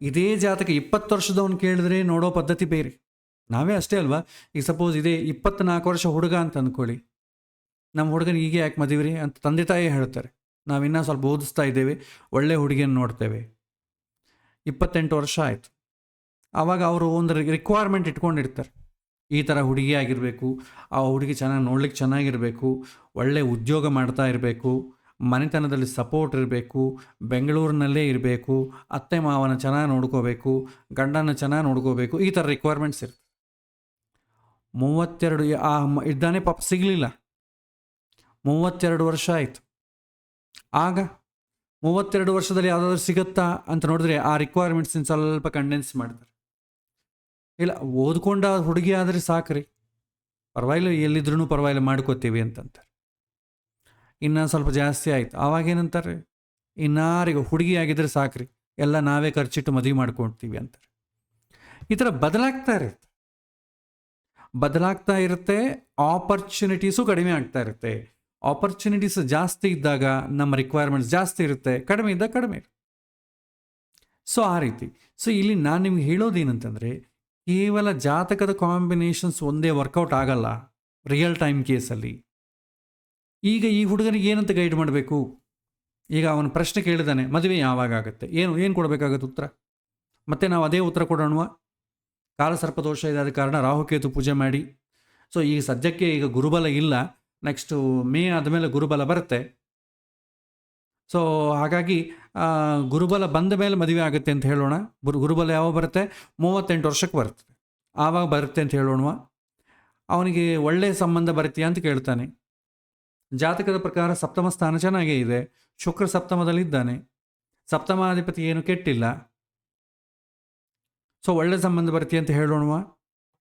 ಇದೇ ಜಾತಕ 20 ವರ್ಷದವನು ಕೇಳಿದ್ರೆ ನೋಡೋ ಪದ್ಧತಿ ಬೇರೆ. ನಾವೇ ಅಷ್ಟೇ ಅಲ್ವಾ? ಈಗ ಸಪೋಸ್ ಇದೇ 24 ವರ್ಷ ಹುಡುಗ ಅಂತ ಅಂದ್ಕೊಳ್ಳಿ, ನಮ್ಮ ಹುಡುಗನಿಗೆ ಹೀಗೆ ಯಾಕೆ ಮದುವೆ ಅಂತ ತಂದೆ ತಾಯಿ ಹೇಳ್ತಾರೆ. ನಾವಿನ್ನೂ ಸ್ವಲ್ಪ ಓದಿಸ್ತಾ ಇದ್ದೇವೆ, ಒಳ್ಳೆ ಹುಡುಗಿಯನ್ನು ನೋಡ್ತೇವೆ. 28 ವರ್ಷ ಆಯಿತು, ಆವಾಗ ಅವರು ಒಂದು ರಿಕ್ವೈರ್ಮೆಂಟ್ ಇಟ್ಕೊಂಡಿರ್ತಾರೆ, ಈ ಥರ ಹುಡುಗಿ ಆಗಿರಬೇಕು, ಆ ಹುಡುಗಿ ನೋಡ್ಲಿಕ್ಕೆ ಚೆನ್ನಾಗಿರಬೇಕು, ಒಳ್ಳೆ ಉದ್ಯೋಗ ಮಾಡ್ತಾ ಇರಬೇಕು, ಮನೆತನದಲ್ಲಿ ಸಪೋರ್ಟ್ ಇರಬೇಕು, ಬೆಂಗಳೂರಿನಲ್ಲೇ ಇರಬೇಕು, ಅತ್ತೆ ಮಾವನ ಚೆನ್ನಾಗಿ ನೋಡ್ಕೋಬೇಕು, ಗಂಡನ ಚೆನ್ನಾಗಿ ನೋಡ್ಕೋಬೇಕು, ಈ ಥರ ರಿಕ್ವೈರ್ಮೆಂಟ್ಸ್ ಇರ್ತದೆ. 32 ಇದ್ದಾನೆ ಪಾಪ, ಸಿಗಲಿಲ್ಲ. 32 ವರ್ಷ ಆಯಿತು. ಆಗ 32 ವರ್ಷದಲ್ಲಿ ಯಾವುದಾದ್ರೂ ಸಿಗುತ್ತಾ ಅಂತ ನೋಡಿದ್ರೆ ಆ ರಿಕ್ವೈರ್ಮೆಂಟ್ಸಿನ ಸ್ವಲ್ಪ ಕಂಡೆನ್ಸ್ ಮಾಡ್ತಾರೆ. ಇಲ್ಲ, ಓದ್ಕೊಂಡ ಹುಡುಗಿ ಆದರೆ ಸಾಕ್ರಿ, ಪರವಾಗಿಲ್ಲ, ಎಲ್ಲಿದ್ರೂ ಪರವಾಗಿಲ್ಲ ಮಾಡ್ಕೋತೀವಿ ಅಂತಂತಾರೆ. ಇನ್ನು ಸ್ವಲ್ಪ ಜಾಸ್ತಿ ಆಯಿತು, ಆವಾಗೇನಂತಾರೆ, ಇನ್ನಾರಿಗೆ ಹುಡುಗಿ ಆಗಿದ್ರೆ ಸಾಕ್ರಿ, ಎಲ್ಲ ನಾವೇ ಖರ್ಚಿಟ್ಟು ಮದುವೆ ಮಾಡ್ಕೊಳ್ತೀವಿ ಅಂತಾರೆ. ಈ ಥರ ಬದಲಾಗ್ತಾ ಇರುತ್ತೆ. ಆಪರ್ಚುನಿಟೀಸು ಕಡಿಮೆ ಆಗ್ತಾ ಇರುತ್ತೆ. ಆಪರ್ಚುನಿಟೀಸ್ ಜಾಸ್ತಿ ಇದ್ದಾಗ ನಮ್ಮ ರಿಕ್ವೈರ್ಮೆಂಟ್ಸ್ ಜಾಸ್ತಿ ಇರುತ್ತೆ, ಕಡಿಮೆ ಇದ್ದಾಗ ಕಡಿಮೆ ಇರುತ್ತೆ. ಸೊ ಆ ರೀತಿ. ಸೊ ಇಲ್ಲಿ ನಾನು ನಿಮ್ಗೆ ಹೇಳೋದೇನಂತಂದರೆ, ಕೇವಲ ಜಾತಕದ ಕಾಂಬಿನೇಷನ್ಸ್ ಒಂದೇ ವರ್ಕೌಟ್ ಆಗಲ್ಲ ರಿಯಲ್ ಟೈಮ್ ಕೇಸಲ್ಲಿ. ಈಗ ಈ ಹುಡುಗನಿಗೆ ಏನಂತ ಗೈಡ್ ಮಾಡಬೇಕು? ಈಗ ಅವನ ಪ್ರಶ್ನೆ ಕೇಳಿದಾನೆ, ಮದುವೆ ಯಾವಾಗ ಆಗುತ್ತೆ, ಏನು ಕೊಡಬೇಕಾಗತ್ತೆ ಉತ್ತರ? ಮತ್ತೆ ನಾವು ಅದೇ ಉತ್ತರ ಕೊಡೋಣವಾ? ಕಾಲಸರ್ಪದೋಷ ಇದೆ, ಆದ ಕಾರಣ ರಾಹುಕೇತು ಪೂಜೆ ಮಾಡಿ. ಸೊ ಈಗ ಸದ್ಯಕ್ಕೆ ಈಗ ಗುರುಬಲ ಇಲ್ಲ, ನೆಕ್ಸ್ಟು ಮೇ ಆದಮೇಲೆ ಗುರುಬಲ ಬರುತ್ತೆ. ಸೊ ಹಾಗಾಗಿ ಗುರುಬಲ ಬಂದ ಮೇಲೆ ಮದುವೆ ಆಗುತ್ತೆ ಅಂತ ಹೇಳೋಣ. ಗುರುಬಲ ಯಾವಾಗ ಬರುತ್ತೆ? 38 ವರ್ಷಕ್ಕೆ ಬರ್ತದೆ, ಆವಾಗ ಬರುತ್ತೆ ಅಂತ ಹೇಳೋಣವಾ? ಅವನಿಗೆ ಒಳ್ಳೆಯ ಸಂಬಂಧ ಬರುತ್ತೀಯಾ ಅಂತ ಕೇಳ್ತಾನೆ. ಜಾತಕದ ಪ್ರಕಾರ ಸಪ್ತಮ ಸ್ಥಾನ ಚೆನ್ನಾಗೇ ಇದೆ, ಶುಕ್ರ ಸಪ್ತಮದಲ್ಲಿದ್ದಾನೆ, ಸಪ್ತಮಾಧಿಪತಿ ಏನು ಕೆಟ್ಟಿಲ್ಲ. ಸೊ ಒಳ್ಳೆ ಸಂಬಂಧ ಬರ್ತೀಯ ಅಂತ ಹೇಳೋಣವಾ?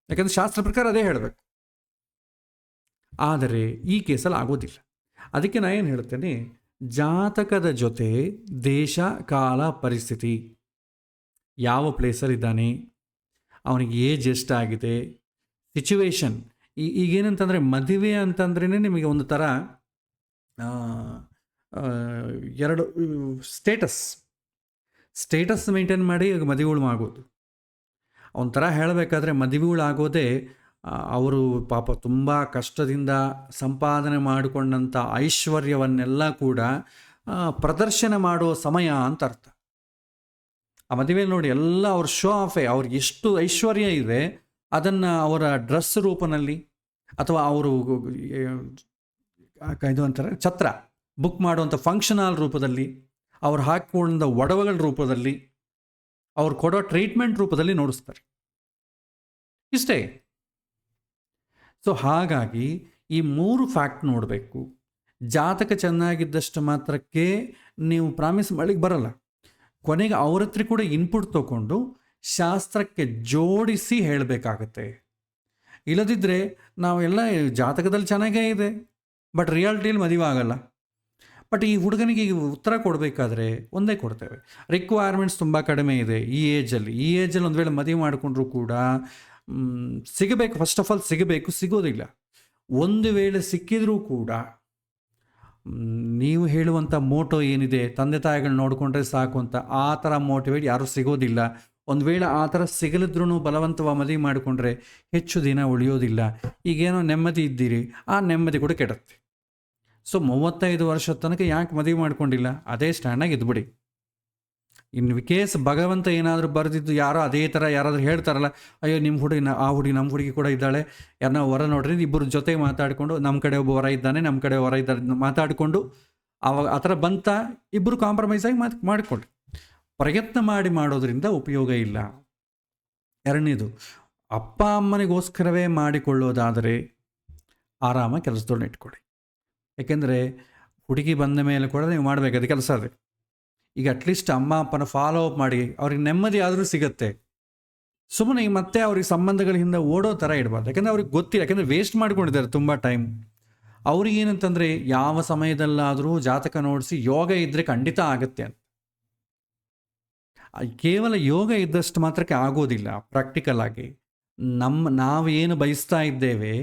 ಯಾಕಂದರೆ ಶಾಸ್ತ್ರ ಪ್ರಕಾರ ಅದೇ ಹೇಳಬೇಕು. ಆದರೆ ಈ ಕೇಸಲ್ಲಿ ಆಗೋದಿಲ್ಲ. ಅದಕ್ಕೆ ನಾನು ಏನು ಹೇಳ್ತೇನೆ, ಜಾತಕದ ಜೊತೆ ದೇಶ ಕಾಲ ಪರಿಸ್ಥಿತಿ, ಯಾವ ಪ್ಲೇಸಲ್ಲಿದ್ದಾನೆ, ಅವನಿಗೆ ಏಜ್ ಎಷ್ಟಾಗಿದೆ, ಸಿಚುವೇಶನ್. ಈಗೇನಂತಂದರೆ ಮದುವೆ ಅಂತಂದ್ರೇ ನಿಮಗೆ ಒಂದು ಥರ ಎರಡು ಸ್ಟೇಟಸ್ ಮೇಂಟೈನ್ ಮಾಡಿ ಈಗ ಮದುವೆಗಳು ಆಗೋದು. ಒಂಥರ ಹೇಳಬೇಕಾದ್ರೆ ಮದುವೆಗಳಾಗೋದೇ ಅವರು ಪಾಪ ತುಂಬ ಕಷ್ಟದಿಂದ ಸಂಪಾದನೆ ಮಾಡಿಕೊಂಡಂಥ ಐಶ್ವರ್ಯವನ್ನೆಲ್ಲ ಕೂಡ ಪ್ರದರ್ಶನ ಮಾಡುವ ಸಮಯ ಅಂತ ಅರ್ಥ. ಆ ಮದುವೆ ನೋಡಿ ಎಲ್ಲ ಅವ್ರ ಶೋ ಆಫೇ, ಅವ್ರಿಗೆ ಎಷ್ಟು ಐಶ್ವರ್ಯ ಇದೆ ಅದನ್ನು ಅವರ ಡ್ರೆಸ್ ರೂಪದಲ್ಲಿ ಅಥವಾ ಅವರು ಇದು ಅಂತಾರೆ ಛತ್ರ ಬುಕ್ ಮಾಡುವಂಥ ಫಂಕ್ಷನ್ ಹಾಲ್ ರೂಪದಲ್ಲಿ, ಅವ್ರು ಹಾಕಿಕೊಂಡ ಒಡವೆಗಳ ರೂಪದಲ್ಲಿ, ಅವ್ರು ಕೊಡೋ ಟ್ರೀಟ್ಮೆಂಟ್ ರೂಪದಲ್ಲಿ ನೋಡಿಸ್ತಾರೆ. ಇಷ್ಟೇ. ಸೊ ಹಾಗಾಗಿ ಈ 3 ಫ್ಯಾಕ್ಟ್ ನೋಡಬೇಕು. ಜಾತಕ ಚೆನ್ನಾಗಿದ್ದಷ್ಟು ಮಾತ್ರಕ್ಕೆ ನೀವು ಪ್ರಾಮಿಸ್ ಮಾಡ್ಲಿಕ್ಕೆ ಬರಲ್ಲ. ಕೊನೆಗೆ ಅವ್ರ ಹತ್ರ ಕೂಡ ಇನ್ಪುಟ್ ತಗೊಂಡು ಶಾಸ್ತ್ರಕ್ಕೆ ಜೋಡಿಸಿ ಹೇಳಬೇಕಾಗತ್ತೆ. ಇಲ್ಲದಿದ್ದರೆ ನಾವೆಲ್ಲ ಜಾತಕದಲ್ಲಿ ಚೆನ್ನಾಗೇ ಇದೆ, ಬಟ್ ರಿಯಾಲಿಟಿಯಲ್ಲಿ ಮದುವೆ ಆಗಲ್ಲ. ಬಟ್ ಈ ಹುಡುಗನಿಗೆ ಈಗ ಉತ್ತರ ಕೊಡಬೇಕಾದ್ರೆ ಒಂದೇ ಕೊಡ್ತೇವೆ, ರಿಕ್ವೈರ್ಮೆಂಟ್ಸ್ ತುಂಬ ಕಡಿಮೆ ಇದೆ ಈ ಏಜಲ್ಲಿ ಒಂದು ವೇಳೆ ಮದುವೆ ಮಾಡಿಕೊಂಡ್ರೂ ಕೂಡ ಸಿಗಬೇಕು. ಫಸ್ಟ್ ಆಫ್ ಆಲ್ ಸಿಗಬೇಕು, ಸಿಗೋದಿಲ್ಲ. ಒಂದು ವೇಳೆ ಸಿಕ್ಕಿದ್ರೂ ಕೂಡ ನೀವು ಹೇಳುವಂಥ ಮೋಟೋ ಏನಿದೆ, ತಂದೆ ತಾಯಿಗಳು ನೋಡಿಕೊಂಡ್ರೆ ಸಾಕು ಅಂತ, ಆ ಥರ ಮೋಟಿವೇಟ್ ಯಾರೂ ಸಿಗೋದಿಲ್ಲ. ಒಂದು ವೇಳೆ ಆ ಥರ ಸಿಗಲಿದ್ರೂ ಬಲವಂತವಾಗಿ ಮದುವೆ ಮಾಡಿಕೊಂಡ್ರೆ ಹೆಚ್ಚು ದಿನ ಉಳಿಯೋದಿಲ್ಲ. ಈಗೇನೋ ನೆಮ್ಮದಿ ಇದ್ದೀರಿ, ಆ ನೆಮ್ಮದಿ ಕೂಡ ಕೆಡುತ್ತೆ. ಸೊ 35 ವರ್ಷದ ತನಕ ಯಾಕೆ ಮದುವೆ ಮಾಡ್ಕೊಂಡಿಲ್ಲ, ಅದೇ ಸ್ಟ್ಯಾಂಡಾಗಿ ಇದ್ಬಿಡಿ. ಇನ್ ಕೇಸ್ ಭಗವಂತ ಏನಾದರೂ ಬರೆದಿದ್ದು ಯಾರೋ ಅದೇ ಥರ ಯಾರಾದರೂ ಹೇಳ್ತಾರಲ್ಲ, ಅಯ್ಯೋ ನಿಮ್ಮ ಹುಡುಗಿ ಆ ಹುಡುಗಿ ನಮ್ಮ ಹುಡುಗಿ ಕೂಡ ಇದ್ದಾಳೆ, ಯಾರನ್ನ ವರ ನೋಡ್ರಿ, ಇಬ್ಬರು ಜೊತೆಗೆ ಮಾತಾಡಿಕೊಂಡು ನಮ್ಮ ಕಡೆ ಒಬ್ಬ ವರ ಇದ್ದಾನೆ, ನಮ್ಮ ಕಡೆ ವರ ಇದ್ದಾರೆ ಮಾತಾಡಿಕೊಂಡು ಅವಾಗ ಆ ಥರ ಬಂತ ಇಬ್ಬರು ಕಾಂಪ್ರಮೈಸ್ ಆಗಿ ಮಾಡಿಕೊಳ್ಳಿ. ಪ್ರಯತ್ನ ಮಾಡೋದ್ರಿಂದ ಉಪಯೋಗ ಇಲ್ಲ. ಎರಡನೇದು, ಅಪ್ಪ ಅಮ್ಮನಿಗೋಸ್ಕರವೇ ಮಾಡಿಕೊಳ್ಳೋದಾದರೆ ಆರಾಮ ಕೆಲಸದೊಳಗೆ ಇಟ್ಕೊಳ್ಳಿ. ಯಾಕೆಂದರೆ ಹುಡುಗಿ ಬಂದ ಮೇಲೆ ಕೂಡ ನೀವು ಮಾಡಬೇಕಾದ ಕೆಲಸ ಅದೇ. ಈಗ ಅಟ್ಲೀಸ್ಟ್ ಅಮ್ಮ ಅಪ್ಪನ ಫಾಲೋ ಅಪ್ ಮಾಡಿ ಅವ್ರಿಗೆ ನೆಮ್ಮದಿ ಆದರೂ ಸಿಗುತ್ತೆ. ಸುಮ್ಮನೆ ಈಗ ಮತ್ತೆ ಅವ್ರಿಗೆ ಸಂಬಂಧಗಳ ಹಿಂದೆ ಓಡೋ ಥರ ಇಡಬಾರ್ದು. ಯಾಕೆಂದರೆ ಅವ್ರಿಗೆ ಗೊತ್ತಿಲ್ಲ, ಯಾಕೆಂದರೆ ವೇಸ್ಟ್ ಮಾಡ್ಕೊಂಡಿದ್ದಾರೆ ತುಂಬ ಟೈಮ್. ಅವ್ರಿಗೇನಂತಂದರೆ ಯಾವ ಸಮಯದಲ್ಲಾದರೂ ಜಾತಕ ನೋಡಿಸಿ ಯೋಗ ಇದ್ದರೆ ಖಂಡಿತ ಆಗುತ್ತೆ ಅಂತ. ಕೇವಲ ಯೋಗ ಇದ್ದಷ್ಟು ಮಾತ್ರಕ್ಕೆ ಆಗೋದಿಲ್ಲ. ಪ್ರಾಕ್ಟಿಕಲ್ ಆಗಿ ನಾವು ಏನು ಬಯಸ್ತಾ ಇದ್ದೇವೆ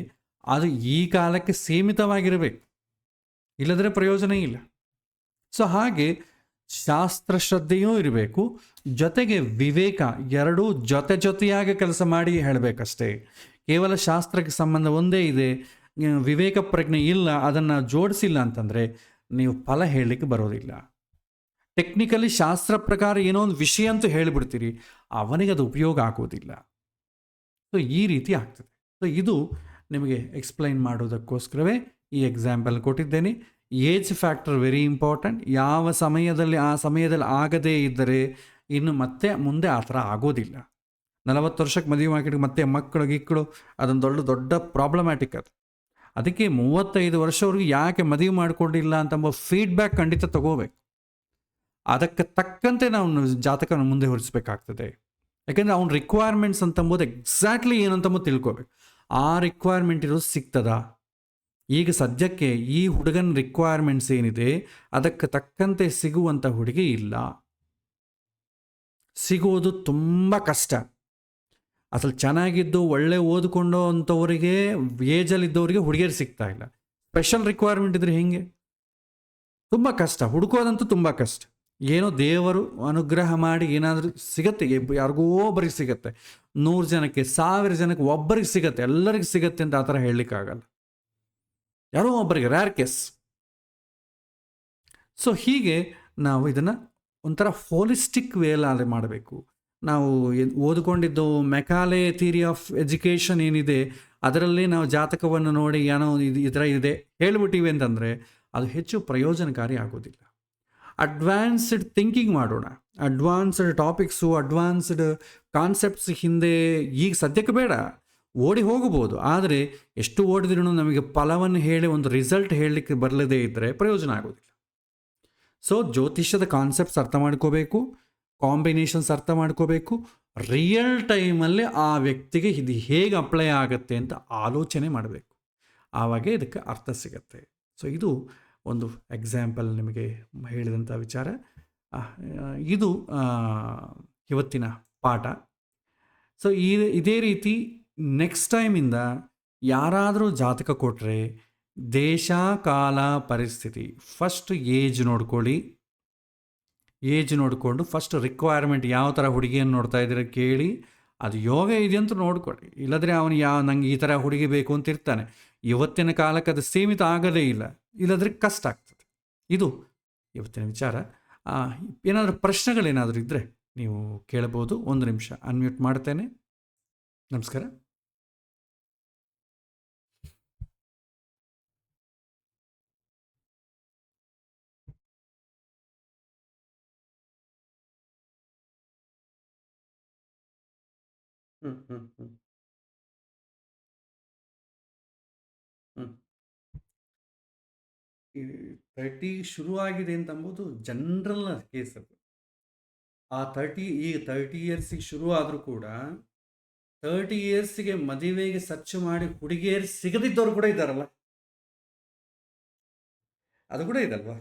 ಅದು ಈ ಕಾಲಕ್ಕೆ ಸೀಮಿತವಾಗಿರಬೇಕು, ಇಲ್ಲದ್ರೆ ಪ್ರಯೋಜನ ಇಲ್ಲ. ಸೊ ಹಾಗೆ ಶಾಸ್ತ್ರ ಶ್ರದ್ಧೆಯೂ ಇರಬೇಕು, ಜೊತೆಗೆ ವಿವೇಕ, ಎರಡೂ ಜೊತೆಯಾಗಿ ಕೆಲಸ ಮಾಡಿ ಹೇಳಬೇಕಷ್ಟೇ. ಕೇವಲ ಶಾಸ್ತ್ರಕ್ಕೆ ಸಂಬಂಧ ಒಂದೇ ಇದೆ, ವಿವೇಕ ಪ್ರಜ್ಞೆ ಇಲ್ಲ, ಅದನ್ನು ಜೋಡಿಸಿಲ್ಲ ಅಂತಂದರೆ ನೀವು ಫಲ ಹೇಳಲಿಕ್ಕೆ ಬರೋದಿಲ್ಲ. ಟೆಕ್ನಿಕಲಿ ಶಾಸ್ತ್ರ ಪ್ರಕಾರ ಏನೋ ಒಂದು ವಿಷಯ ಅಂತೂ ಹೇಳಿಬಿಡ್ತೀರಿ, ಅವನಿಗೆ ಅದು ಉಪಯೋಗ ಆಗೋದಿಲ್ಲ. ಸೊ ಈ ರೀತಿ ಆಗ್ತದೆ. ಸೊ ಇದು ನಿಮಗೆ ಎಕ್ಸ್ಪ್ಲೈನ್ ಮಾಡೋದಕ್ಕೋಸ್ಕರವೇ ಈ ಎಕ್ಸಾಂಪಲ್ ಕೊಟ್ಟಿದ್ದೇನೆ. Age factor very important. ಯಾವ ಸಮಯದಲ್ಲಿ ಆ ಸಮಯದಲ್ಲಿ ಆಗದೇ ಇದ್ದರೆ ಇನ್ನು ಮತ್ತೆ ಮುಂದೆ ಆ ಥರ ಆಗೋದಿಲ್ಲ. 40 ವರ್ಷಕ್ಕೆ ಮದುವೆ ಮಾಡಿದ್ರೆ ಮತ್ತೆ ಮಕ್ಕಳು ಗಿಕ್ಕಳು ಅದೊಂದು ದೊಡ್ಡ ಪ್ರಾಬ್ಲಮ್ಯಾಟಿಕ್ ಅದು. ಅದಕ್ಕೆ 35 ವರ್ಷವರೆಗೂ ಯಾಕೆ ಮದುವೆ ಮಾಡಿಕೊಂಡಿಲ್ಲ ಅಂತಂಬ ಫೀಡ್ಬ್ಯಾಕ್ ಖಂಡಿತ ತಗೋಬೇಕು. ಅದಕ್ಕೆ ತಕ್ಕಂತೆ ನಾವು ಜಾತಕನ ಮುಂದೆ ಹೊರಿಸಬೇಕಾಗ್ತದೆ. ಯಾಕೆಂದರೆ ಅವ್ನ ರಿಕ್ವೈರ್ಮೆಂಟ್ಸ್ ಅಂತಂಬೋದು ಎಕ್ಸಾಕ್ಟ್ಲಿ ಏನಂತಂಬೋದು ತಿಳ್ಕೊಬೇಕು. ಆ ರಿಕ್ವೈರ್ಮೆಂಟ್ ಇರೋದು ಸಿಗ್ತದಾ? ಈಗ ಸದ್ಯಕ್ಕೆ ಈ ಹುಡುಗನ ರಿಕ್ವೈರ್ಮೆಂಟ್ಸ್ ಏನಿದೆ ಅದಕ್ಕೆ ತಕ್ಕಂತೆ ಸಿಗುವಂಥ ಹುಡುಗಿ ಇಲ್ಲ, ಸಿಗೋದು ತುಂಬ ಕಷ್ಟ. ಅಸಲು ಚೆನ್ನಾಗಿದ್ದು ಒಳ್ಳೆ ಓದ್ಕೊಂಡು ಅಂಥವರಿಗೆ, ಏಜಲ್ಲಿದ್ದವರಿಗೆ ಹುಡುಗಿಯರು ಸಿಗ್ತಾ ಇಲ್ಲ. ಸ್ಪೆಷಲ್ ರಿಕ್ವೈರ್ಮೆಂಟ್ ಇದ್ರೆ ಹೆಂಗೆ? ತುಂಬ ಕಷ್ಟ, ಹುಡುಕೋದಂತೂ ತುಂಬ ಕಷ್ಟ. ಏನೋ ದೇವರು ಅನುಗ್ರಹ ಮಾಡಿ ಏನಾದರೂ ಸಿಗತ್ತೆ, ಯಾರಿಗೋ ಒಬ್ಬರಿಗೆ ಸಿಗತ್ತೆ, 100 ಜನಕ್ಕೆ 1000 ಜನಕ್ಕೆ ಒಬ್ಬರಿಗೆ ಸಿಗತ್ತೆ, ಎಲ್ಲರಿಗೂ ಸಿಗತ್ತೆ ಅಂತ ಆ ಥರ ಹೇಳಲಿಕ್ಕಾಗಲ್ಲ. ಯಾರೋ ಒಬ್ಬರಿಗೆ ರ್ಯಾರ್ ಕೇಸ್. ಸೊ ಹೀಗೆ ನಾವು ಇದನ್ನು ಒಂಥರ ಹೋಲಿಸ್ಟಿಕ್ ವೇಲಾದರೆ ಮಾಡಬೇಕು. ನಾವು ಓದಿಕೊಂಡಿದ್ದು ಮೆಕಾಲೆ ಥಿಯರಿ ಆಫ್ ಎಜುಕೇಷನ್ ಏನಿದೆ ಅದರಲ್ಲಿ ನಾವು ಜಾತಕವನ್ನು ನೋಡಿ ಏನೋ ಈ ಥರ ಇದೆ ಹೇಳಿಬಿಟ್ಟಿವಿ ಅಂತಂದರೆ ಅದು ಹೆಚ್ಚು ಪ್ರಯೋಜನಕಾರಿ ಆಗೋದಿಲ್ಲ. ಅಡ್ವಾನ್ಸ್ಡ್ ಥಿಂಕಿಂಗ್ ಮಾಡೋಣ. ಅಡ್ವಾನ್ಸ್ಡ್ ಟಾಪಿಕ್ಸು, ಅಡ್ವಾನ್ಸ್ಡ್ ಕಾನ್ಸೆಪ್ಟ್ಸ್ ಹಿಂದೆ ಈಗ ಸದ್ಯಕ್ಕೆ ಬೇಡ, ಓಡಿ ಹೋಗಬಹುದು. ಆದರೆ ಎಷ್ಟು ಓಡಿದ್ರೂ ನಮಗೆ ಫಲವನ್ನು ಹೇಳಿ ಒಂದು ರಿಸಲ್ಟ್ ಹೇಳಲಿಕ್ಕೆ ಬರಲದೇ ಇದ್ದರೆ ಪ್ರಯೋಜನ ಆಗೋದಿಲ್ಲ. ಸೊ ಜ್ಯೋತಿಷ್ಯದ ಕಾನ್ಸೆಪ್ಟ್ಸ್ ಅರ್ಥ ಮಾಡ್ಕೋಬೇಕು, ಕಾಂಬಿನೇಷನ್ಸ್ ಅರ್ಥ ಮಾಡ್ಕೋಬೇಕು, ರಿಯಲ್ ಟೈಮಲ್ಲಿ ಆ ವ್ಯಕ್ತಿಗೆ ಇದು ಹೇಗೆ ಅಪ್ಲೈ ಆಗುತ್ತೆ ಅಂತ ಆಲೋಚನೆ ಮಾಡಬೇಕು. ಆವಾಗ ಇದಕ್ಕೆ ಅರ್ಥ ಸಿಗತ್ತೆ. ಸೊ ಇದು ಒಂದು ಎಕ್ಸಾಂಪಲ್ ನಿಮಗೆ ಹೇಳಿದಂಥ ವಿಚಾರ. ಇದು ಇವತ್ತಿನ ಪಾಠ. ಸೊ ಇದೇ ರೀತಿ ನೆಕ್ಸ್ಟ್ ಟೈಮಿಂದ ಯಾರಾದರೂ ಜಾತಕ ಕೊಟ್ಟರೆ ದೇಶ ಕಾಲ ಪರಿಸ್ಥಿತಿ ಫಸ್ಟ್ ಏಜ್ ನೋಡ್ಕೊಳ್ಳಿ. ಏಜ್ ನೋಡಿಕೊಂಡು ಫಸ್ಟ್ ರಿಕ್ವೈರ್ಮೆಂಟ್ ಯಾವ ಥರ ಹುಡುಗಿಯನ್ನು ನೋಡ್ತಾ ಇದ್ದೀರ ಕೇಳಿ, ಅದು ಯೋಗ ಇದೆಯಂತ ನೋಡ್ಕೊಳ್ಳಿ. ಇಲ್ಲದ್ರೆ ಅವನು ನಂಗೆ ಈ ಥರ ಹುಡುಗಿ ಬೇಕು ಅಂತ ಇರ್ತಾನೆ. ಇವತ್ತಿನ ಕಾಲಕ್ಕೆ ಅದು ಸೀಮಿತ ಆಗೋದೇ ಇಲ್ಲ, ಇಲ್ಲದ್ರೆ ಕಷ್ಟ ಆಗ್ತದೆ. ಇದು ಇವತ್ತಿನ ವಿಚಾರ. ಏನಾದರೂ ಪ್ರಶ್ನೆಗಳೇನಾದರೂ ಇದ್ದರೆ ನೀವು ಕೇಳಬಹುದು. 1 ನಿಮಿಷ ಅನ್ಮ್ಯೂಟ್ ಮಾಡ್ತೇನೆ. ನಮಸ್ಕಾರ. ಹ್ಞೂ ಹ್ಮ್. ಈ 30 ಶುರು ಆಗಿದೆ ಅಂತ ಅಂಬೋದು ಜನರಲ್ ಕೇಸ್ ಅದು. ಆ 30 ಇಯರ್ಸಿಗೆ ಶುರು ಆದರೂ ಕೂಡ 30 ಇಯರ್ಸ್ಗೆ ಮದುವೆಗೆ ಸರ್ಚ್ ಮಾಡಿ ಹುಡುಗಿಯರು ಸಿಗದಿದ್ದವರು ಕೂಡ ಇದ್ದಾರಲ್ಲ, ಅದು ಕೂಡ ಇದಲ್ವಾ.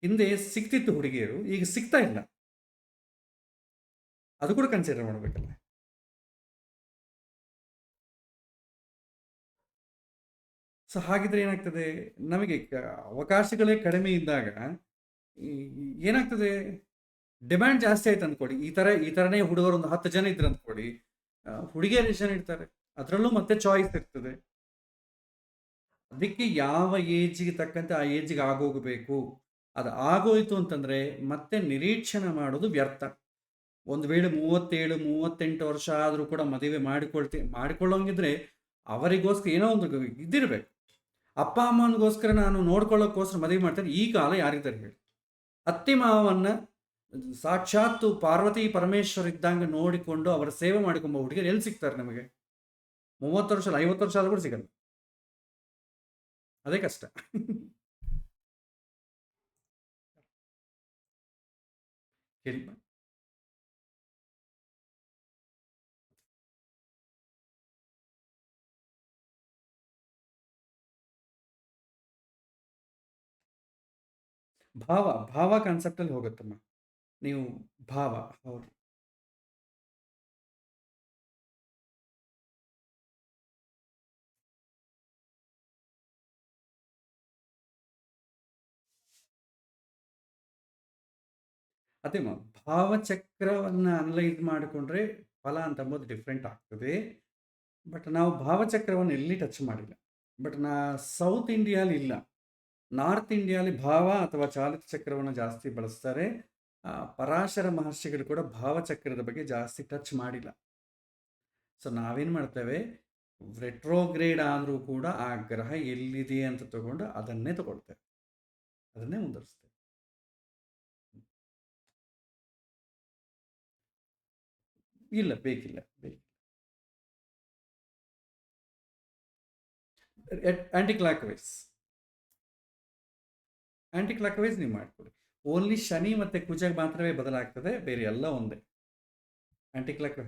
ಹಿಂದೆ ಸಿಗ್ತಿತ್ತು ಹುಡುಗಿಯರು, ಈಗ ಸಿಗ್ತಾ ಇಲ್ಲ, ಅದು ಕೂಡ ಕನ್ಸಿಡರ್ ಮಾಡಬೇಕಲ್ಲ. ಸೊ ಹಾಗಿದ್ರೆ ಏನಾಗ್ತದೆ, ನಮಗೆ ಅವಕಾಶಗಳೇ ಕಡಿಮೆ ಇದ್ದಾಗ ಏನಾಗ್ತದೆ, ಡಿಮ್ಯಾಂಡ್ ಜಾಸ್ತಿ ಆಯ್ತು ಅಂದ್ಕೊಡಿ. ಈ ಥರನೇ ಹುಡುಗರು ಒಂದು 10 ಜನ ಇದ್ರು ಅಂದ್ಕೊಡಿ, ಹುಡುಗಿಯರು ಎಷ್ಟು ಜನ ಇರ್ತಾರೆ, ಅದರಲ್ಲೂ ಮತ್ತೆ ಚಾಯ್ಸ್ ಇರ್ತದೆ. ಅದಕ್ಕೆ ಯಾವ ಏಜಿಗೆ ತಕ್ಕಂತೆ ಆ ಏಜಿಗೆ ಆಗೋಗಬೇಕು. ಅದು ಆಗೋಯ್ತು ಅಂತಂದರೆ ಮತ್ತೆ ನಿರೀಕ್ಷಣೆ ಮಾಡೋದು ವ್ಯರ್ಥ. ಒಂದು ವೇಳೆ 37, 38 ವರ್ಷ ಆದರೂ ಕೂಡ ಮದುವೆ ಮಾಡಿಕೊಳ್ಳೋಂಗಿದ್ರೆ ಅವರಿಗೋಸ್ಕರ ಏನೋ ಒಂದು ಇದಿರಬೇಕು. ಅಪ್ಪ ಅಮ್ಮನಿಗೋಸ್ಕರ ನಾನು ನೋಡ್ಕೊಳ್ಳೋಕ್ಕೋಸ್ಕರ ಮದುವೆ ಮಾಡ್ತೇನೆ, ಈ ಕಾಲ ಯಾರಿದ್ದಾರೆ ಹೇಳಿ. ಅತ್ತಿ ಮಾವನ್ನ ಸಾಕ್ಷಾತ್ತು ಪಾರ್ವತಿ ಪರಮೇಶ್ವರ್ ಇದ್ದಂಗೆ ನೋಡಿಕೊಂಡು ಅವರ ಸೇವೆ ಮಾಡಿಕೊಂಬ ಹುಡುಗಿಯರು ಎಲ್ಲಿ ಸಿಗ್ತಾರೆ ನಮಗೆ? 30 ವರ್ಷ 50 ವರ್ಷ ಆದರೂ ಕೂಡ ಸಿಗಲ್ಲ. ಅದೇ ಕಷ್ಟ. ಹೇಳಿ. ಭಾವ ಕಾನ್ಸೆಪ್ಟಲ್ಲಿ ಹೋಗುತ್ತಮ್ಮ. ನೀವು ಭಾವ, ಹೌದು. ಅದೇ ಭಾವಚಕ್ರವನ್ನು ಅನಲೈಸ್ ಮಾಡಿಕೊಂಡ್ರೆ ಫಲ ಅಂತ ಅಂಬೋದು ಡಿಫ್ರೆಂಟ್ ಆಗ್ತದೆ. ಬಟ್ ನಾವು ಭಾವಚಕ್ರವನ್ನು ಎಲ್ಲಿ ಟಚ್ ಮಾಡಿಲ್ಲ. ಬಟ್ ಸೌತ್ ಇಂಡಿಯಾಲಿ ಇಲ್ಲ, ನಾರ್ತ್ ಇಂಡಿಯಾಲಿ ಭಾವ ಅಥವಾ ಚಾಲಿತ ಚಕ್ರವನ್ನು ಜಾಸ್ತಿ ಬಳಸ್ತಾರೆ. ಪರಾಶರ ಮಹರ್ಷಿಗಳು ಕೂಡ ಭಾವಚಕ್ರದ ಬಗ್ಗೆ ಜಾಸ್ತಿ ಟಚ್ ಮಾಡಿಲ್ಲ. ಸೊ ನಾವೇನು ಮಾಡ್ತೇವೆ, ರೆಟ್ರೋಗ್ರೇಡ್ ಆದರೂ ಕೂಡ ಆ ಗ್ರಹ ಎಲ್ಲಿದೆ ಅಂತ ತಗೊಂಡು ಅದನ್ನೇ ತಗೊಳ್ತೇವೆ, ಅದನ್ನೇ ಮುಂದುವರಿಸ್ತೇವೆ. ಇಲ್ಲ, ಬೇಕಿಲ್ಲ. ಆಂಟಿ ಕ್ಲಾಕ್ ವೈಸ್ ನೀವು ಮಾಡ್ಕೊಳ್ಳಿ. ಓನ್ಲಿ ಶನಿ ಮತ್ತೆ ಕುಜ ಮಾತ್ರವೇ ಬದಲಾಗ್ತದೆ, ಬೇರೆ ಎಲ್ಲ ಒಂದೇ. ಆಂಟಿ ಕ್ಲಾಕ್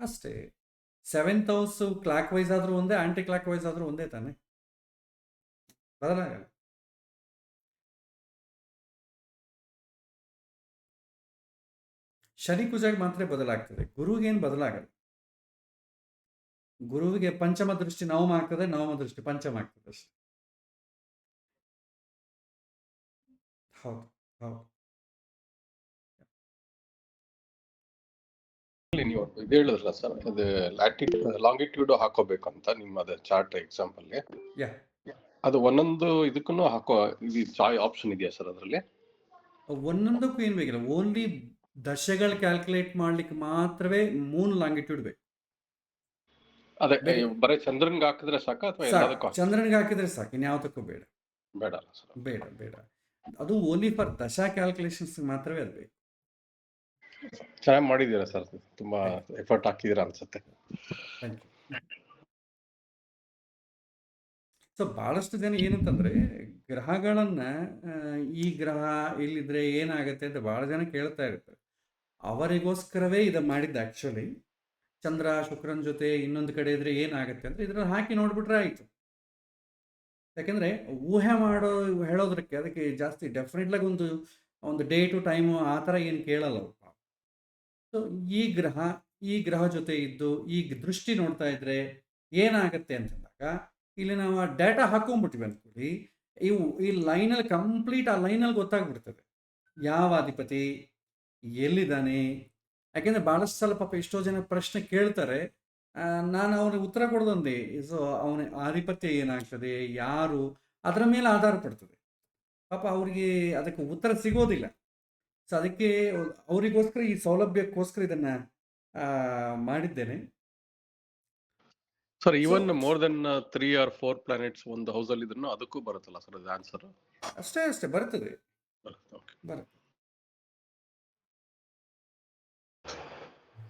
ಅಷ್ಟೇ. 7th ಹೌಸ್ ಕ್ಲಾಕ್ ವೈಸ್ ಆದರೂ ಒಂದೇ, ಆಂಟಿ ಕ್ಲಾಕ್ ವೈಸ್ ಆದರೂ ಒಂದೇ ತಾನೆ, ಬದಲಾಗಲ್ಲ. ಶನಿ ಕುಜಾಗ ಮಾತ್ರ ಬದಲಾಗ್ತದೆ, ಗುರುವಿಗೇನು ಬದಲಾಗಲ್ಲ. ಗುರುವಿಗೆ ಪಂಚಮ ದೃಷ್ಟಿ ನವಮ ಆಗ್ತದೆ, ನವಮ ದೃಷ್ಟಿ ಪಂಚಮ ಆಗ್ತದೆ ಅಷ್ಟೇ. ಹೌದು. ನೀವು ಇದು ಹೇಳಿದ್ರಲ್ಲ ಸರ್, ಅದು ಲಾಂಗಿಟ್ಯೂಡ್ ಹಾಕೋಬೇಕಂತ ನಿಮ್ಮದ ಚಾರ್ಟ್ ಎಕ್ಸಾಂಪಲ್ ಅದು ಒಂದೊಂದು ಇದಕ್ಕೂ ಹಾಕೋ ಇದು ಆಪ್ಷನ್ ಇದೆಯಾ ಸರ್ ಅದರಲ್ಲಿ? ಒಂದೊಂದಕ್ಕೂ ಏನು ಬೇಕಿಲ್ಲ, ಓನ್ಲಿ ದಶೆಗಳು ಕ್ಯಾಲ್ಕುಲೇಟ್ ಮಾಡ್ಲಿಕ್ಕೆ ಮಾತ್ರವೇ ಮೂನ್ ಲಾಂಗಿಟ್ಯೂಡ್ ಬೇಕು. ಅದೇ ಬರೀ ಚಂದ್ರನ್ಗೆ ಹಾಕಿದ್ರೆ ಸಾಕ ಅಥವಾ ಎಲ್ಲದಕ್ಕೂ? ಚಂದ್ರನ್ಗೆ ಹಾಕಿದ್ರೆ ಸಾಕು, ಇನ್ಯಾವುದಕ್ಕೂ ಬೇಡ. ಬೇಡ ಸರ್, ಬೇಡ. ಅದು ಓನ್ಲಿ ಫಾರ್ ದಶಾ ಕ್ಯಾಲ್ಕುಲೇಷನ್ಸ್ ಮಾತ್ರವೇ ಅದು ಬೇಕು. ಚೆನ್ನಾಗಿ ಮಾಡಿದ್ದೀರಾ ಸರ್, ತುಂಬಾ ಎಫರ್ಟ್ ಹಾಕಿದ್ದೀರಾ ಅನ್ಸುತ್ತೆ. Thank you. ಸೊ ಭಾಳಷ್ಟು ಜನ ಏನಂತಂದರೆ ಗ್ರಹಗಳನ್ನು ಈ ಗ್ರಹ ಇಲ್ಲಿದ್ರೆ ಏನಾಗುತ್ತೆ ಅಂತ ಭಾಳ ಜನ ಕೇಳ್ತಾ ಇರ್ತಾರೆ. ಅವರಿಗೋಸ್ಕರವೇ ಇದು ಮಾಡಿದ್ದು ಆ್ಯಕ್ಚುಲಿ. ಚಂದ್ರ ಶುಕ್ರನ ಜೊತೆ ಇನ್ನೊಂದು ಕಡೆ ಇದ್ರೆ ಏನಾಗುತ್ತೆ ಅಂತ ಇದರಲ್ಲಿ ಹಾಕಿ ನೋಡಿಬಿಟ್ರೆ ಆಯಿತು. ಯಾಕೆಂದರೆ ಊಹೆ ಹೇಳೋದಕ್ಕೆ ಅದಕ್ಕೆ ಜಾಸ್ತಿ ಡೆಫಿನೆಟ್ಲಾಗಿ ಒಂದು ಡೇಟು ಟೈಮು ಆ ಥರ ಏನು ಕೇಳಲ್ಲ ಅವರು. ಸೊ ಈ ಗ್ರಹ ಜೊತೆ ಇದ್ದು ಈ ದೃಷ್ಟಿ ನೋಡ್ತಾ ಇದ್ರೆ ಏನಾಗುತ್ತೆ ಅಂತಂದಾಗ ಇಲ್ಲಿ ನಾವು ಆ ಡೇಟಾ ಹಾಕೊಂಡ್ಬಿಟ್ವಿ ಅಂದ್ಕೊಳ್ಳಿ, ಈ ಲೈನಲ್ಲಿ ಕಂಪ್ಲೀಟ್ ಆ ಲೈನಲ್ಲಿ ಗೊತ್ತಾಗ್ಬಿಡ್ತದೆ ಯಾವ ಅಧಿಪತಿ ಎಲ್ಲಿದ್ದಾನೆ. ಯಾಕೆಂದರೆ ಭಾಳಷ್ಟು ಸಲ ಪಾಪ ಎಷ್ಟೋ ಜನ ಪ್ರಶ್ನೆ ಕೇಳ್ತಾರೆ, ನಾನು ಅವ್ರಿಗೆ ಉತ್ತರ ಕೊಡೋದೊಂದೇ. ಸೊ ಅವನ ಆಧಿಪತ್ಯ ಏನಾಗ್ತದೆ, ಯಾರು, ಅದರ ಮೇಲೆ ಆಧಾರ ಪಡ್ತದೆ. ಪಾಪ ಅವರಿಗೆ ಅದಕ್ಕೆ ಉತ್ತರ ಸಿಗೋದಿಲ್ಲ. ಸೊ ಅದಕ್ಕೆ ಅವರಿಗೋಸ್ಕರ ಈ ಸೌಲಭ್ಯಕ್ಕೋಸ್ಕರ ಇದನ್ನು ಮಾಡಿದ್ದೇನೆ sir. Even more than 3 or 4 planets ಒಂದು ಹೌಸ್ ಅಲ್ಲಿ ಇದ್ರೂ ಅದಕ್ಕೂ ಬರುತ್ತಲ್ಲ ಸರ್ ಅದು ಆನ್ಸರ್? ಅಷ್ಟೇ ಬರ್ತದೆ.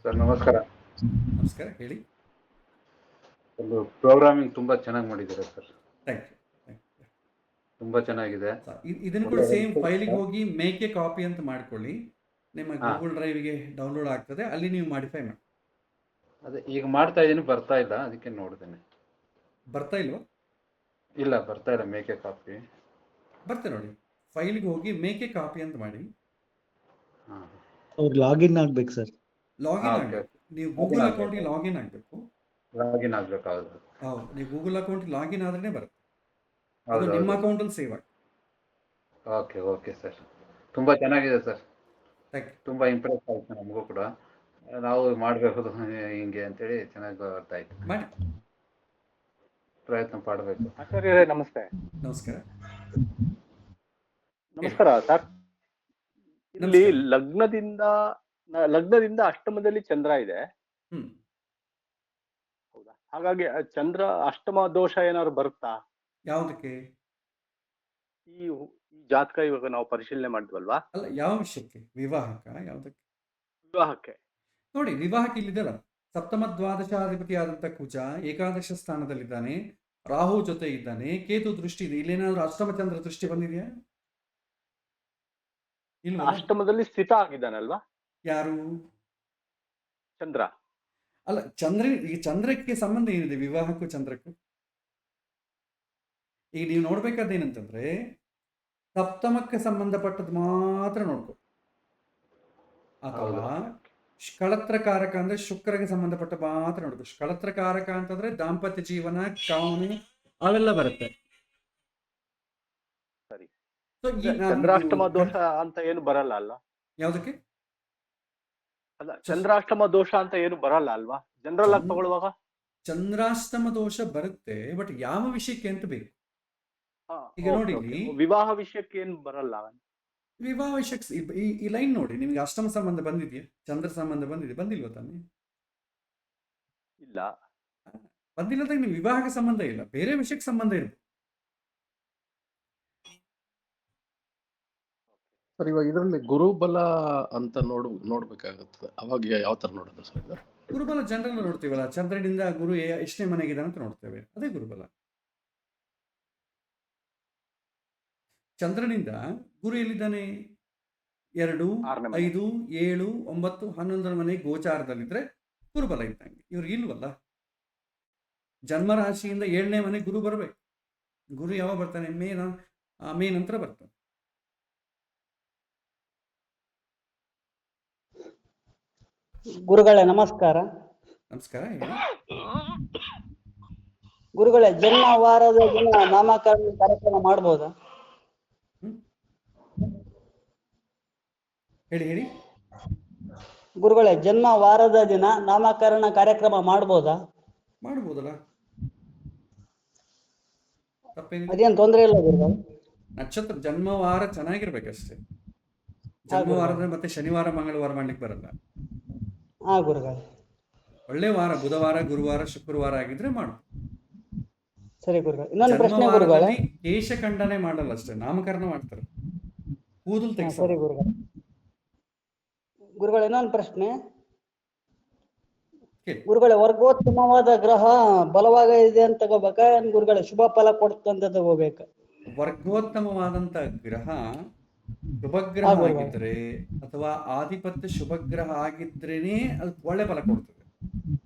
ಸರ್ ನಮಸ್ಕಾರ. ಹೇಳಿ. ಒಂದು ಪ್ರೋಗ್ರಾಮಿಂಗ್ ತುಂಬಾ ಚೆನ್ನಾಗಿ ಮಾಡಿದ್ದೀರಾ ಸರ್. Thank you. ತುಂಬಾ ಚೆನ್ನಾಗಿದೆ. ಇದನ್ನು ಕೂಡ ಸೇಮ್ ಫೈಲಿಗೆ ಹೋಗಿ ಮೇಕ್ ಎ ಕಾಪಿ ಅಂತ ಮಾಡ್ಕೊಳ್ಳಿ. ನಿಮ್ಮ ಗೂಗಲ್ ಡ್ರೈವ್ಗೆ ಡೌನ್ಲೋಡ್ ಆಗ್ತದೆ, ಅಲ್ಲಿ ನೀವು ಮಾಡಿಫೈ ಮಾಡಿ. ಅದೇ ಈಗ ಮಾಡ್ತಾ ಇದ್ದೀನಿ, ಬರ್ತಾ ಇಲ್ಲ, ಅದಕ್ಕೆ ನೋಡ್ತೇನೆ. ಬರ್ತಾ ಇಲ್ವಾ? ಇಲ್ಲ, ಬರ್ತಾ ಇಲ್ಲ. ಮೇಕೆ ಕಾಪಿ ಬರ್ತೆ ನೋಡಿ, ಫೈಲಿಗೆ ಹೋಗಿ ಮೇಕ್ ಎ ಕಾಪಿ ಅಂತ ಮಾಡಿ. ಅವ್ರು ಲಾಗಿನ್ ಆಗ್ಬೇಕು ಸರ್. ಲಾಗಿನ್ ಆಗಬೇಕು. ನೀವು ಗೂಗಲ್ ಅಕೌಂಟಿಗೆ ಲಾಗಿನ್ ಆಗಬೇಕು. ಲಾಗಿನ್ ಆಗ್ಬೇಕಾಗುತ್ತೆ. ಹೌದು, ನೀವು ಗೂಗಲ್ ಅಕೌಂಟಿಗೆ ಲಾಗಿನ್ ಆದ್ರೇ ಬರುತ್ತೆ. ಅದು ನಿಮ್ಮ ಅಕೌಂಟಲ್ಲಿ ಸೇವ್ ಆಗುತ್ತೆ. ಓಕೆ ಓಕೆ ಸರ್, ತುಂಬಾ ಚೆನ್ನಾಗಿದೆ ಸರ್. Thank you. ತುಂಬಾ ಇಂಪ್ರೆಸ್ ಆಯ್ತು ನಮಗೂ ಕೂಡ. ನಾವು ಮಾಡಬೇಕು ಹಿಂಗೆ ಅಂತೇಳಿ ಚೆನ್ನಾಗಿ ಅರ್ಥ ಆಯ್ತು. ಮಾಡಿ. ಪ್ರಯತ್ನ ಪಡಬೇಕು. ಆಚಾರ್ಯರೇ ನಮಸ್ತೆ. ನಮಸ್ಕಾರ. ನಮಸ್ಕಾರ ಸರ್. ಇಲ್ಲಿ ಲಗ್ನದಿಂದ ಅಷ್ಟಮದಲ್ಲಿ ಚಂದ್ರ ಇದೆ. ಹೌದಾ? ಹಾಗಾಗಿ ಚಂದ್ರ ಅಷ್ಟಮ ದೋಷ ಏನಾದ್ರು ಬರುತ್ತಾ? ಯಾವುದಕ್ಕೆ? ಈ ಜಾತಕ ಇವಾಗ ನಾವು ಪರಿಶೀಲನೆ ಮಾಡಿದ್ವಲ್ವಾ? ಅಲ್ಲ, ಯಾವ ವಿಷಯಕ್ಕೆ? ವಿವಾಹಕ್ಕ? ಯಾವುದಕ್ಕೆ? ವಿವಾಹಕ್ಕೆ. ನೋಡಿ, ವಿವಾಹಕ್ಕೆ ಇಲ್ಲಿದೆಲ್ಲ ಸಪ್ತಮ ದ್ವಾದಶಾಧಿಪತಿ ಆದಂಥ ಕುಜ ಏಕಾದಶ ಸ್ಥಾನದಲ್ಲಿದ್ದಾನೆ, ರಾಹು ಜೊತೆ ಇದ್ದಾನೆ, ಕೇತು ದೃಷ್ಟಿ ಇದೆ. ಇಲ್ಲೇನಾದ್ರೂ ಅಷ್ಟಮ ಚಂದ್ರ ದೃಷ್ಟಿ ಬಂದಿದೆಯಾ? ಇಲ್ಲ. ಅಷ್ಟಮದಲ್ಲಿ ಸ್ಥಿತ ಆಗಿದ್ದಾನಲ್ವಾ ಯಾರು? ಚಂದ್ರ. ಅಲ್ಲ, ಈಗ ಚಂದ್ರಕ್ಕೆ ಸಂಬಂಧ ಏನಿದೆ ವಿವಾಹಕ್ಕೂ ಚಂದ್ರಕ್ಕೂ? ಈಗ ನೀವು ನೋಡ್ಬೇಕಾದೇನಂತಂದ್ರೆ ಸಪ್ತಮಕ್ಕೆ ಸಂಬಂಧಪಟ್ಟದ್ದು ಮಾತ್ರ ನೋಡ್ಕೊ, ಅಥವಾ ಕಳತ್ರಕಾರಕ ಅಂದ್ರೆ ಶುಕ್ರಗೆ ಸಂಬಂಧಪಟ್ಟ ಮಾತ್ರ ನೋಡ್ಕೊ. ಕಳತ್ರಕಾರಕ ಅಂತಂದ್ರೆ ದಾಂಪತ್ಯ ಜೀವನ, ಕಾಮನೆ, ಅವೆಲ್ಲ ಬರುತ್ತೆ. ಸರಿ. ಚಂದ್ರಾಷ್ಟಮ ದೋಷ ಅಂತ ಏನು ಬರಲ್ಲ ಅಲ್ಲ? ಯಾವುದಕ್ಕೆ? ಅಲ್ಲ, ಚಂದ್ರಾಷ್ಟಮ ದೋಷ ಅಂತ ಏನು ಬರಲ್ಲ ಅಲ್ವಾ ಜನರಲ್ ಆಗಿ ತಗೊಳ್ಳುವಾಗ? ಚಂದ್ರಾಷ್ಟಮ ದೋಷ ಬರುತ್ತೆ, ಬಟ್ ಯಾವ ವಿಷಯಕ್ಕೆ ಅಂತ ಬೇಕು. ಈಗ ನೋಡಿ, ವಿವಾಹ ವಿಷಯಕ್ಕೆ ಏನು ಬರಲ್ಲ. ವಿವಾಹ ವಿಷಯಕ್ಕೆ ಈ ಲೈನ್ ನೋಡಿ, ನಿಮಗೆ ಅಷ್ಟಮ ಸಂಬಂಧ ಬಂದಿದೆಯಾ? ಚಂದ್ರ ಸಂಬಂಧ ಬಂದಿಲ್ವ ತಾನೆ? ಇಲ್ಲ, ಬಂದಿಲ್ಲದಾಗ ನೀವು ವಿವಾಹಕ್ಕೆ ಸಂಬಂಧ ಇಲ್ಲ, ಬೇರೆ ವಿಷಯಕ್ಕೆ ಸಂಬಂಧ ಇರುತ್ತೆ. ಸರ್, ಇವಾಗ ಇದರಲ್ಲಿ ಗುರುಬಲ ಅಂತ ನೋಡ್ಬೇಕಾಗುತ್ತೆ. ಅವಾಗ ಯಾವ ತರ ನೋಡೋದು ಸರ್ ಇದು? ಗುರುಬಲ ಜನರಲ್ ನೋಡ್ತೀವಲ್ಲ, ಚಂದ್ರನಿಂದ ಗುರು ಎಷ್ಟನೇ ಮನೆಗಿದ್ದಾನೆ ಅಂತ ನೋಡ್ತೇವೆ, ಅದೇ ಗುರುಬಲ. ಚಂದ್ರನಿಂದ ಗುರು ಎಲ್ಲಿದ್ದಾನೆ? 2, 5, 7, 9, 11 ಮನೆ ಗೋಚಾರದಲ್ಲಿದ್ರೆ ಗುರುಬಲ ಇದ್ದಂಗೆ. ಇವ್ರಿಗೆ ಇಲ್ವಲ್ಲ. ಜನ್ಮರಾಶಿಯಿಂದ 7ನೇ ಮನೆ ಗುರು ಬರಬೇಕು. ಗುರು ಯಾವಾಗ ಬರ್ತಾನೆ? ಮೇ ನಂತರ ಬರ್ತಾನೆ. ಗುರುಗಳೇ ನಮಸ್ಕಾರ. ನಮಸ್ಕಾರ. ಹೇಳಿ ಗುರುಗಳೇ, ಜನ್ಮ ವಾರದ ದಿನ ನಾಮಕರಣ ಕಾರ್ಯಕ್ರಮ ಮಾಡ್ಬೋದಾ? ಹೇಳಿ. ಗುರುಗಳೇ, ಜನ್ಮ ವಾರದ ದಿನ ನಾಮಕರಣ ಕಾರ್ಯಕ್ರಮ ಮಾಡ್ಬೋದಾ? ಮಾಡ್ಬೋದಲ್ಲ, ತಪ್ಪೇನಿಲ್ಲ. ಅದೇನು ತೊಂದರೆ ಇಲ್ಲ ಗುರುಗಳು. ನಕ್ಷತ್ರ ಜನ್ಮವಾರ ಚೆನ್ನಾಗಿರ್ಬೇಕಷ್ಟೇ. ಜನ್ಮವಾರದ ಮತ್ತೆ ಶನಿವಾರ ಮಂಗಳವಾರ ಮಾಡ್ಲಿಕ್ಕೆ ಬರಲ್ಲ. ಹಾ ಗುರುಗಳೇ. ಒಳ್ಳೆ ವಾರ ಬುಧವಾರ, ಗುರುವಾರ, ಶುಕ್ರವಾರ ಆಗಿದ್ರೆ ಮಾಡು. ಸರಿ ಗುರುಗಳೇ. ಇನ್ನೊಂದು ಪ್ರಶ್ನೆ ಗುರುಗಳೇ. ಕೇಶ ಖಂಡನೆ ಮಾಡಲ್ಲ ಅಷ್ಟೇ, ನಾಮಕರಣ ಮಾಡ್ತಾರೆ. ಕೂದಲು ತೆಗೆಸ. ಸರಿ ಗುರುಗಳೇ. ಗುರುಗಳೇ, ಇನ್ನೊಂದು ಪ್ರಶ್ನೆ ಗುರುಗಳೇ. ವರ್ಗೋತ್ತಮವಾದ ಗ್ರಹ ಬಲವಾಗಿದೆ ಅಂತ ತಗೋಬೇಕಾ, ಗುರುಗಳೇ ಶುಭ ಫಲ ಕೊಡುತ್ತಂತ ತಗೋಬೇಕ? ವರ್ಗೋತ್ತಮವಾದಂತ ಗ್ರಹ ಶುಭಗ್ರಹ ಆಗಿದ್ರೆ ಅಥವಾ ಆಧಿಪತ್ಯ ಶುಭಗ್ರಹ ಆಗಿದ್ರೇನೆ ಅದು ಒಳ್ಳೆ ಫಲ ಕೊಡ್ತದೆ.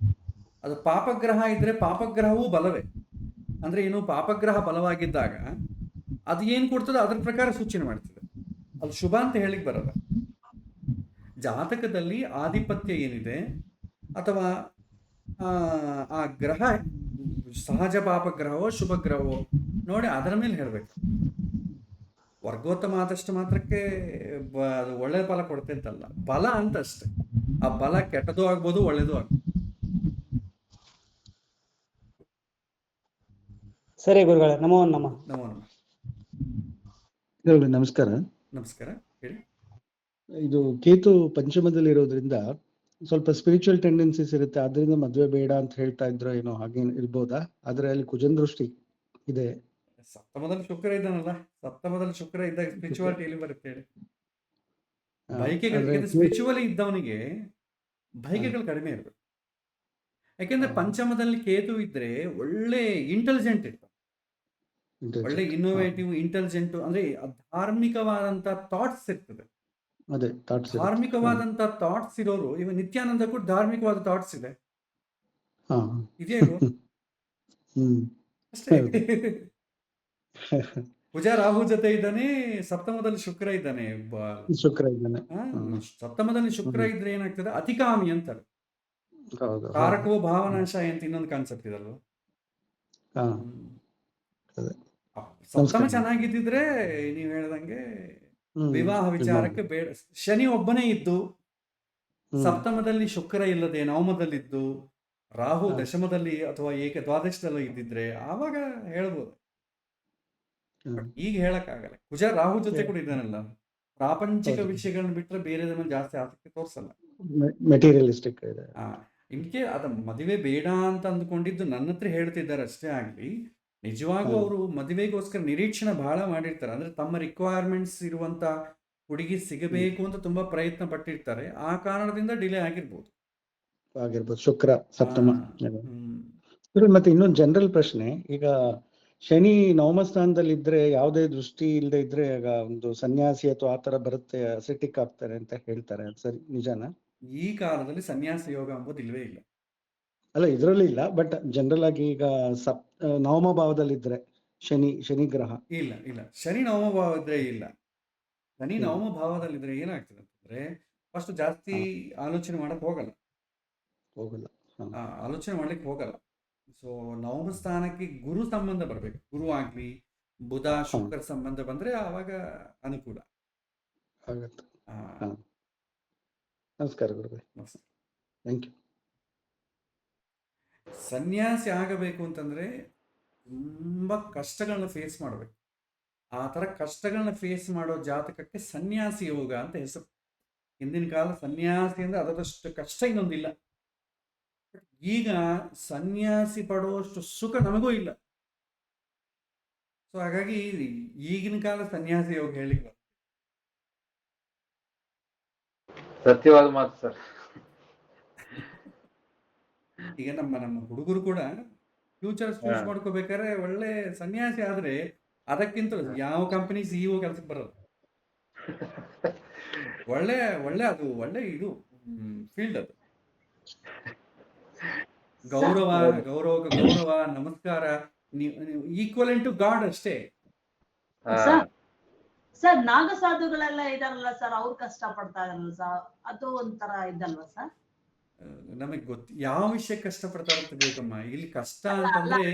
ಅದು ಪಾಪಗ್ರಹ ಇದ್ರೆ ಪಾಪಗ್ರಹವೂ ಬಲವೇ. ಅಂದ್ರೆ ಏನು, ಪಾಪಗ್ರಹ ಬಲವಾಗಿದ್ದಾಗ ಅದು ಏನ್ ಕೊಡ್ತದೆ ಅದ್ರ ಪ್ರಕಾರ ಸೂಚನೆ ಮಾಡ್ತದೆ. ಅದು ಶುಭ ಅಂತ ಹೇಳಿಕ್ ಬರಲ್ಲ. ಜಾತಕದಲ್ಲಿ ಆಧಿಪತ್ಯ ಏನಿದೆ ಅಥವಾ ಆ ಗ್ರಹ ಸಹಜ ಪಾಪಗ್ರಹವೋ ಶುಭಗ್ರಹವೋ ನೋಡಿ ಅದರ ಮೇಲೆ ಹೇಳ್ಬೇಕು. ವರ್ಗೋತ್ತಮ ಆದಷ್ಟು ಮಾತ್ರಕ್ಕೆ ಅದು ಒಳ್ಳೆ ಫಲ ಕೊಡುತ್ತೆ ಅಂತಲ್ಲ, ಬಲ ಅಂತ ಅಷ್ಟೆ. ಆ ಬಲ ಕೆಟ್ಟದ್ದು ಆಗ್ಬೋದು, ಒಳ್ಳೇದು ಆಗ್ಬೋದು. ಸರಿ ಗುರುಗಳೇ, ನಮೋ ನಮಃ. ನಮೋ ನಮಃ. ನಮಸ್ಕಾರ. ನಮಸ್ಕಾರ. ಹೇಳಿ. ಇದು ಕೇತು ಪಂಚಮದಲ್ಲಿ ಇರೋದ್ರಿಂದ ಸ್ವಲ್ಪ ಸ್ಪಿರಿಚುವಲ್ ಟೆಂಡೆನ್ಸೀಸ್ ಇರುತ್ತೆ, ಆದ್ರಿಂದ ಮದುವೆ ಬೇಡ ಅಂತ ಹೇಳ್ತಾ ಇದ್ರು, ಏನೋ ಹಾಗೆ ಇರ್ಬೋದಾ? ಆದ್ರೆ ಅಲ್ಲಿ ಕುಜನ್ ದೃಷ್ಟಿ ಇದೆ. ಸಪ್ತಮದಲ್ಲಿ ಶುಕ್ರ ಇದ್ದಾನಲ್ಲ, ಸಪ್ತಮದಲ್ಲಿ ಶುಕ್ರ ಇದ್ದಾಗ ಸ್ಪಿರಿಚುವಾಲಿಟಿ ಎಲ್ಲಿ ಬರುತ್ತೆ ಹೇಳಿ? ಬೈಕೆಗಳು ಸ್ಪಿರಿಚುವಲಿ ಇದ್ದವನಿಗೆ ಬೈಕೆಗಳು ಕಡಿಮೆ ಇರಬೇಕು. ಯಾಕೆಂದ್ರೆ ಪಂಚಮದಲ್ಲಿ ಕೇತು ಇದ್ರೆ ಒಳ್ಳೆ ಇಂಟೆಲಿಜೆಂಟ್ ಇರ್ತಾರೆ, ಒಳ್ಳೆ ಇನ್ನೋವೇಟಿವ್ ಇಂಟೆಲಿಜೆಂಟ್, ಅಂದ್ರೆ ಧಾರ್ಮಿಕವಾದಂತ ಥಾಟ್ಸ್ ಇರ್ತದೆ. ಅದೇ ಥಾಟ್ಸ್ ಧಾರ್ಮಿಕವಾದಂತ ಥಾಟ್ಸ್ ಇರೋರು, ಇವಾಗ ನಿತ್ಯಾನಂದ ಕೂಡ ಧಾರ್ಮಿಕವಾದ ಥಾಟ್ಸ್ ಇದೆ, ಹಾ ಇದೆಯಾ ಇಲ್ವೋ ಹ್ಮ್ ಅಷ್ಟೇ. ಹೌದು. ಕುಜ ರಾಹು ಜೊತೆ ಇದ್ದಾನೆ, ಸಪ್ತಮದಲ್ಲಿ ಶುಕ್ರ ಇದ್ದಾನೆ. ಶುಕ್ರ ಇದ್ದಾನೆ. ಸಪ್ತಮದಲ್ಲಿ ಶುಕ್ರ ಇದ್ರೆ ಏನಾಗ್ತದೆ, ಅತಿಕಾಮಿ ಅಂತಾರೆ. ಹೌದು ಕಾರಕವೋ ಭಾವನಾಶಯ ಅಂತ ಇನ್ನೊಂದು ಕಾನ್ಸೆಪ್ಟ್ ಇದಲ್ವ. ಹಾ ಅದೇ. ಸಪ್ತಮ ಚೆನ್ನಾಗಿದ್ದಿದ್ರೆ ನೀವ್ ಹೇಳ್ದಂಗೆ ವಿವಾಹ ವಿಚಾರಕ್ಕೆ ಬೇಡ. ಶನಿ ಒಬ್ಬನೇ ಇದ್ದು ಸಪ್ತಮದಲ್ಲಿ ಶುಕ್ರ ಇಲ್ಲದೆ ನವಮದಲ್ಲಿದ್ದು ರಾಹು ದಶಮದಲ್ಲಿ ಅಥವಾ ದ್ವಾದಶದಲ್ಲಿ ಇದ್ದಿದ್ರೆ ಆವಾಗ ಹೇಳ್ಬೋದು. ಈಗ ಹೇಳಕ್ಕಾಗಲ್ಲ. ಕುಜ ರಾಹು ಜೊತೆ ಕೂಡ ಇದ್ದಾನಲ್ಲ, ಪ್ರಾಪಂಚಿಕ ವಿಷಯಗಳನ್ನ ಬಿಟ್ರೆ ಬೇರೆ ಮೇಲೆ ಜಾಸ್ತಿ ಆಸಕ್ತಿ ತೋರಿಸಲ್ಲ. ಮೆಟೀರಿಯಲಿಸ್ಟಿಕ್ ಇದೆ. ಇನ್ಕೆ ಅದ ಮದುವೆ ಬೇಡ ಅಂತ ಅಂದ್ಕೊಂಡಿದ್ದು ನನ್ನ ಹತ್ರ ಹೇಳ್ತಿದ್ದಾರೆ ಅಷ್ಟೇ ಆಗ್ಲಿ, ನಿಜವಾಗೂ ಅವರು ಮದುವೆಗೋಸ್ಕರ ನಿರೀಕ್ಷಣೆ ಬಹಳ ಮಾಡಿರ್ತಾರೆ. ಅಂದ್ರೆ ತಮ್ಮ ರಿಕ್ವೈರ್ಮೆಂಟ್ಸ್ ಇರುವಂತ ಹುಡುಗಿ ಸಿಗಬೇಕು ಅಂತ ತುಂಬಾ ಪ್ರಯತ್ನ ಪಟ್ಟಿರ್ತಾರೆ. ಆ ಕಾರಣದಿಂದ ಡಿಲೇ ಆಗಿರ್ಬೋದು. ಶುಕ್ರ ಸಪ್ತಮ. ಮತ್ತೆ ಇನ್ನೊಂದು ಜನರಲ್ ಪ್ರಶ್ನೆ, ಈಗ ಶನಿ ನವಮ ಸ್ಥಾನದಲ್ಲಿ ಇದ್ರೆ ಯಾವುದೇ ದೃಷ್ಟಿ ಇಲ್ಲದೆ ಇದ್ರೆ ಆಗ ಒಂದು ಸನ್ಯಾಸಿ ಅಥವಾ ಆತರ ಬರುತ್ತೆ, ಅಸೆಟಿಕ್ ಆಗ್ತಾರೆ ಅಂತ ಹೇಳ್ತಾರೆ, ಅದು ಸರಿ ನಿಜಾನ? ಈ ಕಾಲದಲ್ಲಿ ಸನ್ಯಾಸ ಯೋಗ ಅಂಬೋದು ಇಲ್ವೇ ಇಲ್ಲ. ಅಲ್ಲ ಇದ್ರಲ್ಲಿ ಇಲ್ಲ, ಬಟ್ ಜನರಲ್ ಆಗಿ ಈಗ ನವಮ ಭಾವದಲ್ಲಿ ಇದ್ರೆ ಶನಿ ಗ್ರಹ ಇಲ್ಲ ಇಲ್ಲ, ಶನಿ ನವಮ ಭಾವ ಇದ್ರೆ ಇಲ್ಲ. ಶನಿ ನವಮ ಭಾವದಲ್ಲಿದ್ರೆ ಏನಾಗ್ತದೆ ಅಂತಂದ್ರೆ ಫಸ್ಟ್ ಜಾಸ್ತಿ ಆಲೋಚನೆ ಮಾಡಕ್ ಹೋಗಲ್ಲ, ಆಲೋಚನೆ ಮಾಡ್ಲಿಕ್ಕೆ ಹೋಗಲ್ಲ. ಸೊ ನವಮ ಸ್ಥಾನಕ್ಕೆ ಗುರು ಸಂಬಂಧ ಬರ್ಬೇಕು, ಗುರು ಆಗ್ಲಿ ಬುಧ ಶುಕ್ರ ಸಂಬಂಧ ಬಂದ್ರೆ ಆವಾಗ ಅನುಕೂಲ ಆಗತ್ತೆ. ನಮಸ್ಕಾರ ಗುರುಗಳೇ. Thank you. ಸನ್ಯಾಸಿ ಆಗಬೇಕು ಅಂತಂದ್ರೆ ತುಂಬಾ ಕಷ್ಟಗಳನ್ನ ಫೇಸ್ ಮಾಡಬೇಕು. ಆ ತರ ಕಷ್ಟಗಳನ್ನ ಫೇಸ್ ಮಾಡೋ ಜಾತಕಕ್ಕೆ ಸನ್ಯಾಸಿ ಯೋಗ ಅಂತ ಹೆಸರು. ಹಿಂದಿನ ಕಾಲ ಸನ್ಯಾಸಿ ಅಂದ್ರೆ ಅದರಷ್ಟು ಕಷ್ಟ ಇನ್ನೊಂದಿಲ್ಲ. ಈಗ ಸನ್ಯಾಸಿ ಪಡುವಷ್ಟು ಸುಖ ನಮಗೂ ಇಲ್ಲ. ಸೊ ಹಾಗಾಗಿ ಈಗಿನ ಕಾಲ ಸನ್ಯಾಸಿ ಯೋಗ ಹೇಳಿಲ್ಲ. ಸತ್ಯವಾದ ಮಾತು ಸರ್. ಈಗ ನಮ್ಮ ಹುಡುಗರು ಕೂಡ ಫ್ಯೂಚರ್ ಚೂಸ್ ಮಾಡ್ಕೋಬೇಕಾದ್ರೆ ಒಳ್ಳೆ ಸನ್ಯಾಸಿ ಆದ್ರೆ ಅದಕ್ಕಿಂತ ಯಾವ ಕಂಪನಿ ಸಿಇಒ ಕೆಲ್ಸಕ್ಕೆ ಬರೋದು. ಒಳ್ಳೆ ಒಳ್ಳೆ ಅದು ಒಳ್ಳೆ ಇದು ಫೀಲ್ಡ್ ಅದು. ಗೌರವ ಗೌರವ ಗೌರವ ನಮಸ್ಕಾರ, ನೀವು ಈಕ್ವಲೆಂಟ್ ಟು ಗಾಡ್ ಅಷ್ಟೇ. ಸರ್ ನಾಗ ಸಾಧುಗಳೆಲ್ಲ ಇದಾರಲ್ಲ ಸರ್, ಅವ್ರು ಕಷ್ಟ ಪಡ್ತಾ ಇದಾರಲ್ಲ ಸರ್, ಅದು ಒಂಥರ ಇದಲ್ವಾ ಸರ್? ನಮಗ್ ಯಾವ ವಿಷಯ ಕಷ್ಟ ಪಡ್ತಾರಂತ ಬೇಕಮ್ಮ. ಇಲ್ಲಿ ಕಷ್ಟ ಅಂತಂದ್ರೆ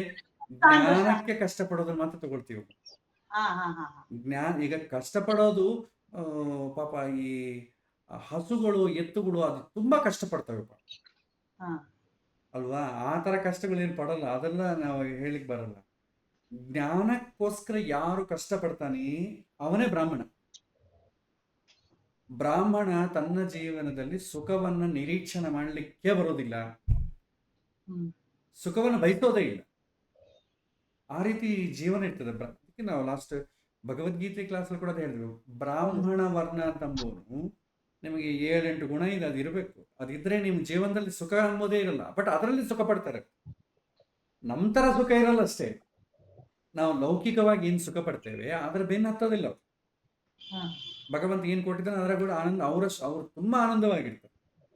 ಜ್ಞಾನಕ್ಕೆ ಕಷ್ಟ ಪಡೋದನ್ನ ಮಾತ್ರ ತಗೊಳ್ತೀವಿ. ಈಗ ಕಷ್ಟಪಡೋದು ಪಾಪ ಈ ಹಸುಗಳು ಎತ್ತುಗಳು ಅದು ತುಂಬಾ ಕಷ್ಟಪಡ್ತಾವಪ್ಪ ಅಲ್ವಾ. ಆ ತರ ಕಷ್ಟಗಳು ಏನ್ ಪಡಲ್ಲ, ಅದೆಲ್ಲ ನಾವು ಹೇಳಿಕ್ ಬರಲ್ಲ. ಜ್ಞಾನಕ್ಕೋಸ್ಕರ ಯಾರು ಕಷ್ಟಪಡ್ತಾನೆ ಅವನೇ ಬ್ರಾಹ್ಮಣ. ಬ್ರಾಹ್ಮಣ ತನ್ನ ಜೀವನದಲ್ಲಿ ಸುಖವನ್ನ ನಿರೀಕ್ಷಣೆ ಮಾಡಲಿಕ್ಕೆ ಬರೋದಿಲ್ಲ, ಸುಖವನ್ನು ಬಯಸೋದೇ ಇಲ್ಲ. ಆ ರೀತಿ ಜೀವನ ಇರ್ತದೆ. ಅದಕ್ಕೆ ನಾವು ಲಾಸ್ಟ್ ಭಗವದ್ಗೀತೆ ಕ್ಲಾಸಲ್ಲಿ ಕೂಡ ಹೇಳಿದ್ವಿ, ಬ್ರಾಹ್ಮಣ ವರ್ಣ ಅಂತಂಬೋನು ನಿಮಗೆ 7-8 ಗುಣ ಇದೆ, ಅದು ಇರಬೇಕು. ಅದಿದ್ರೆ ನಿಮ್ಮ ಜೀವನದಲ್ಲಿ ಸುಖ ಅನ್ನೋದೇ ಇರಲ್ಲ. ಬಟ್ ಅದರಲ್ಲಿ ಸುಖ ಪಡ್ತಾರೆ. ನಮ್ಮ ತರ ಸುಖ ಇರಲ್ಲ ಅಷ್ಟೇ. ನಾವು ಲೌಕಿಕವಾಗಿ ಏನ್ ಸುಖ ಪಡ್ತೇವೆ ಅದ್ರ ಬೆನ್ನು ಹತ್ತೋದಿಲ್ಲ. ಭಗವಂತ ಏನ್ ಕೊಟ್ಟಿದ್ದಾನೆ ಅದರ ಕೂಡ ಆನಂದ ಅವ್ರು ತುಂಬಾ ಆನಂದವಾಗಿರ್ತಾರೆ.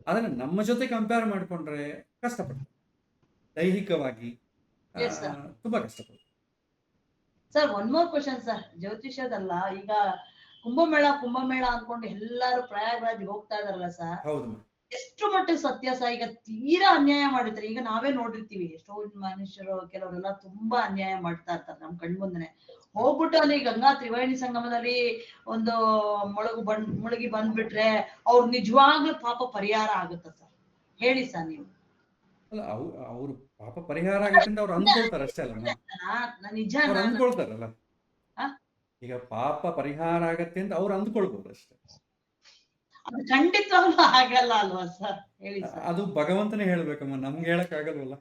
ಅದನ್ನ ನಮ್ಮ ಜೊತೆ ಕಂಪೇರ್ ಮಾಡ್ಕೊಂಡ್ರೆ ಕಷ್ಟಪಡ್ತಾರೆ, ದೈಹಿಕವಾಗಿ ತುಂಬಾ ಕಷ್ಟಪಡ್ತಾರೆ. Sir one more question sir, ಜ್ಯೋತಿಷದಲ್ಲ, ಈಗ ಕುಂಭಮೇಳ ಅನ್ಕೊಂಡು ಎಲ್ಲಾರು ಪ್ರಯಾಗ್ರಾಜ್ ಹೋಗ್ತಾ ಇದಾರಲ್ಲ ಸರ್, ಹೌದು, ಎಷ್ಟು ಮಟ್ಟಿಗೆ ಸತ್ಯ ಸರ್? ಈಗ ತೀರಾ ಅನ್ಯಾಯ ಮಾಡಿರ್ತಾರೆ. ಈಗ ನಾವೇ ನೋಡಿರ್ತೀವಿ, ಎಷ್ಟೋ ಮನುಷ್ಯರು ಕೆಲವರೆಲ್ಲ ತುಂಬಾ ಅನ್ಯಾಯ ಮಾಡ್ತಾ ಇರ್ತಾರೆ ನಮ್ ಕಣ್ಮುಂದನೆ. ಹೋಗ್ಬಿಟ್ಟು ಅಲ್ಲಿ ಗಂಗಾ ತ್ರಿವೇಣಿ ಸಂಗಮದಲ್ಲಿ ಒಂದು ಮುಳುಗಿ ಬಂದ್ಬಿಟ್ರೆ ಅವ್ರು ನಿಜವಾಗ್ಲೂ ಪಾಪ ಪರಿಹಾರ ಆಗುತ್ತ ಸರ್? ಹೇಳಿ ಸರ್ ನೀವು. ಅಲ್ಲ ಅವ್ರು ಪಾಪ ಪರಿಹಾರ ಆಗತ್ತೆ ಅಂತ ಅವ್ರು ಅಂದ್ಕೊಳ್ತಾರೆ ಅಷ್ಟೇ ಅಲ್ಲ, ನಿಜ ಅಂದ್ಕೊಳ್ತಾರಲ್ಲ. ಈಗ ಪಾಪ ಪರಿಹಾರ ಆಗತ್ತೆ ಅಂತ ಅವ್ರು ಅಂದ್ಕೊಳ್ಬಹುದು ಅಷ್ಟೇ. ಅದು ಖಂಡಿತವಾಗ್ಲೂ ಆಗಲ್ಲ ಅಲ್ವಾ ಸರ್? ಹೇಳಿ ಸರ್. ಅದು ಭಗವಂತನೇ ಹೇಳ್ಬೇಕಮ್ಮ, ನಮ್ಗೆ ಹೇಳಕ್ ಆಗಲ್ವಲ್ಲ.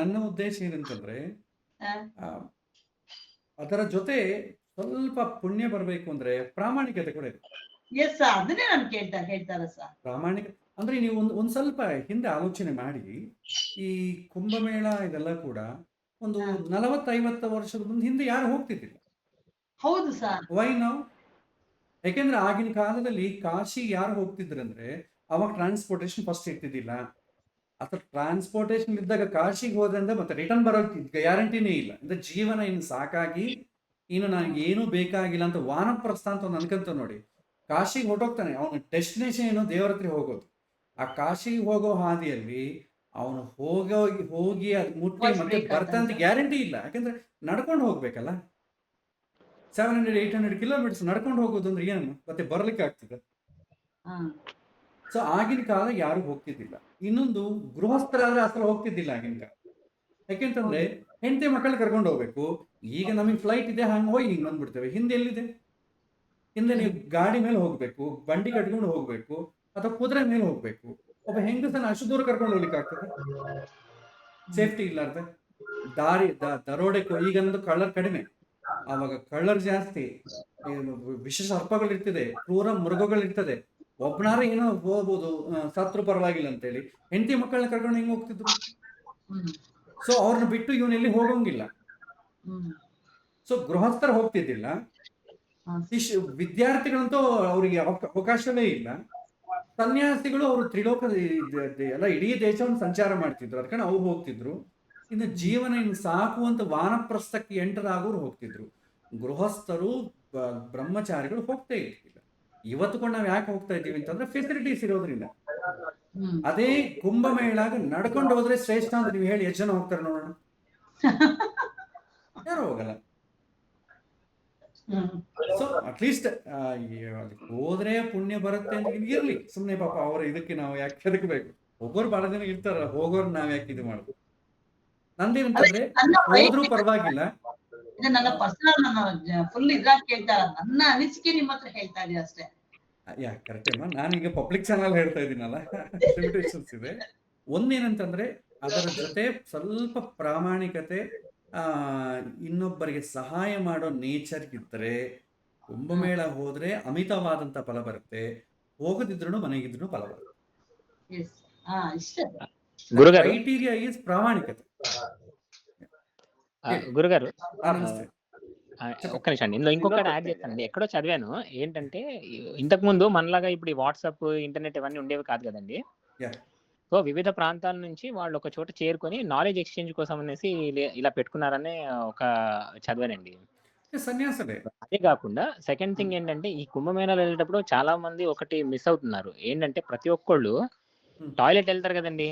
ನನ್ನ ಉದ್ದೇಶ ಏನಂತಂದ್ರೆ ಅದರ ಜೊತೆ ಸ್ವಲ್ಪ ಪುಣ್ಯ ಬರ್ಬೇಕು ಅಂದ್ರೆ ಪ್ರಾಮಾಣಿಕತೆ ಕೂಡ ಇದೆ. ಎಸ್ ಸರ್, ಅದನ್ನೇ ನಾನು ಹೇಳ್ತಾರೆ ಸರ್. ಅಂದ್ರೆ ನೀವು ಒಂದು ಸ್ವಲ್ಪ ಹಿಂದೆ ಆಲೋಚನೆ ಮಾಡಿ, ಈ ಕುಂಭಮೇಳ ಇದೆಲ್ಲ ಕೂಡ ಒಂದು ಹಾ. 40-50 ವರ್ಷದ ಮುಂದೆ ಹಿಂದೆ ಯಾರು ಹೋಗ್ತಿದ್ದಿಲ್ಲ. ಹೌದು ಸರ್. ವೈ ನಾವು? ಯಾಕೆಂದ್ರೆ ಆಗಿನ ಕಾಲದಲ್ಲಿ ಕಾಶಿ ಯಾರು ಹೋಗ್ತಿದ್ರಂದ್ರೆ ಅವಾಗ ಟ್ರಾನ್ಸ್ಪೋರ್ಟೇಶನ್ ಫಸ್ಟ್ ಇರ್ತಿದ್ದಿಲ್ಲ. ಅಥವಾ ಟ್ರಾನ್ಸ್ಪೋರ್ಟೇಶನ್ ಇದ್ದಾಗ ಕಾಶಿಗೆ ಹೋದ್ರಿಂದ ಮತ್ತೆ ರಿಟರ್ನ್ ಬರೋಕ್ಕೆ ಗ್ಯಾರಂಟಿನೇ ಇಲ್ಲ. ಅಂದ್ರೆ ಜೀವನ ಇನ್ನು ಸಾಕಾಗಿ ಇನ್ನು ನನಗೆ ಏನೂ ಬೇಕಾಗಿಲ್ಲ ಅಂತ ವಾನಪ್ರಸ್ಥ ಅಂತ ಒಂದು ಅನ್ಕೊಂತ ನೋಡಿ, ಕಾಶಿಗೆ ಹೊರಟೋಗ್ತಾನೆ. ಅವನ ಡೆಸ್ಟಿನೇಷನ್ ಏನೋ ದೇವರ ಹತ್ರ ಹೋಗೋದು. ಆ ಕಾಶಿಗೆ ಹೋಗೋ ಹಾದಿಯಲ್ಲಿ ಅವನು ಹೋಗಿ ಅದು ಮುಟ್ಟಿ ಮತ್ತೆ ಬರ್ತಾನಂತ ಗ್ಯಾರಂಟಿ ಇಲ್ಲ. ಯಾಕಂದ್ರೆ ನಡ್ಕೊಂಡು ಹೋಗ್ಬೇಕಲ್ಲ, 700-800 ಕಿಲೋಮೀಟರ್ಸ್ ನಡ್ಕೊಂಡು ಹೋಗೋದು ಅಂದ್ರೆ ಏನು, ಮತ್ತೆ ಬರ್ಲಿಕ್ಕೆ ಆಗ್ತದೆ. ಹಾ. ಸೊ ಆಗಿನ ಕಾಲ ಯಾರು ಹೋಗ್ತಿದ್ದಿಲ್ಲ. ಇನ್ನೊಂದು, ಗೃಹಸ್ಥರಾದ್ರೆ ಅಸಲು ಹೋಗ್ತಿದ್ದಿಲ್ಲ ಆಗಿನ ಕಾಲ. ಯಾಕೆಂತಂದ್ರೆ ಹೆಂಡತಿ ಮಕ್ಕಳು ಕರ್ಕೊಂಡು ಹೋಗ್ಬೇಕು. ಈಗ ನಮಗೆ ಫ್ಲೈಟ್ ಇದೆ, ಹಂಗೆ ಹೋಗಿ ಹಿಂಗೆ ಬಂದ್ಬಿಡ್ತೇವೆ. ಹಿಂದೆ ಎಲ್ಲಿದೆ? ಹಿಂದೆ ನೀವು ಗಾಡಿ ಮೇಲೆ ಹೋಗ್ಬೇಕು, ಬಂಡಿ ಕಟ್ಕೊಂಡು ಹೋಗ್ಬೇಕು, ಅಥವಾ ಕುದುರೆ ಮೇಲೆ ಹೋಗ್ಬೇಕು. ಒಬ್ಬ ಹೆಂಗಸನ ಅಷ್ಟು ದೂರ ಕರ್ಕೊಂಡು ಹೋಗ್ಲಿಕ್ಕೆ ಆಗ್ತದೆ? ಸೇಫ್ಟಿ ಇಲ್ಲಾರ್ದೆ ದಾರಿ ದರೋಡೆ ಈಗಂದು ಕಳ್ಳರ್ ಕಡಿಮೆ, ಆವಾಗ ಕಳ್ಳರ್ ಜಾಸ್ತಿ, ವಿಷ ಸರ್ಪಗಳಿರ್ತದೆ, ಕ್ರೂರ ಮೃಗಗಳಿರ್ತದೆ. ಒಬ್ಬನಾರ ಏನೋ ಹೋಗ್ಬೋದು, ಸತ್ರು ಪರವಾಗಿಲ್ಲ ಅಂತೇಳಿ ಹೆಂಡತಿ ಮಕ್ಕಳನ್ನ ಕರ್ಕೊಂಡು ಹೆಂಗ್ ಹೋಗ್ತಿದ್ರು? ಸೊ ಅವ್ರನ್ನ ಬಿಟ್ಟು ಇವನೆಲ್ಲಿ ಹೋಗಂಗಿಲ್ಲ. ಸೊ ಗೃಹಸ್ಥರು ಹೋಗ್ತಿದ್ದಿಲ್ಲ. ವಿದ್ಯಾರ್ಥಿಗಳಂತೂ ಅವರಿಗೆ ಅವಕಾಶವೇ ಇಲ್ಲ. ಸನ್ಯಾಸಿಗಳು ಅವರು ತ್ರಿಲೋಕದ ಎಲ್ಲ ಇಡೀ ದೇಶವನ್ನು ಸಂಚಾರ ಮಾಡ್ತಿದ್ರು, ಅದಕ್ಕೆ ಅವ್ರು ಹೋಗ್ತಿದ್ರು. ಇನ್ನು ಜೀವನ ಇನ್ನು ಸಾಕು ಅಂತ ವಾನಪ್ರಸ್ಥಕ್ಕೆ ಎಂಟರ್ ಆಗೋರು ಹೋಗ್ತಿದ್ರು. ಗೃಹಸ್ಥರು ಬ್ರಹ್ಮಚಾರಿಗಳು ಹೋಗ್ತಾ ಇರ್ಲಿಲ್ಲ. ಇವತ್ತು ಕೂಡ ನಾವು ಯಾಕೆ ಹೋಗ್ತಾ ಇದ್ದೀವಿ ಅಂತಂದ್ರೆ ಫೆಸಿಲಿಟೀಸ್ ಇರೋದ್ರಿಂದ. ಅದೇ ಕುಂಭಮೇಳಾಗ ನಡ್ಕೊಂಡು ಹೋದ್ರೆ ಶ್ರೇಷ್ಠ ಅಂತ ನೀವು ಹೇಳಿ ಎಷ್ಟು ಜನ ಹೋಗ್ತಾರೆ ನೋಡೋಣ? ಯಾರು ಹೋಗಲ್ಲ. ಸೊ ಅಟ್ಲೀಸ್ಟ್ ಹೋದ್ರೆ ಪುಣ್ಯ ಬರುತ್ತೆ ಅಂತ ಇರ್ಲಿ, ಸುಮ್ನೆ ಪಾಪ ಅವ್ರ ಇದಕ್ಕೆ ನಾವು ಯಾಕೆ ಕೆದಕಬೇಕು? ಹೋಗೋರು ಬಹಳ ಜನ ಇರ್ತಾರ, ಹೋಗೋರು ನಾವ್ ಯಾಕೆ ಇದು ಮಾಡುದು? ನಂದೇನಂತಂದ್ರೆ ಹೋದ್ರೂ ಪರವಾಗಿಲ್ಲ. ನನ್ನ ಪರ್ಸನಲ್, ಫುಲ್ ಇದ್ರಾಗ ಕೇಳ್ತಾರ, ನನ್ನ ಅನಿಸಿಕೆ ನಿಮ್ಮ ಹತ್ರ ಹೇಳ್ತಾ ಇದೀನಿ ಅಷ್ಟೇ. ಯಾ ಕರೆಕ್ಟ್ ಅಮ್ಮ, ನಾನೀಗ ಪಬ್ಲಿಕ್ ಚಾನಲ್ ಹೇಳ್ತಾ ಇದ್ದೀನಲ್ಲ, ಲಿಮಿಟೇಷನ್ಸ್ ಇದೆ. ಒಂದೇನಂತಂದ್ರೆ ಅದರ ಜೊತೆ ಸ್ವಲ್ಪ ಪ್ರಾಮಾಣಿಕತೆ, ಇನ್ನೊಬ್ಬರಿಗೆ ಸಹಾಯ ಮಾಡೋ ನೇಚರ್ ಇದ್ರೆ ಕುಂಭಮೇಳ ಹೋದ್ರೆ ಅಮಿತವಾದಂತ ಫಲ ಬರುತ್ತೆ. ಹೋಗದಿದ್ರು ಮನೆಗಿದ್ರು ಫಲ ಬರುತ್ತೆ. ಗುರುಗಾರು, ಕ್ರೈಟೀರಿಯಾ ಈಸ್ ಪ್ರಾಮಾಣಿಕತೆ. గురుగారు నమస్తే. ఒక్క నిమిషం అండి, ఇందులో ఇంకొకటి యాడ్ చేస్తానండి. ఎక్కడో చదివాను ఏంటంటే, ఇంతకు ముందు మనలాగా ఇప్పుడు ఈ వాట్సాప్, ఇంటర్నెట్ ఇవన్నీ ఉండేవి కాదు కదండి. Yeah. సో వివిధ ప్రాంతాల నుంచి వాళ్ళు ఒక చోట చేరుకొని నాలెడ్జ్ ఎక్స్చేంజ్ కోసం అనేసి ఇలా పెట్టుకున్నారనే ఒక చదివానండి. సన్యాసమే. అదే కాకుండా సెకండ్ థింగ్ ఏంటంటే, ఈ కుంభమేళాలు వెళ్ళేటప్పుడు చాలా మంది ఒకటి మిస్ అవుతున్నారు. ఏంటంటే ప్రతి ఒక్కళ్ళు టాయిలెట్ వెళ్తారు కదండి.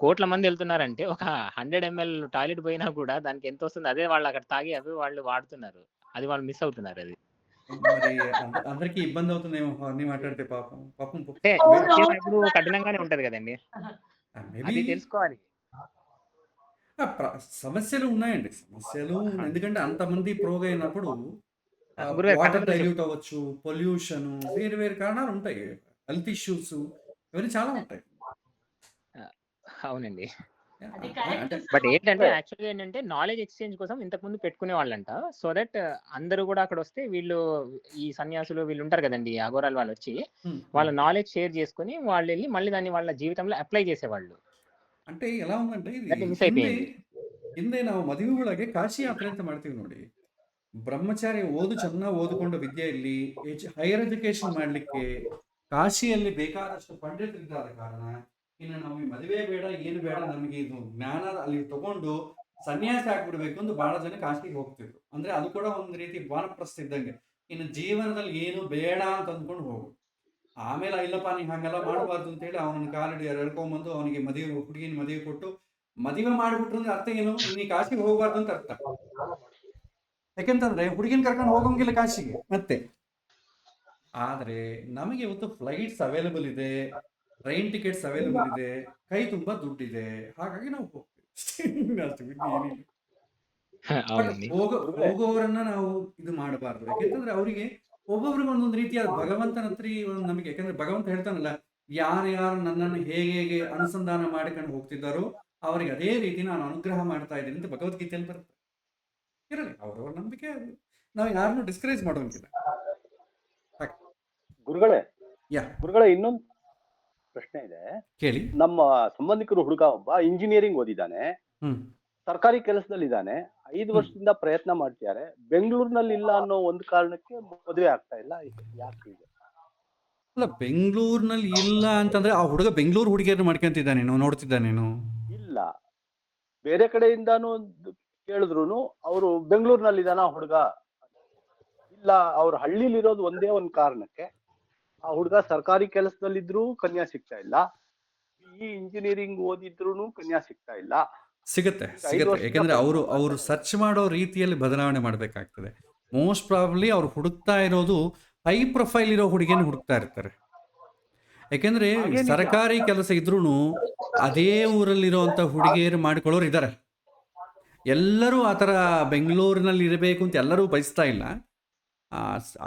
కోట్ల మంది వెళ్తున్నారంటే ఒక 100 ml టాయిలెట్ పోయినా కూడా దానికి ఎంత వస్తుంది, అదే వాళ్ళు అక్కడ తాగి అవి వాళ్ళు వాడుతున్నారు. అది వాళ్ళు మిస్ అవుతున్నారు. అది మరి అందరికి ఇబ్బంది అవుతుందేమో అన్ని మాట్లాడితే. పాపం పాపం అంటే ఇప్పుడు కఠినంగానే ఉంటది కదండి, అది తెలుసుకోవాలి. సమస్యలు ఉన్నాయండి, సమస్యలు. ఎందుకంటే అంతమంది ప్రోగ్ అయినప్పుడు వాటర్ డైల్యూట్ అవ్వచ్చు, పొల్యూషన్, వేరు వేరు కారణాలు ఉంటాయి, హెల్త్ ఇష్యూస్, ఇవన్నీ చాలా ఉంటాయి. అవునండి. బట్ ఏంటంటే యాక్చువల్గా ఏంటంటే నాలెడ్జ్ ఎక్స్చేంజ్ కోసం ఇంతకు ముందు పెట్టుకునే వాళ్ళంట. సో దట్ అందరూ కూడా అక్కడ వస్తే వీళ్ళు ఈ సన్యాసులు వీళ్ళు ఉంటారు కదండి, అఘోరాలు, వాళ్ళు వచ్చి వాళ్ళ నాలెడ్జ్ షేర్ చేసుకుని వాళ్ళు వెళ్ళి మళ్ళీ దాన్ని వాళ్ళ జీవితంలో అప్లై చేసేవాళ్ళు. అంటే ఎలా ఉందంటే ಹಿಂದೆ ನಾವು ಮದುವೆಗಳಿಗೆ ಕಾಶಿ ಯಾತ್ರೆ ಅಂತ ಮಾಡ್ತೀವಿ ನೋಡಿ. ಬ್ರಹ್ಮಚಾರಿ ಚೆನ್ನಾಗಿ ಓದಿಕೊಂಡು ವಿದ್ಯೆಯಲ್ಲಿ ಹೈಯರ್ ಎಜುಕೇಶನ್ ಮಾಡ್ಲಿಕ್ಕೆ ಕಾಶಿಯಲ್ಲಿ ಬೇಕಾದಷ್ಟು ಪಂಡಿತರಿದ್ದಾದ ಕಾರಣ ಇನ್ನು ನಮಗೆ ಮದುವೆ ಬೇಡ, ಏನು ಬೇಡ, ನಮಗೆ ಇದು ಜ್ಞಾನ ಅಲ್ಲಿ ತಗೊಂಡು ಸನ್ಯಾಸಿ ಆಗ್ಬಿಡ್ಬೇಕು ಅಂತ ಬಹಳ ಜನ ಕಾಶಿಗೆ ಹೋಗ್ತಿದ್ರು. ಅಂದ್ರೆ ಅದು ಕೂಡ ಒಂದು ರೀತಿ ವಾನಪ್ರಸ್ಥ ಇದ್ದಂಗೆ. ಇನ್ನು ಜೀವನದಲ್ಲಿ ಏನು ಬೇಡ ಅಂತ ಅಂದ್ಕೊಂಡು ಹೋಗು. ಆಮೇಲೆ ಇಲ್ಲಪ್ಪ ನೀ ಹಂಗೆಲ್ಲ ಮಾಡಬಾರ್ದು ಅಂತೇಳಿ ಅವನ ಕಾಲಡಿ ಎಳ್ಕೊಂಬಂದು ಅವನಿಗೆ ಹುಡುಗಿನ ಮದುವೆ ಕೊಟ್ಟು ಮದುವೆ ಮಾಡಿಬಿಟ್ರು ಅಂದ್ರೆ ಅರ್ಥ ಏನು? ನೀ ಕಾಶಿಗೆ ಹೋಗ್ಬಾರ್ದು ಅಂತ ಅರ್ಥ. ಯಾಕೆಂತಂದ್ರೆ ಹುಡುಗಿನ ಕರ್ಕೊಂಡು ಹೋಗಂಗಿಲ್ಲ ಕಾಶಿಗೆ ಮತ್ತೆ. ಆದ್ರೆ ನಮಗೆ ಇವತ್ತು ಫ್ಲೈಟ್ಸ್ ಅವೈಲೇಬಲ್ ಇದೆ, ಟ್ರೈನ್ ಟಿಕೆಟ್ಸ್ ಅವೈಲೇಬಲ್ ಇದೆ, ಕೈ ತುಂಬಾ ದುಡ್ಡಿದೆ, ಹಾಗಾಗಿ ನಾವು ಹೋಗ್ತೀವಿ. ಹೋಗೋವರನ್ನ ನಾವು ಇದು ಮಾಡಬಾರ್ದು. ಯಾಕೆಂತಂದ್ರೆ ಅವರಿಗೆ ಒಬ್ಬೊಬ್ರಿಗೆ ಒಂದೊಂದು ರೀತಿಯಾದ ಭಗವಂತನ ಹತ್ರ ಒಂದು ನಮಗೆ, ಯಾಕಂದ್ರೆ ಭಗವಂತ ಹೇಳ್ತಾನಲ್ಲ, ಯಾರ್ಯಾರು ನನ್ನನ್ನು ಹೇಗೆ ಅನುಸಂಧಾನ ಮಾಡಿಕೊಂಡು ಹೋಗ್ತಿದ್ದಾರೋ ಅವರಿಗೆ ಅದೇ ರೀತಿ ನಾನು ಅನುಗ್ರಹ ಮಾಡ್ತಾ ಇದ್ದೀನಿ ಅಂತ ಭಗವದ್ಗೀತೆಯಲ್ಲಿ ಬರುತ್ತೆ. ಇರಲಿ ಅವರವರ ನಂಬಿಕೆ, ಅದು ನಾವು ಯಾರನ್ನು ಡಿಸ್ಕರೇಜ್ ಮಾಡೋಂಗಿಲ್ಲ. ಗುರುಗಳೇ, ಯಾ ಗುರುಗಳೇ, ಪ್ರಶ್ನೆ ಇದೆ. ಕೇಳಿ. ನಮ್ಮ ಸಂಬಂಧಿಕರು ಹುಡುಗ ಒಬ್ಬ ಇಂಜಿನಿಯರಿಂಗ್ ಓದಿದ್ದಾನೆ, ಹ್ಮ್ ಸರ್ಕಾರಿ ಕೆಲಸದಲ್ಲಿದ್ದಾನೆ, 5 ಹ್ಮ್ ವರ್ಷದಿಂದ ಪ್ರಯತ್ನ ಮಾಡ್ತಿದ್ದಾರೆ, ಬೆಂಗಳೂರಿನಲ್ಲಿ ಇಲ್ಲ ಅನ್ನೋ ಒಂದು ಕಾರಣಕ್ಕೆ ಮದುವೆ ಆಗ್ತಾ ಇಲ್ಲ. ಯಾಕೆ ಹೀಗೆ? ಅಲ್ಲ, ಬೆಂಗಳೂರಿನಲ್ಲಿ ಇಲ್ಲ ಅಂತಂದ್ರೆ ಆ ಹುಡುಗ ಬೆಂಗಳೂರು ಹುಡುಗಿಯರು ಮಾಡ್ಕೊಂತಿದ್ದಾನೇನು, ನೋಡ್ತಿದ್ದಾನೇನು? ಇಲ್ಲ, ಬೇರೆ ಕಡೆಯಿಂದಾನು ಕೇಳಿದ್ರು ಅವರು ಬೆಂಗಳೂರಿನಲ್ಲಿದ್ದಾನ ಹುಡುಗ, ಇಲ್ಲ ಅವ್ರ ಹಳ್ಳಿಲಿರೋದು ಒಂದೇ ಒಂದು ಕಾರಣಕ್ಕೆ ಆ ಹುಡುಗ ಸರ್ಕಾರಿ ಕೆಲಸದಲ್ಲಿದ್ರು ಕನ್ಯಾ ಸಿಗ್ತಾ ಇಲ್ಲ, ಈ ಇಂಜಿನಿಯರಿಂಗ್ ಓದಿದ್ರು ಕನ್ಯಾ ಸಿಗ್ತಾ ಇಲ್ಲ. ಸಿಗುತ್ತೆ ಈಗ 5 ಸಿಗುತ್ತೆ ವರ್ಷದಿಂದ ಯಾಕೆಂದ್ರೆ ಪ್ರಯತ್ನ ಅವರು ಮಾಡ್ತಾ ಸರ್ಚ್ ಮಾಡೋ ರೀತಿಯಲ್ಲಿ ಬದಲಾವಣೆ ಮಾಡಬೇಕಾಗ್ತದೆ. ಮೋಸ್ಟ್ ಪ್ರಾಬಬ್ಲಿ ಅವ್ರು ಹುಡುಕ್ತಾ ಇರೋದು ಹೈ ಪ್ರೊಫೈಲ್ ಇರೋ ಹುಡುಗಿಯನ್ನು ಹುಡುಕ್ತಾ ಇರ್ತಾರೆ. ಯಾಕೆಂದ್ರೆ ಹಾಗೇನಿಲ್ಲ. ಸರ್ಕಾರಿ ಕೆಲಸ ಇದ್ರೂ ಅದೇ ಊರಲ್ಲಿರುವಂಥ ಹುಡುಗಿಯರು ಮಾಡ್ಕೊಳ್ಳೋರು ಇದ್ದಾರೆ. ಎಲ್ಲರೂ ಆ ಥರ ಬೆಂಗಳೂರಿನಲ್ಲಿ ಇರಬೇಕು ಅಂತ ಎಲ್ಲರೂ ಬಯಸ್ತಾ ಇಲ್ಲ.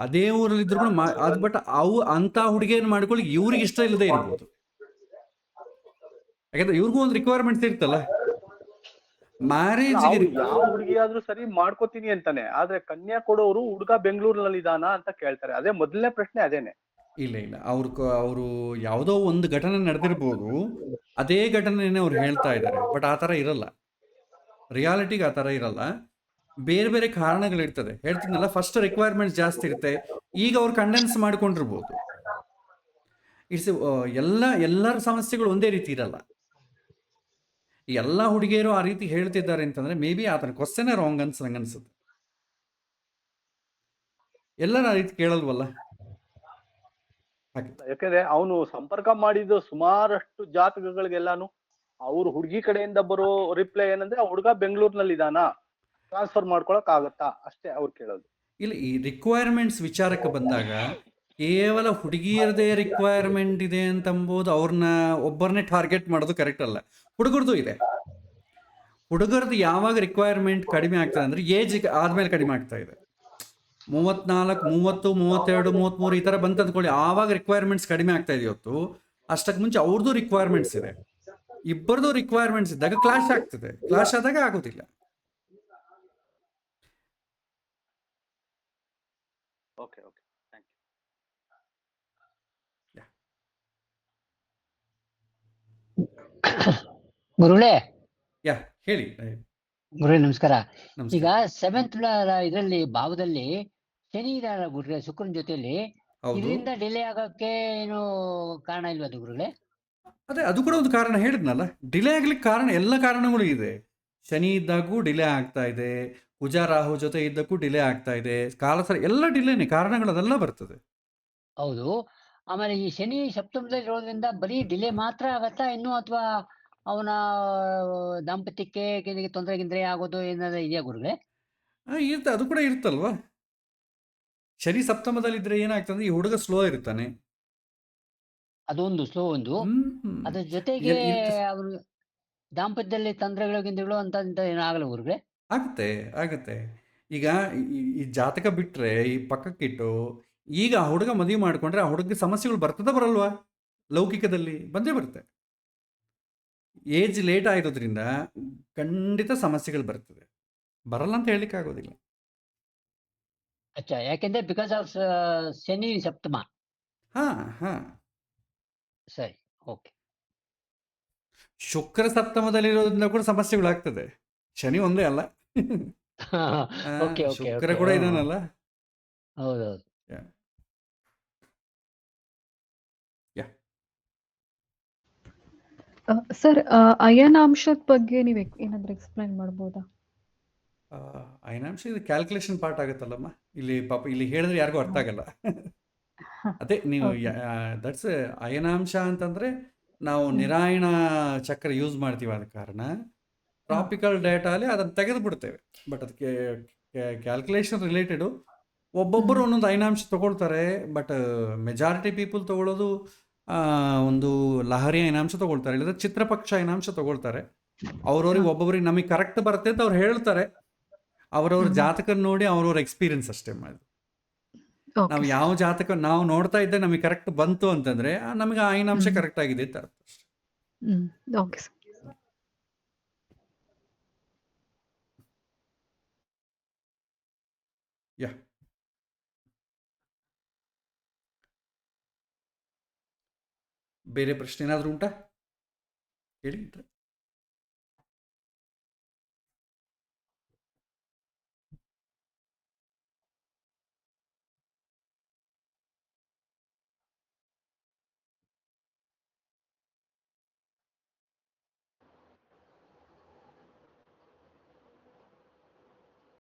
ಅದೇ ಊರಲ್ಲಿದ್ರು ಕೂಡ ಅದು ಬಟ್ ಅವು ಅಂಥ ಹುಡುಗಿಯನ್ನು ಮಾಡ್ಕೊಳ್ಳಿ ಇವ್ರಿಗೆ ಇಷ್ಟ ಇಲ್ಲದೆ ಇರ್ಬೋದು. ಯಾಕಂದ್ರೆ ಇವ್ರಿಗೂ ಒಂದು ರಿಕ್ವೈರ್ಮೆಂಟ್ಸ್ ಇರ್ತಲ್ಲ ಮ್ಯಾರೇಜ್ಗೆ. ಅವ್ರು ಯಾವ ಹುಡುಗಿ ಆದ್ರೂ ಸರಿ ಮಾಡ್ಕೋತೀನಿ ಅಂತಾನೆ, ಆದ್ರೆ ಕನ್ಯಾ ಕೊಡೋರು ಹುಡುಗ ಬೆಂಗಳೂರಿನಲ್ಲಿ ಇದಾನ ಅಂತ ಕೇಳ್ತಾರೆ. ಅದೇ ಮೊದಲನೇ ಪ್ರಶ್ನೆ ಅದೇನೆ. ಇಲ್ಲ ಅವರು ಯಾವುದೋ ಒಂದು ಘಟನೆ ನಡೆದಿರ್ಬೋದು, ಅದೇ ಘಟನೆನೇ ಅವ್ರು ಹೇಳ್ತಾ ಇದ್ದಾರೆ. ಬಟ್ ಆ ಥರ ಇರಲ್ಲ, ರಿಯಾಲಿಟಿಗೆ ಆ ಥರ ಇರಲ್ಲ. ಬೇರೆ ಬೇರೆ ಕಾರಣಗಳಿರ್ತದೆ. ಹೇಳ್ತೀನಲ್ಲ, ಫಸ್ಟ್ ರಿಕ್ವೈರ್ಮೆಂಟ್ಸ್ ಜಾಸ್ತಿ ಇರುತ್ತೆ. ಈಗ ಅವ್ರು ಕಂಡೆನ್ಸ್ ಮಾಡ್ಕೊಂಡಿರ್ಬೋದು. ಇಟ್ಸ್ ಎಲ್ಲರ ಸಮಸ್ಯೆಗಳು ಒಂದೇ ರೀತಿ ಇರಲ್ಲ. ಎಲ್ಲ ಹುಡುಗಿಯರು ಆ ರೀತಿ ಹೇಳ್ತಿದ್ದಾರೆ ಅಂತಂದ್ರೆ ಮೇ ಬಿ ಆತನ ಕ್ವಶನೇ ರಾಂಗ್ ನಂಗೆ ಅನ್ಸುತ್ತೆ. ಎಲ್ಲರೂ ಆ ರೀತಿ ಕೇಳಲ್ವಲ್ಲ. ಯಾಕಂದ್ರೆ ಅವನು ಸಂಪರ್ಕ ಮಾಡಿದ ಸುಮಾರಷ್ಟು ಜಾತಕಗಳಿಗೆಲ್ಲಾನು ಅವ್ರು ಹುಡುಗಿ ಕಡೆಯಿಂದ ಬರೋ ರಿಪ್ಲೈ ಏನಂದ್ರೆ, ಆ ಹುಡುಗ ಬೆಂಗಳೂರಿನಲ್ಲಿ ಇದಾನ, ಟ್ರಾನ್ಸ್ಫರ್ ಮಾಡ್ಕೊಳಕ್ ಆಗತ್ತಾ, ಅಷ್ಟೇ ಅವ್ರು ಕೇಳೋದು. ಇಲ್ಲ, ಈ ರಿಕ್ವೈರ್ಮೆಂಟ್ಸ್ ವಿಚಾರಕ್ಕೆ ಬಂದಾಗ ಕೇವಲ ಹುಡುಗಿಯರದೇ ರಿಕ್ವೈರ್ಮೆಂಟ್ ಇದೆ ಅಂತಂಬೋದು ಅವ್ರನ್ನ ಒಬ್ಬರನ್ನೇ ಟಾರ್ಗೆಟ್ ಮಾಡೋದು ಕರೆಕ್ಟ್ ಅಲ್ಲ. ಹುಡುಗರದು ಇದೆ. ಹುಡುಗರದು ಯಾವಾಗ ರಿಕ್ವೈರ್ಮೆಂಟ್ ಕಡಿಮೆ ಆಗ್ತದೆ ಅಂದರೆ ಏಜ್ ಆದಮೇಲೆ ಕಡಿಮೆ ಆಗ್ತಾ ಇದೆ. 34, 30, 32, 33 ಈ ಥರ ಬಂತು ಅಂದ್ಕೊಳ್ಳಿ, ಆವಾಗ ರಿಕ್ವೈರ್ಮೆಂಟ್ಸ್ ಕಡಿಮೆ ಆಗ್ತಾ ಇದೆ. ಇವತ್ತು ಅಷ್ಟಕ್ಕೆ ಮುಂಚೆ ಅವ್ರದ್ದು ರಿಕ್ವೈರ್ಮೆಂಟ್ಸ್ ಇದೆ. ಇಬ್ಬರದು ರಿಕ್ವೈರ್ಮೆಂಟ್ಸ್ ಇದ್ದಾಗ ಕ್ಲಾಶ್ ಆಗ್ತದೆ. ಕ್ಲಾಶ್ ಆದಾಗ ಆಗೋದಿಲ್ಲ. Okay okay, thank you. ಗುರುಗಳೇ, ಯಾ ಹೇಳಿ. ಗುರುಗಳೇ ನಮಸ್ಕಾರ. ನಮಸ್ಕಾರ. ಈಗ 7th ಇದರಲ್ಲಿ ಭಾವದಲ್ಲಿ ಶನಿ ಇದಾರ ಗುರುಗಳೇ, ಶುಕ್ರನ ಜೊತೆಯಲ್ಲಿ. ಹೌದು, ಇದರಿಂದ ಡಿಲೇ ಆಗೋಕ್ಕೆ ಏನು ಕಾರಣ ಇಲ್ವಾ ಅದು ಗುರುಗಳೇ? ಅದೇ ಅದು ಕೂಡ ಒಂದು ಕಾರಣ ಹೇಳಿದ್ನಲ್ಲ. ಡಿಲೇ ಆಗ್ಲಿಕ್ಕೆ ಕಾರಣ ಎಲ್ಲ ಕಾರಣಗಳು ಇದೆ. ಶನಿ ಇದ್ದಾಗೂ ಡಿಲೇ ಆಗ್ತಾ ಇದೆ, ಕುಜ ರಾಹು ಜೊತೆ ಇದ್ದಕ್ಕೂ ಡಿಲೇ ಆಗ್ತಾ ಇದೆ, ಕಾಲಸರ ಎಲ್ಲ ಡಿಲೇನೆ, ಕಾರಣಗಳು ಅದೆಲ್ಲ ಬರ್ತದೆ. ಹೌದು. ಆಮೇಲೆ ಈ ಶನಿ ಸಪ್ತಮದಲ್ಲಿ ಇರೋದ್ರಿಂದ ಬರೀ ಡಿಲೇ ಮಾತ್ರ ಆಗತ್ತಾ ಇನ್ನು, ಅಥವಾ ಅವನ ದಾಂಪತ್ಯಕ್ಕೆ ತೊಂದರೆ ಗಿಂದರೆ ಆಗೋದು ಏನಾದ್ರು ಇದೆಯಾ ಗುರುಗಳೇ? ಇರುತ್ತೆ, ಅದು ಕೂಡ ಇರುತ್ತಲ್ವಾ. ಶನಿ ಸಪ್ತಮದಲ್ಲಿದ್ರೆ ಏನಾಗ್ತದೆ, ಈ ಹುಡುಗ ಸ್ಲೋ ಇರ್ತಾನೆ. ಅದೊಂದು ಸ್ಲೋ ಒಂದು. ಅದ್ರ ಜೊತೆಗೆ ಅವರು ದಾಂಪತ್ಯದಲ್ಲಿ ತೊಂದರೆಗಳು ಗಿಂದರೆಗಳು ಅಂತ ಏನಾಗಲ್ಲ ಗುರುಗಳೇ? ಆಗುತ್ತೆ. ಈಗ ಈ ಜಾತಕ ಬಿಟ್ರೆ ಈ ಪಕ್ಕಕ್ಕಿಟ್ಟು ಈಗ ಆ ಹುಡುಗ ಮದುವೆ ಮಾಡ್ಕೊಂಡ್ರೆ ಆ ಹುಡುಗ ಸಮಸ್ಯೆಗಳು ಬರ್ತದ ಬರಲ್ವಾ? ಲೌಕಿಕದಲ್ಲಿ ಬಂದೇ ಬರುತ್ತೆ. ಏಜ್ ಲೇಟ್ ಆಗಿರೋದ್ರಿಂದ ಖಂಡಿತ ಸಮಸ್ಯೆಗಳು ಬರ್ತದೆ, ಬರಲ್ಲ ಅಂತ ಹೇಳಲಿಕ್ಕೆ ಆಗೋದಿಲ್ಲ. ಅಚ್ಚಾ, ಯಾಕೆಂದ್ರೆ ಬಿಕಾಸ್ ಆಫ್ ಶನಿ ಸಪ್ತಮ. ಹಾ ಸರಿ, ಓಕೆ. ಶುಕ್ರ ಸಪ್ತಮದಲ್ಲಿರೋದ್ರಿಂದ ಕೂಡ ಸಮಸ್ಯೆಗಳಾಗ್ತದೆ. ಶನಿ ಒಂದೇ ಅಲ್ಲ, ಓಕೆ ಓಕೆ ಶುಕ್ರ ಕೂಡ ಇದಾನಲ್ಲ. ಹೌದೌದು. ಸರ್, ಅಯನಾಂಶದ ಬಗ್ಗೆ ನೀವು ಏನಾದ್ರು ಎಕ್ಸ್ಪ್ಲೈನ್ ಮಾಡ್ಬೋದಾ? ಅಯನಾಂಶ ಇದು ಕ್ಯಾಲ್ಕುಲೇಷನ್ ಪಾರ್ಟ್ ಆಗುತ್ತಲ್ಲಮ್ಮ. ಇಲ್ಲಿ ಪಾಪ ಇಲ್ಲಿ ಹೇಳಿದ್ರೆ ಯಾರಿಗೂ ಅರ್ಥ ಆಗಲ್ಲ. ಅದೇ ನೀವು ದಟ್ಸ್ ಅಯನಾಂಶ ಅಂತಂದ್ರೆ ನಾವು ನಿರಾಯಣ ಚಕ್ರ ಯೂಸ್ ಮಾಡ್ತೀವಿ. ಆದ ಕಾರಣ ಟ್ರಾಪಿಕಲ್ ಡೇಟಾ ಅಲ್ಲಿ ಅದನ್ನು ತೆಗೆದು ಬಿಡ್ತೇವೆ. ಬಟ್ ಅದಕ್ಕೆ ಕ್ಯಾಲ್ಕುಲೇಷನ್ ರಿಲೇಟೆಡು ಒಬ್ಬೊಬ್ಬರು ಒಂದೊಂದು ಅಯನಾಂಶ ತಗೊಳ್ತಾರೆ. ಬಟ್ ಮೆಜಾರಿಟಿ ಪೀಪಲ್ ತಗೊಳ್ಳೋದು ಒಂದು ಲಹರಿ ಅಯನಾಂಶ ತಗೊಳ್ತಾರೆ, ಇಲ್ಲದ್ರೆ ಚಿತ್ರಪಕ್ಷ ಅಯನಾಂಶ ತಗೊಳ್ತಾರೆ. ಅವ್ರವ್ರಿಗೆ ಒಬ್ಬೊಬ್ರಿಗೆ ನಮಗೆ ಕರೆಕ್ಟ್ ಬರುತ್ತೆ ಅಂತ ಅವ್ರು ಹೇಳ್ತಾರೆ. ಅವರವ್ರ ಜಾತಕ ನೋಡಿ ಅವ್ರವ್ರ ಎಕ್ಸ್ಪೀರಿಯನ್ಸ್ ಅಷ್ಟೇ ಮಾಡಿ. ನಾವು ಯಾವ ಜಾತಕ ನಾವು ನೋಡ್ತಾ ಇದ್ದೆ ನಮಗೆ ಕರೆಕ್ಟ್ ಬಂತು ಅಂತಂದ್ರೆ ನಮಗೆ ಆ ಅಯನಾಂಶ ಕರೆಕ್ಟ್ ಆಗಿದೆ ಅಂತ ಅರ್ಥ ಅಷ್ಟೇ. Okay sir. ಯಾ ಬೇರೆ ಪ್ರಶ್ನೆ ಏನಾದರೂ ಉಂಟಾ? ಹೇಳಿ.